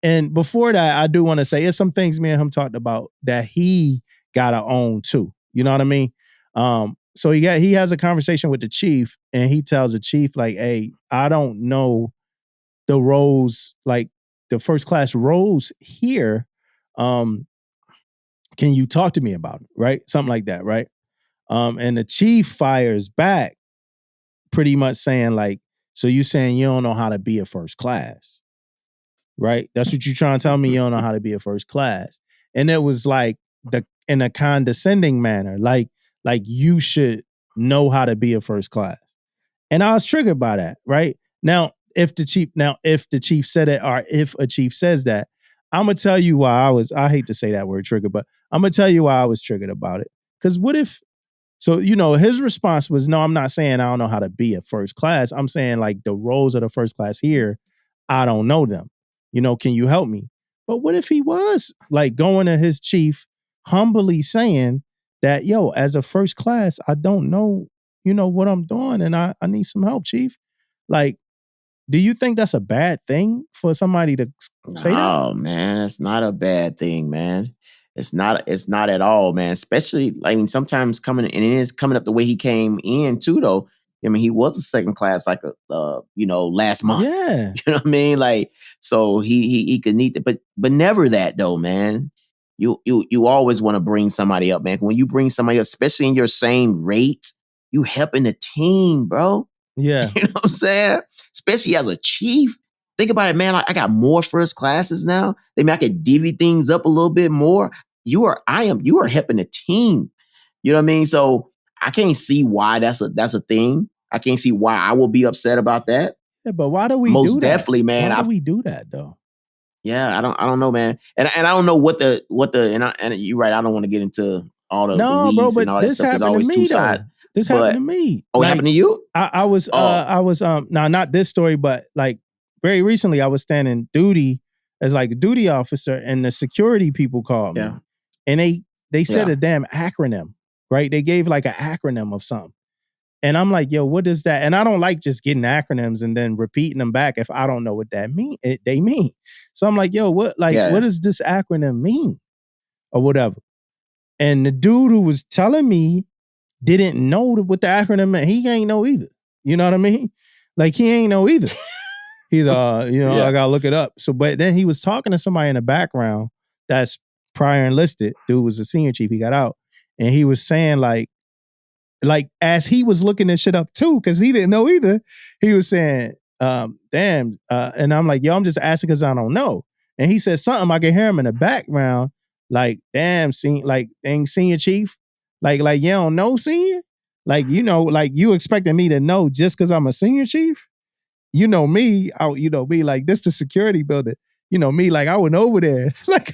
C: and before that, I do want to say there's some things me and him talked about that he gotta own too. You know what I mean? So he has a conversation with the chief, and he tells the chief like, "Hey, I don't know the roles, like the first class roles here. Can you talk to me about it?" Right? Something like that, right? And the chief fires back, pretty much saying like, "So you saying you don't know how to be a first class?" Right? That's what you're trying to tell me. You don't know how to be a first class. And it was like in a condescending manner, like you should know how to be a first class. And I was triggered by that, right? Now, if the chief said it, or if a chief says that, I'm gonna tell you why I hate to say that word trigger, but I'm gonna tell you why I was triggered about it. Because what if, so, you know, his response was, no, I'm not saying I don't know how to be a first class. I'm saying like the roles of the first class here, I don't know them. You know, can you help me? But what if he was like going to his chief, humbly saying that, yo, as a first class, I don't know, you know, what I'm doing, and I need some help, chief. Like, do you think that's a bad thing for somebody to say that?
A: Oh man, that's not a bad thing, man. It's not at all, man. Especially, I mean, sometimes coming, and it is coming up the way he came in too, though. I mean, he was a second class, like you know, last month.
C: Yeah.
A: You know what I mean? Like, so he could need that, but never that though, man. You always want to bring somebody up, man. When you bring somebody up, especially in your same rate, you helping the team, bro.
C: Yeah.
A: You know what I'm saying? Especially as a chief. Think about it, man. I got more first classes now. Maybe I could divvy things up a little bit more. You are helping the team. You know what I mean? So I can't see why that's a thing. I can't see why I will be upset about that.
C: Yeah, but why do we
A: Most
C: do that?
A: definitely, man.
C: Why do we do that though?
A: Yeah, I don't know, man. And I don't know what the and you're right. I don't want to get into all the weeds,
C: bro,
A: and all
C: but
A: that
C: this
A: stuff. There's
C: happened to
A: always two
C: me
A: sides.
C: though. This
A: But-
C: happened to me.
A: Oh, it happened to you?
C: I was now not this story, but like very recently I was standing duty as like a duty officer, and the security people called me.
A: Yeah.
C: And they said
A: Yeah.
C: a damn acronym, right? They gave like an acronym of something. And I'm like, yo, what is that? And I don't like just getting acronyms and then repeating them back if I don't know what they mean. So I'm like, yo, what does this acronym mean? Or whatever. And the dude who was telling me didn't know what the acronym meant. He ain't know either. You know what I mean? Like he ain't know either. He's I gotta look it up. So, but then he was talking to somebody in the background that's prior enlisted. Dude was a senior chief. He got out, and he was saying like as he was looking this shit up too, because he didn't know either. He was saying, "Damn," and I'm like, "Yo, I'm just asking because I don't know." And he said something. I could hear him in the background, like, "Damn, senior chief, like you don't know senior, like you know, like you expecting me to know just because I'm a senior chief." You know me, like this the security building. You know me, like I went over there, like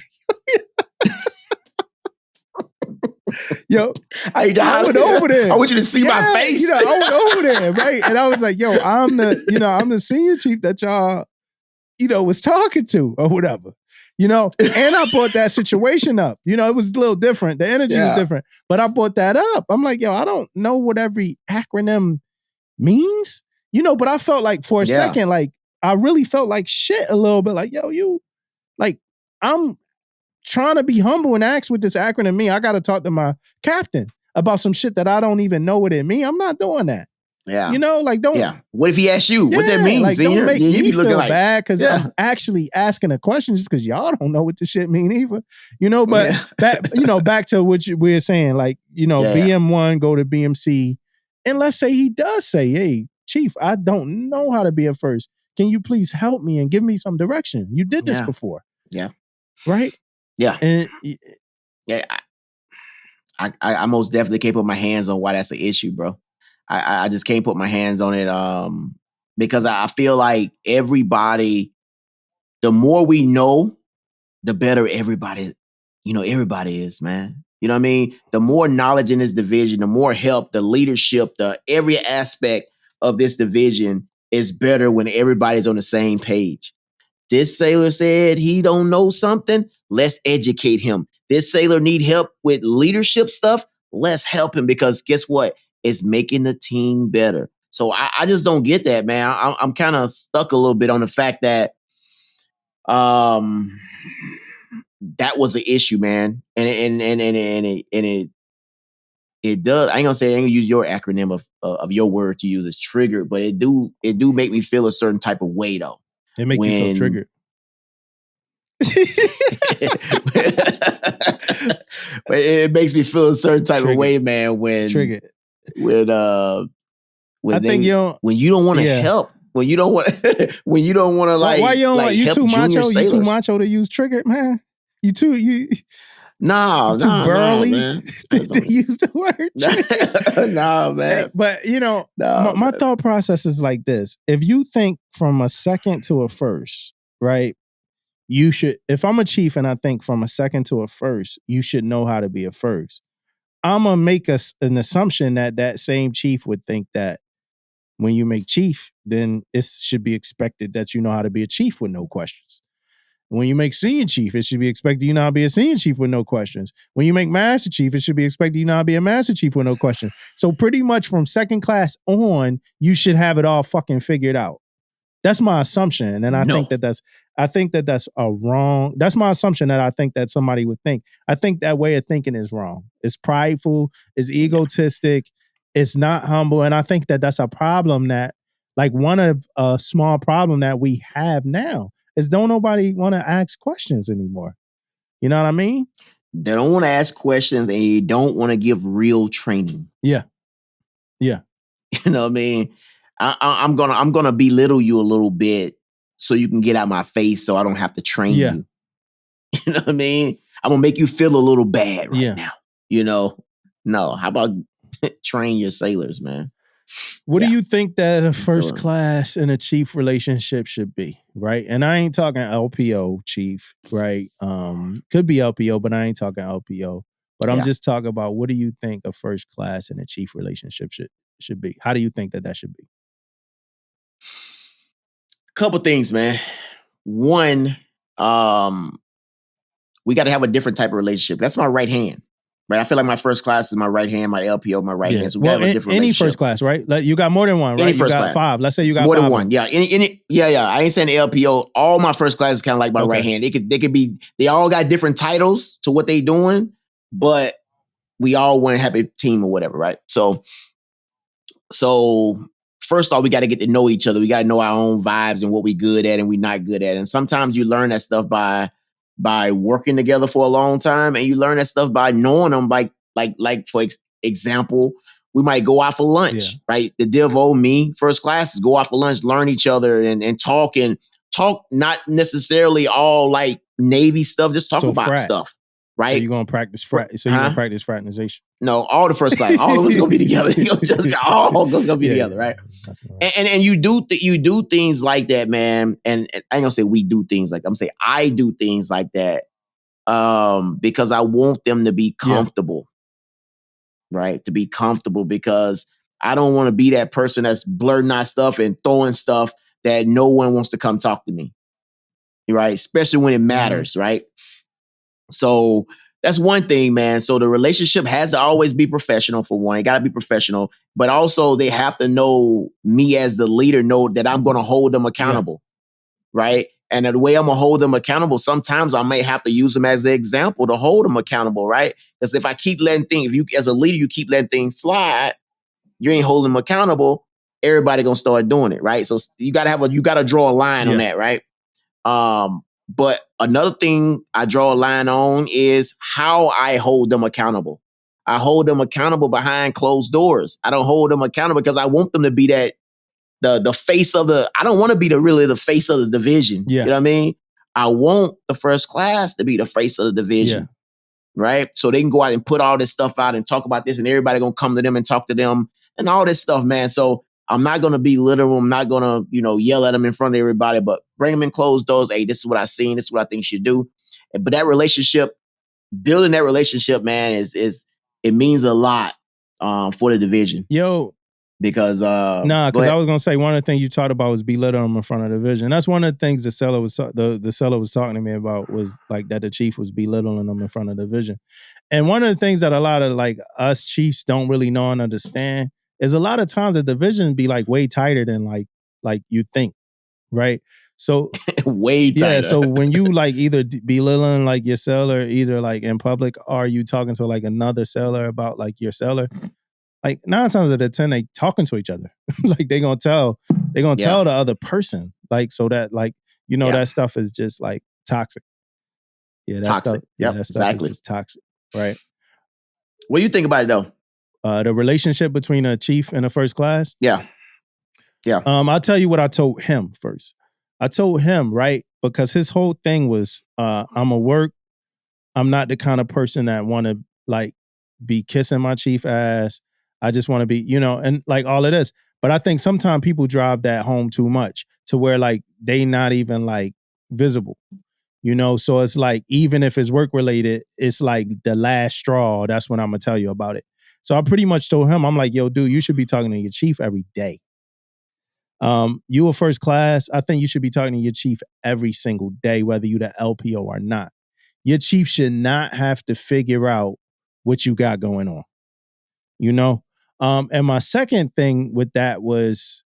C: yo, I went over there.
A: I want you to see my face.
C: You know, I went over there, right? And I was like, yo, I'm the senior chief that y'all, was talking to or whatever. You know, and I brought that situation up. You know, it was a little different. The energy was different, but I brought that up. I'm like, yo, I don't know what every acronym means. You know, but I felt like for a second, like I really felt like shit a little bit. Like, yo, I'm trying to be humble and ask what this acronym mean. I got to talk to my captain about some shit that I don't even know what it mean. I'm not doing that.
A: Yeah.
C: You know, like don't.
A: Yeah. What if he asks you what that means?
C: Like, don't make
A: you
C: me
A: be looking
C: feel
A: like
C: bad because I'm actually asking a question just because y'all don't know what the shit mean either. You know, but back to what we were saying, like, BM1 go to BMC, and let's say he does say, "Hey, chief, I don't know how to be a first. Can you please help me and give me some direction? You did this before."
A: Yeah.
C: Right?
A: Yeah.
C: And
A: I most definitely can't put my hands on why that's an issue, bro. I just can't put my hands on it because I feel like everybody, the more we know, the better everybody is, man. You know what I mean? The more knowledge in this division, the more help, the leadership, the every aspect of this division is better when everybody's on the same page. This sailor said he don't know something. Let's educate him. This sailor need help with leadership stuff. Let's help him, because guess what? It's making the team better. So I just don't get that, man. I'm kind of stuck a little bit on the fact that that was the issue, man. And it does. I ain't gonna say I ain't gonna use your acronym of your word to use as triggered, but it do make me feel a certain type of way though.
C: It make you feel triggered.
A: But it makes me feel a certain type of way, man. When
C: triggered.
A: When you don't want to help. When you don't want to like.
C: Why you don't
A: like
C: you
A: help
C: too macho?
A: sailors.
C: You too macho to use triggered, man. You too burly to use the word.
A: No, man.
C: But my thought process is like this: if you think from a second to a first, right? You should. If I'm a chief and I think from a second to a first, you should know how to be a first. I'm gonna make an assumption that same chief would think that when you make chief, then it should be expected that you know how to be a chief with no questions. When you make senior chief, it should be expected you know how to be a senior chief with no questions. When you make master chief, it should be expected you know how to be a master chief with no questions. So pretty much from second class on, you should have it all fucking figured out. That's my assumption, and I think that's a wrong. That's my assumption that I think that somebody would think. I think that way of thinking is wrong. It's prideful. It's egotistic. It's not humble, and I think that that's a problem. That like one of a small problem that we have now is don't nobody want to ask questions anymore. You know what I mean?
A: They don't want to ask questions, and you don't want to give real training.
C: Yeah.
A: You know what I mean? I'm gonna belittle you a little bit so you can get out my face, so I don't have to train you. You know what I mean? I'm gonna make you feel a little bad right now. You know? No, how about train your sailors, man?
C: What do you think that a first class and a chief relationship should be, right? And I ain't talking LPO chief, right? Could be LPO, but I ain't talking LPO. But I'm just talking about, what do you think a first class and a chief relationship should be? How do you think that should be?
A: Couple things, man. One, we got to have a different type of relationship. That's my right hand, right? I feel like my first class is my right hand, my LPO, my right hand. So we got to have a different relationship.
C: Any first class, right? Like you got more than one, right?
A: Any first class.
C: 5. Let's say you got
A: more
C: 5
A: than one. Yeah. I ain't saying the LPO. All my first class is kind of like my right hand. They could be. They all got different titles to what they doing, but we all want to have a team or whatever, right? So first off, we got to get to know each other. We got to know our own vibes and what we good at and we not good at. And sometimes you learn that stuff by working together for a long time, and you learn that stuff by knowing them. Like for example, we might go out for lunch, right? The Devo, me, first class is go out for lunch, learn each other and talk, not necessarily all like Navy stuff, just talk about stuff. Right?
C: So you're gonna practice practice fraternization.
A: No, all the first class, all of us gonna be together. All gonna be together, right? And you do things like that, man. And I ain't gonna say we do things like, I'm saying I do things like that, because I want them to be comfortable, right? To be comfortable, because I don't want to be that person that's blurting out stuff and throwing stuff that no one wants to come talk to me, right? Especially when it matters, right? So that's one thing, man. So the relationship has to always be professional, for one. It got to be professional, but also they have to know me as the leader, know that I'm going to hold them accountable, right? And the way I'm going to hold them accountable, sometimes I may have to use them as the example to hold them accountable, right? Because if I keep letting things, if you as a leader, you keep letting things slide, you ain't holding them accountable, everybody going to start doing it, right? So you got to draw a line on that, right? But another thing I draw a line on is how I hold them accountable. I hold them accountable behind closed doors. I don't hold them accountable because I want them to be the face of I don't want to be the face of the division. You know what I mean? I want the first class to be the face of the division. Right? So they can go out and put all this stuff out and talk about this, and everybody gonna come to them and talk to them and all this stuff, man. So I'm not going to be literal. I'm not going to, yell at them in front of everybody, but bring them in closed doors. Hey, this is what I seen. This is what I think you should do. But that relationship building that relationship, man, is it means a lot for the division.
C: Yo.
A: Because
C: because I was gonna say one of the things you talked about was belittling him in front of the division. That's one of the things the seller was talking to me about, was like that the chief was belittling him in front of the division. And one of the things that a lot of like us chiefs don't really know and understand is a lot of times the division be like way tighter than like you think, right? So
A: way tighter.
C: Yeah, so when you like either belittling like your seller, either like in public, or you talking to like another seller about like your seller, like 9 times out of 10 they talking to each other. Like they gonna tell the other person, like, so that like, you know, that stuff is just like toxic. Yeah, that
A: toxic.
C: stuff. Yeah, that stuff is just toxic, right?
A: What do you think about it though?
C: The relationship between a chief and a first class.
A: Yeah.
C: I'll tell you what I told him first. I told him, right, because his whole thing was, I'm a work. I'm not the kind of person that want to like be kissing my chief ass. I just want to be, you know, and like all of this. But I think sometimes people drive that home too much to where like they not even like visible, you know? So it's like, even if it's work related, it's like the last straw. That's when I'm going to tell you about it. So I pretty much told him, I'm like, yo, dude, you should be talking to your chief every day. You a first class, I think you should be talking to your chief every single day, whether you the LPO or not. Your chief should not have to figure out what you got going on, you know? And my second thing with that was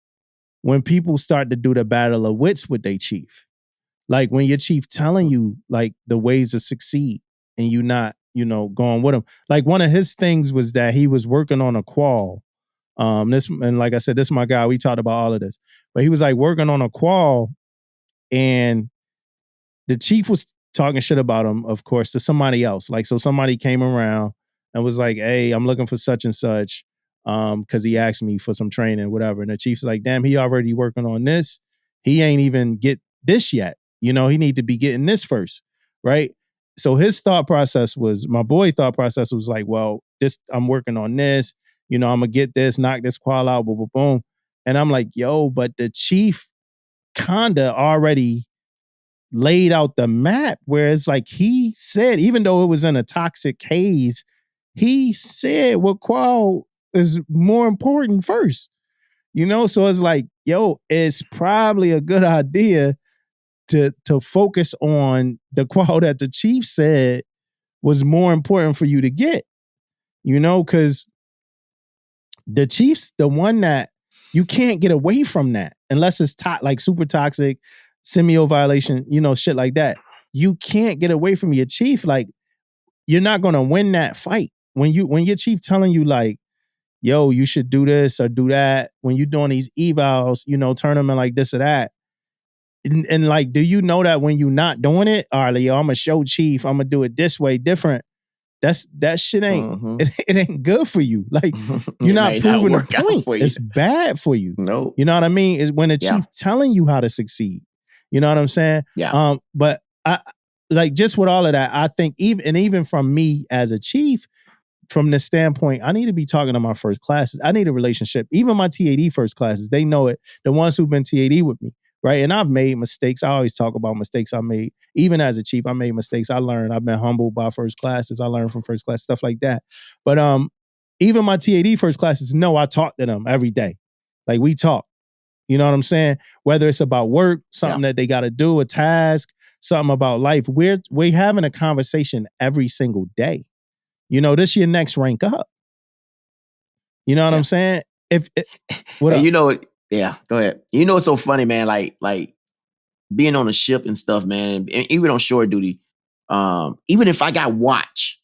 C: when people start to do the battle of wits with their chief. Like when your chief telling you like the ways to succeed and you not, you know, going with him. Like one of his things was that he was working on a qual. And like I said, this is my guy. We talked about all of this. But he was like working on a qual, and the chief was talking shit about him, of course, to somebody else. Like, so somebody came around and was like, hey, I'm looking for such and such, because he asked me for some training, whatever. And the chief's like, damn, he already working on this. He ain't even get this yet. You know, he need to be getting this first, right? So his thought process was, my boy thought process was like, well, I'm working on this. You know, I'm going to get this, knock this qual out, boom, boom, boom. And I'm like, yo, but the chief kinda already laid out the map where it's like he said, even though it was in a toxic haze, he said what qual is more important first. You know, so it's like, yo, it's probably a good idea to focus on the qual that the chief said was more important for you to get. You know, because the chief's the one that you can't get away from that unless it's like super toxic, semio violation, you know, shit like that. You can't get away from your chief. Like, you're not gonna win that fight when your chief telling you like, yo, you should do this or do that. When you're doing these evals, you know, tournament like this or that. And like, do you know that when you're not doing it, all right, yo, I'm gonna show chief, I'm gonna do it this way, different. That shit ain't it ain't good for you. Like, you're not proving a point. It's bad for you.
A: No,
C: you know what I mean? Is when a chief telling you how to succeed. You know what I'm saying?
A: Yeah.
C: But I like, just with all of that, I think even from me as a chief, from the standpoint, I need to be talking to my first classes. I need a relationship. Even my TAD first classes, they know it. The ones who've been TAD with me. Right. And I've made mistakes. I always talk about mistakes I made. Even as a chief, I made mistakes. I learned. I've been humbled by first classes. I learned from first class, stuff like that. But even my TAD first classes, no, I talk to them every day. Like, we talk. You know what I'm saying? Whether it's about work, something that they got to do, a task, something about life. We're having a conversation every single day. You know, this your next rank up. You know what I'm saying?
A: You know, yeah, go ahead. You know, it's so funny, man. Like being on a ship and stuff, man. And even on shore duty, even if I got watch,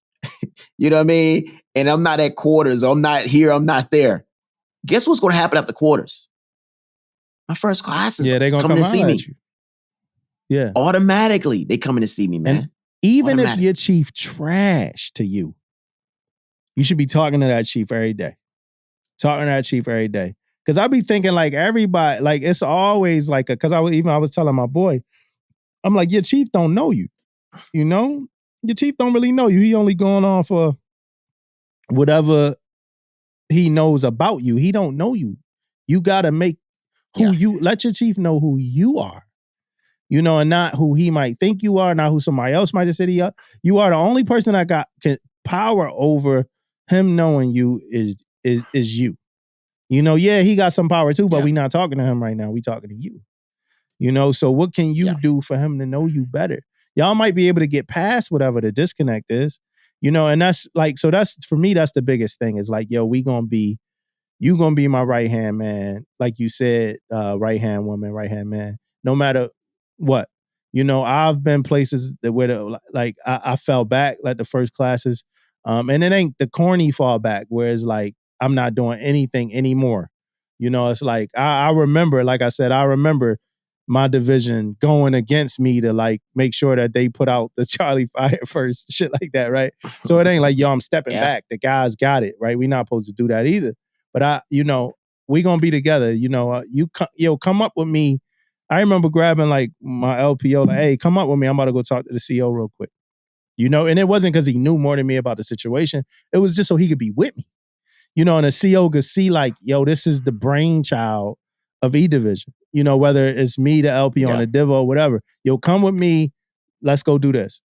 A: you know what I mean? And I'm not at quarters, I'm not here, I'm not there. Guess what's going to happen after quarters? My first class is
C: they're gonna
A: coming
C: come
A: to see me.
C: You. Yeah,
A: automatically they coming to see me, man.
C: And even if your chief trash to you, you should be talking to that chief every day. Talking to that chief every day. Because I be thinking like everybody, like it's always like because I was telling my boy, I'm like, your chief don't know you. You know? Your chief don't really know you. He only going on for whatever he knows about you. He don't know you. You gotta make let your chief know who you are. you know, and not who he might think you are, not who somebody else might have said you are. You are the only person that got power over him knowing you is you. You know, yeah, he got some power too, but we not talking to him right now. We talking to you. You know, so what can you do for him to know you better? Y'all might be able to get past whatever the disconnect is, you know, and that's like, so that's, for me, that's the biggest thing is like, yo, you gonna be my right hand man. Like you said, right hand woman, right hand man, no matter what. You know, I've been places that where I fell back like the first classes. And it ain't the corny fall back where it's like, I'm not doing anything anymore. You know, it's like, I remember, like I said, I remember my division going against me to like make sure that they put out the Charlie fire first, shit like that, right? So it ain't like, yo, I'm stepping back. The guys got it, right? We're not supposed to do that either. But you know, we gonna be together. You know, come up with me. I remember grabbing like my LPO, like, hey, come up with me. I'm about to go talk to the CO real quick. You know, and it wasn't because he knew more than me about the situation. It was just so he could be with me. You know, and the CO could see like, yo, this is the brainchild of E Division. You know, whether it's me, the LP on the Divo, whatever. Yo, come with me. Let's go do this.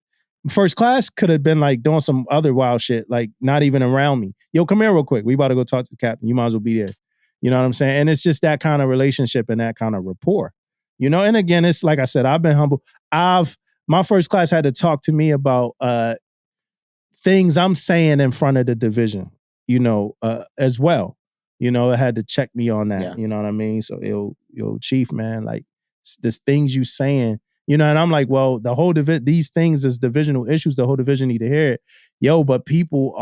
C: First class could have been like doing some other wild shit, like not even around me. Yo, come here real quick. We about to go talk to the captain. You might as well be there. You know what I'm saying? And it's just that kind of relationship and that kind of rapport. You know, and again, it's like I said, I've been humble. My first class had to talk to me about things I'm saying in front of the division, you know, as well. You know, it had to check me on that. You know what I mean? So, yo, chief, man, like the things you saying, you know, and I'm like, well, the whole these things is divisional issues. The whole division need to hear it. Yo, but people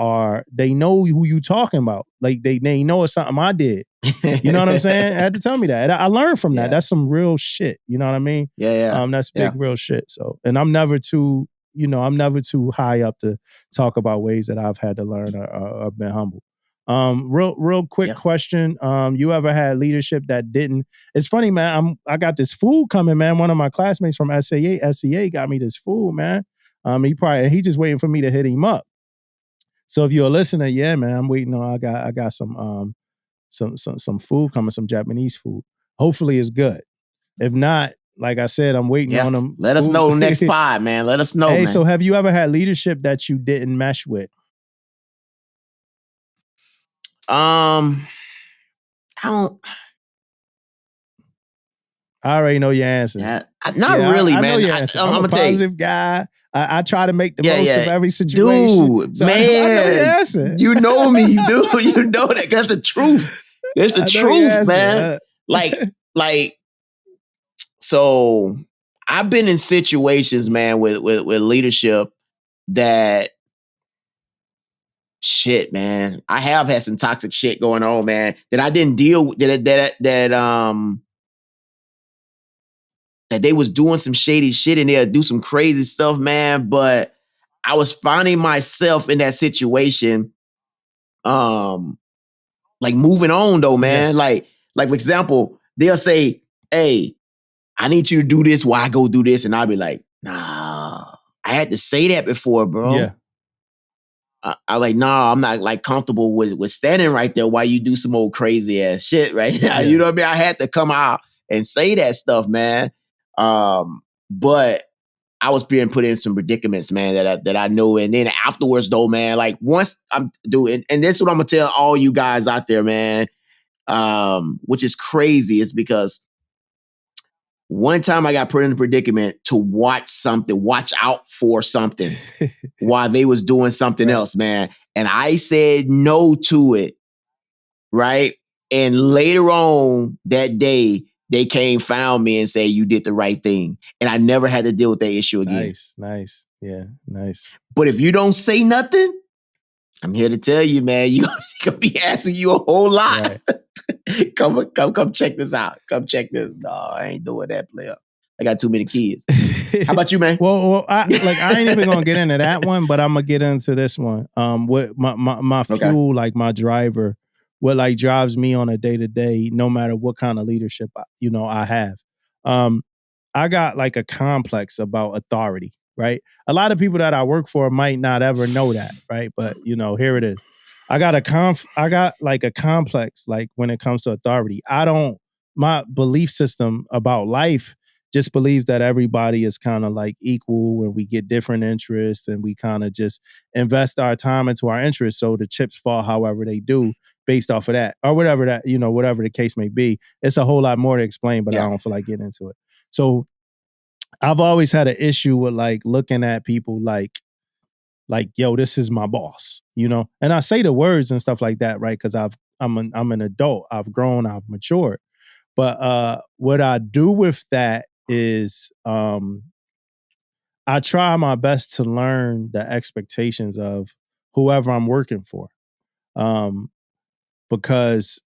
C: they know who you talking about. Like they know it's something I did. You know what I'm saying? I had to tell me that. I learned from that. That's some real shit. You know what I mean? That's big real shit. So, and I'm never too high up to talk about ways that I've had to learn or been humble. Real quick question. You ever had leadership that didn't? It's funny, man. I got this food coming, man. One of my classmates from SCA got me this food, man. He just waiting for me to hit him up. So if you're a listener, yeah, man, I'm waiting on. I got some food coming, some Japanese food. Hopefully it's good. If not, like I said, I'm waiting on them.
A: Let us know next pod, man. Let us know.
C: Hey,
A: man.
C: So have you ever had leadership that you didn't mesh with?
A: I don't.
C: I already know your answer.
A: Not really, man.
C: I know your answer. I'm a positive guy. I try to make the most of every situation.
A: Dude, so man, I know your answer. You know me, dude. You know that. That's the truth. It's the truth, man. Like, so I've been in situations, man, with leadership that shit, man. I have had some toxic shit going on, man, that I didn't deal with, that they was doing some shady shit and they'll do some crazy stuff, man. But I was finding myself in that situation, like moving on though, man. Yeah. Like for example, they'll say, hey, I need you to do this while I go do this. And I'll be like, nah, I had to say that before, bro.
C: Yeah.
A: I like, nah, I'm not like comfortable with standing right there while you do some old crazy ass shit right now. Yeah. You know what I mean? I had to come out and say that stuff, man. But I was being put in some predicaments, man, that I know. And then afterwards though, man, like once I'm doing, and this is what I'm gonna tell all you guys out there, man, which is crazy, is because one time I got put in a predicament to watch out for something while they was doing something else, man. And I said no to it, right? And later on that day, they found me and say, you did the right thing. And I never had to deal with that issue again.
C: Nice. Yeah, nice.
A: But if you don't say nothing, I'm here to tell you, man, you're going to be asking you a whole lot. Right. Come check this out. Come check this. No, I ain't doing that, player. I got too many kids. How about you, man?
C: Well, I ain't even gonna get into that one, but I'm gonna get into this one. With my fuel, like my driver, what like drives me on a day to day, no matter what kind of leadership I have. I got like a complex about authority, right? A lot of people that I work for might not ever know that, right? But here it is. I got like a complex, like when it comes to authority. My belief system about life just believes that everybody is kind of like equal and we get different interests and we kind of just invest our time into our interests. So the chips fall however they do based off of that or whatever that, whatever the case may be. It's a whole lot more to explain, but I don't feel like getting into it. So I've always had an issue with like looking at people like, yo, this is my boss, and I say the words and stuff like that, right? Because I'm an adult, I've grown, I've matured. But what I do with that is I try my best to learn the expectations of whoever I'm working for, because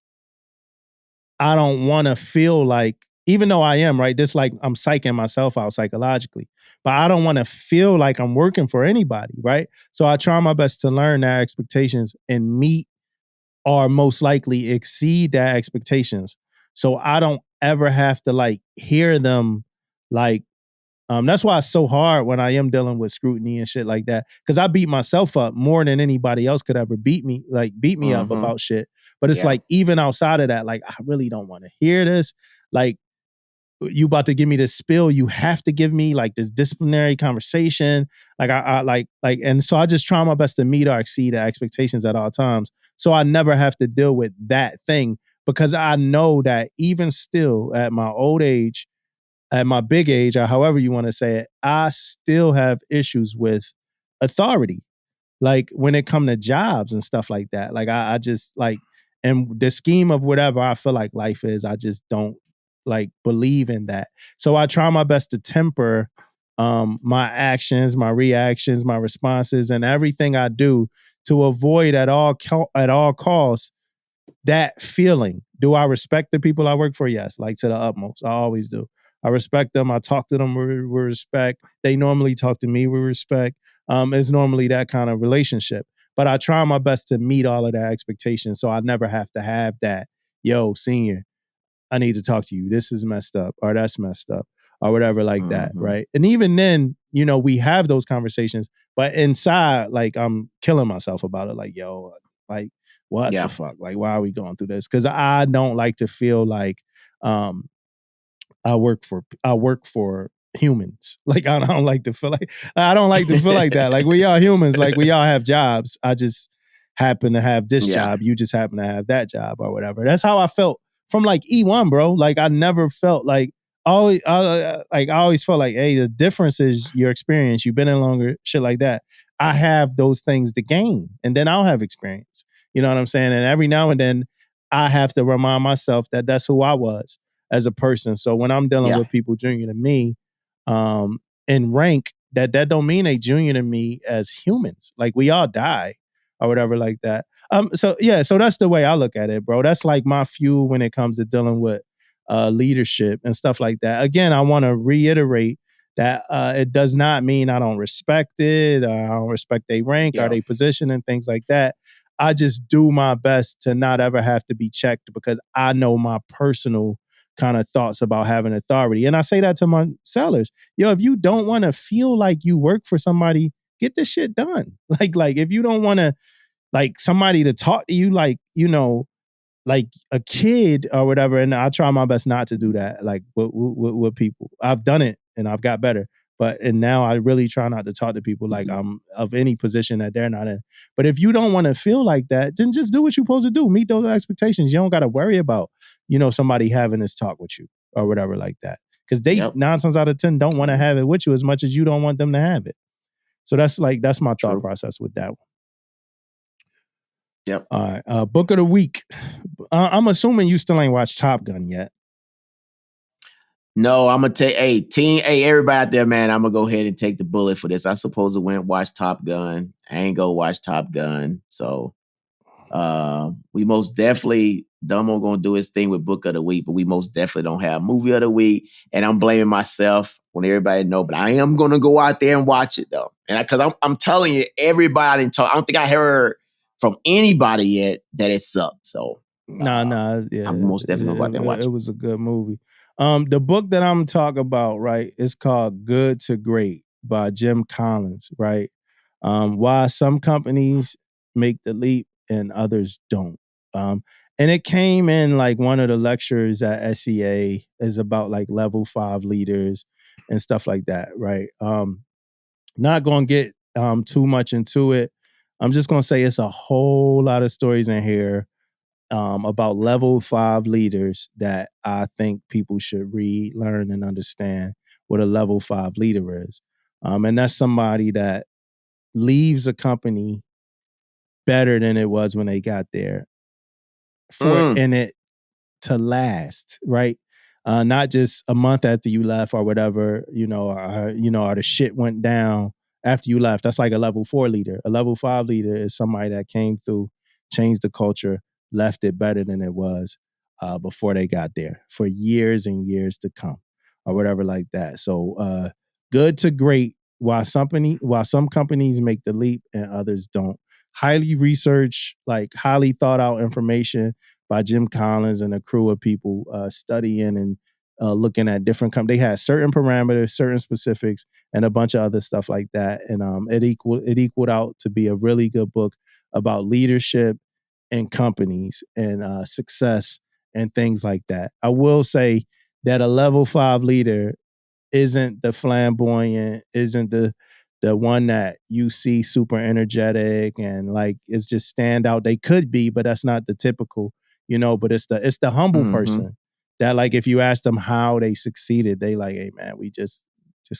C: I don't want to feel like, even though I am, right, this like I'm psyching myself out psychologically, but I don't want to feel like I'm working for anybody, right? So I try my best to learn their expectations and meet or most likely exceed their expectations. So I don't ever have to like hear them like, that's why it's so hard when I am dealing with scrutiny and shit like that. Cause I beat myself up more than anybody else could ever beat me up about shit. But it's like, even outside of that, like, I really don't want to hear this. Like, you about to give me this spill, you have to give me like this disciplinary conversation. Like and so I just try my best to meet or exceed the expectations at all times. So I never have to deal with that thing, because I know that even still at my old age, at my big age, or however you want to say it, I still have issues with authority. Like when it come to jobs and stuff like that. Like I just like, and the scheme of whatever I feel like life is, I just don't like believe in that. So I try my best to temper my actions, my reactions, my responses, and everything I do to avoid at all costs that feeling. Do I respect the people I work for? Yes, like to the utmost. I always do. I respect them. I talk to them with respect. They normally talk to me with respect. It's normally that kind of relationship. But I try my best to meet all of their expectations, so I never have to have that, yo, senior, I need to talk to you. This is messed up, or that's messed up, or whatever like that, right? And even then, we have those conversations, but inside, like, I'm killing myself about it. Like, yo, like, what the fuck? Like, why are we going through this? Because I don't like to feel like I work for humans. Like, I don't like to feel like that. Like, we are humans. Like, we all have jobs. I just happen to have this job. You just happen to have that job, or whatever. That's how I felt from like E1, bro. Like, I never felt like I always felt like, hey, the difference is your experience. You've been in longer, shit like that. I have those things to gain, and then I'll have experience. You know what I'm saying? And every now and then, I have to remind myself that that's who I was as a person. So when I'm dealing with people junior to me, in rank, that don't mean they junior to me as humans. Like, we all die or whatever like that. So that's the way I look at it, bro. That's like my fuel when it comes to dealing with leadership and stuff like that. Again, I want to reiterate that it does not mean I don't respect it, or I don't respect their rank or their position and things like that. I just do my best to not ever have to be checked, because I know my personal kind of thoughts about having authority. And I say that to my sellers. Yo, if you don't want to feel like you work for somebody, get this shit done. Like if you don't want to, like, somebody to talk to you like, like a kid or whatever. And I try my best not to do that, like with people. I've done it and I've got better. And now I really try not to talk to people like I'm of any position that they're not in. But if you don't want to feel like that, then just do what you're supposed to do. Meet those expectations. You don't got to worry about, somebody having this talk with you or whatever like that. Because they 9 times out of 10 don't want to have it with you as much as you don't want them to have it. So that's my thought process with that one.
A: Yep.
C: All right. Book of the week. I'm assuming you still ain't watched Top Gun yet.
A: No, I'm gonna take everybody out there, man. I'm gonna go ahead and take the bullet for this. I supposed to went and watch Top Gun. I ain't go watch Top Gun. So we most definitely, Damo gonna do his thing with Book of the Week, but we most definitely don't have Movie of the Week. And I'm blaming myself when everybody know, but I am gonna go out there and watch it though. And because I'm telling you, everybody didn't talk. I don't think I heard from anybody yet that it sucked. So
C: yeah,
A: I'm most definitely gonna go out there and watch it.
C: It was a good movie. The book that I'm talking about, right, is called Good to Great by Jim Collins, right? Why some companies make the leap and others don't. And it came in like one of the lectures at SEA is about like level 5 leaders and stuff like that, right? Not going to get too much into it. I'm just going to say it's a whole lot of stories in here about level 5 leaders that I think people should read, learn, and understand what a level 5 leader is. And that's somebody that leaves a company better than it was when they got there in it to last, right? Not just a month after you left or whatever, or the shit went down after you left. That's like a level 4 leader. A level 5 leader is somebody that came through, changed the culture, left it better than it was before they got there for years and years to come or whatever like that. So good to great while some companies make the leap and others don't. Highly researched, like highly thought out information by Jim Collins and a crew of people studying and looking at different companies. They had certain parameters, certain specifics, and a bunch of other stuff like that. And it equaled out to be a really good book about leadership in companies and success and things like that. I will say that a level 5 leader isn't the flamboyant, isn't the one that you see super energetic and like it's just stand out. They could be, but that's not the typical, but it's the humble person that like if you ask them how they succeeded, they like, hey man, we just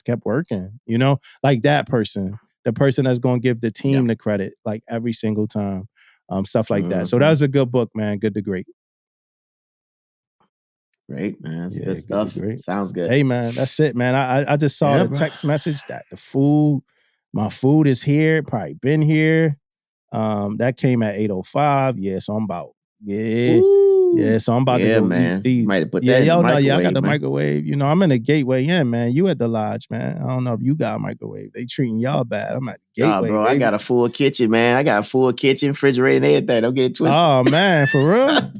C: kept working, like that person, the person that's going to give the team the credit like every single time, stuff like that. So that was a good book, man. Good to great.
A: Great, man. That's good stuff. Sounds good.
C: Hey, man, that's it, man. I just saw the text message that my food is here, probably been here. That came at 8:05. Yeah, so I'm about, so I'm about to go eat these.
A: Might put that in the microwave,
C: I got the
A: man.
C: microwave. I'm in the Gateway Inn, man. You at the lodge, man. I don't know if you got a microwave. They treating y'all bad. I'm at the Gateway,
A: bro,
C: baby.
A: I got a full kitchen, man. I got a full kitchen, refrigerator, and everything. Don't get it twisted.
C: Oh, man, for real?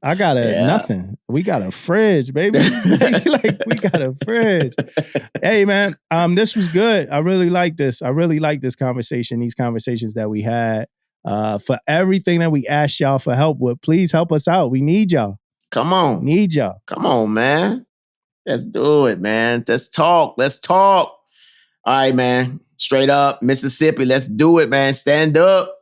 C: I got nothing. We got a fridge, baby. Like we got a fridge. Hey, man, this was good. I really like this. I really like this conversation, these conversations that we had. For everything that we asked y'all for help with, please help us out. We need y'all.
A: Come on.
C: Need y'all.
A: Come on, man. Let's do it, man. Let's talk. All right, man. Straight up, Mississippi. Let's do it, man. Stand up.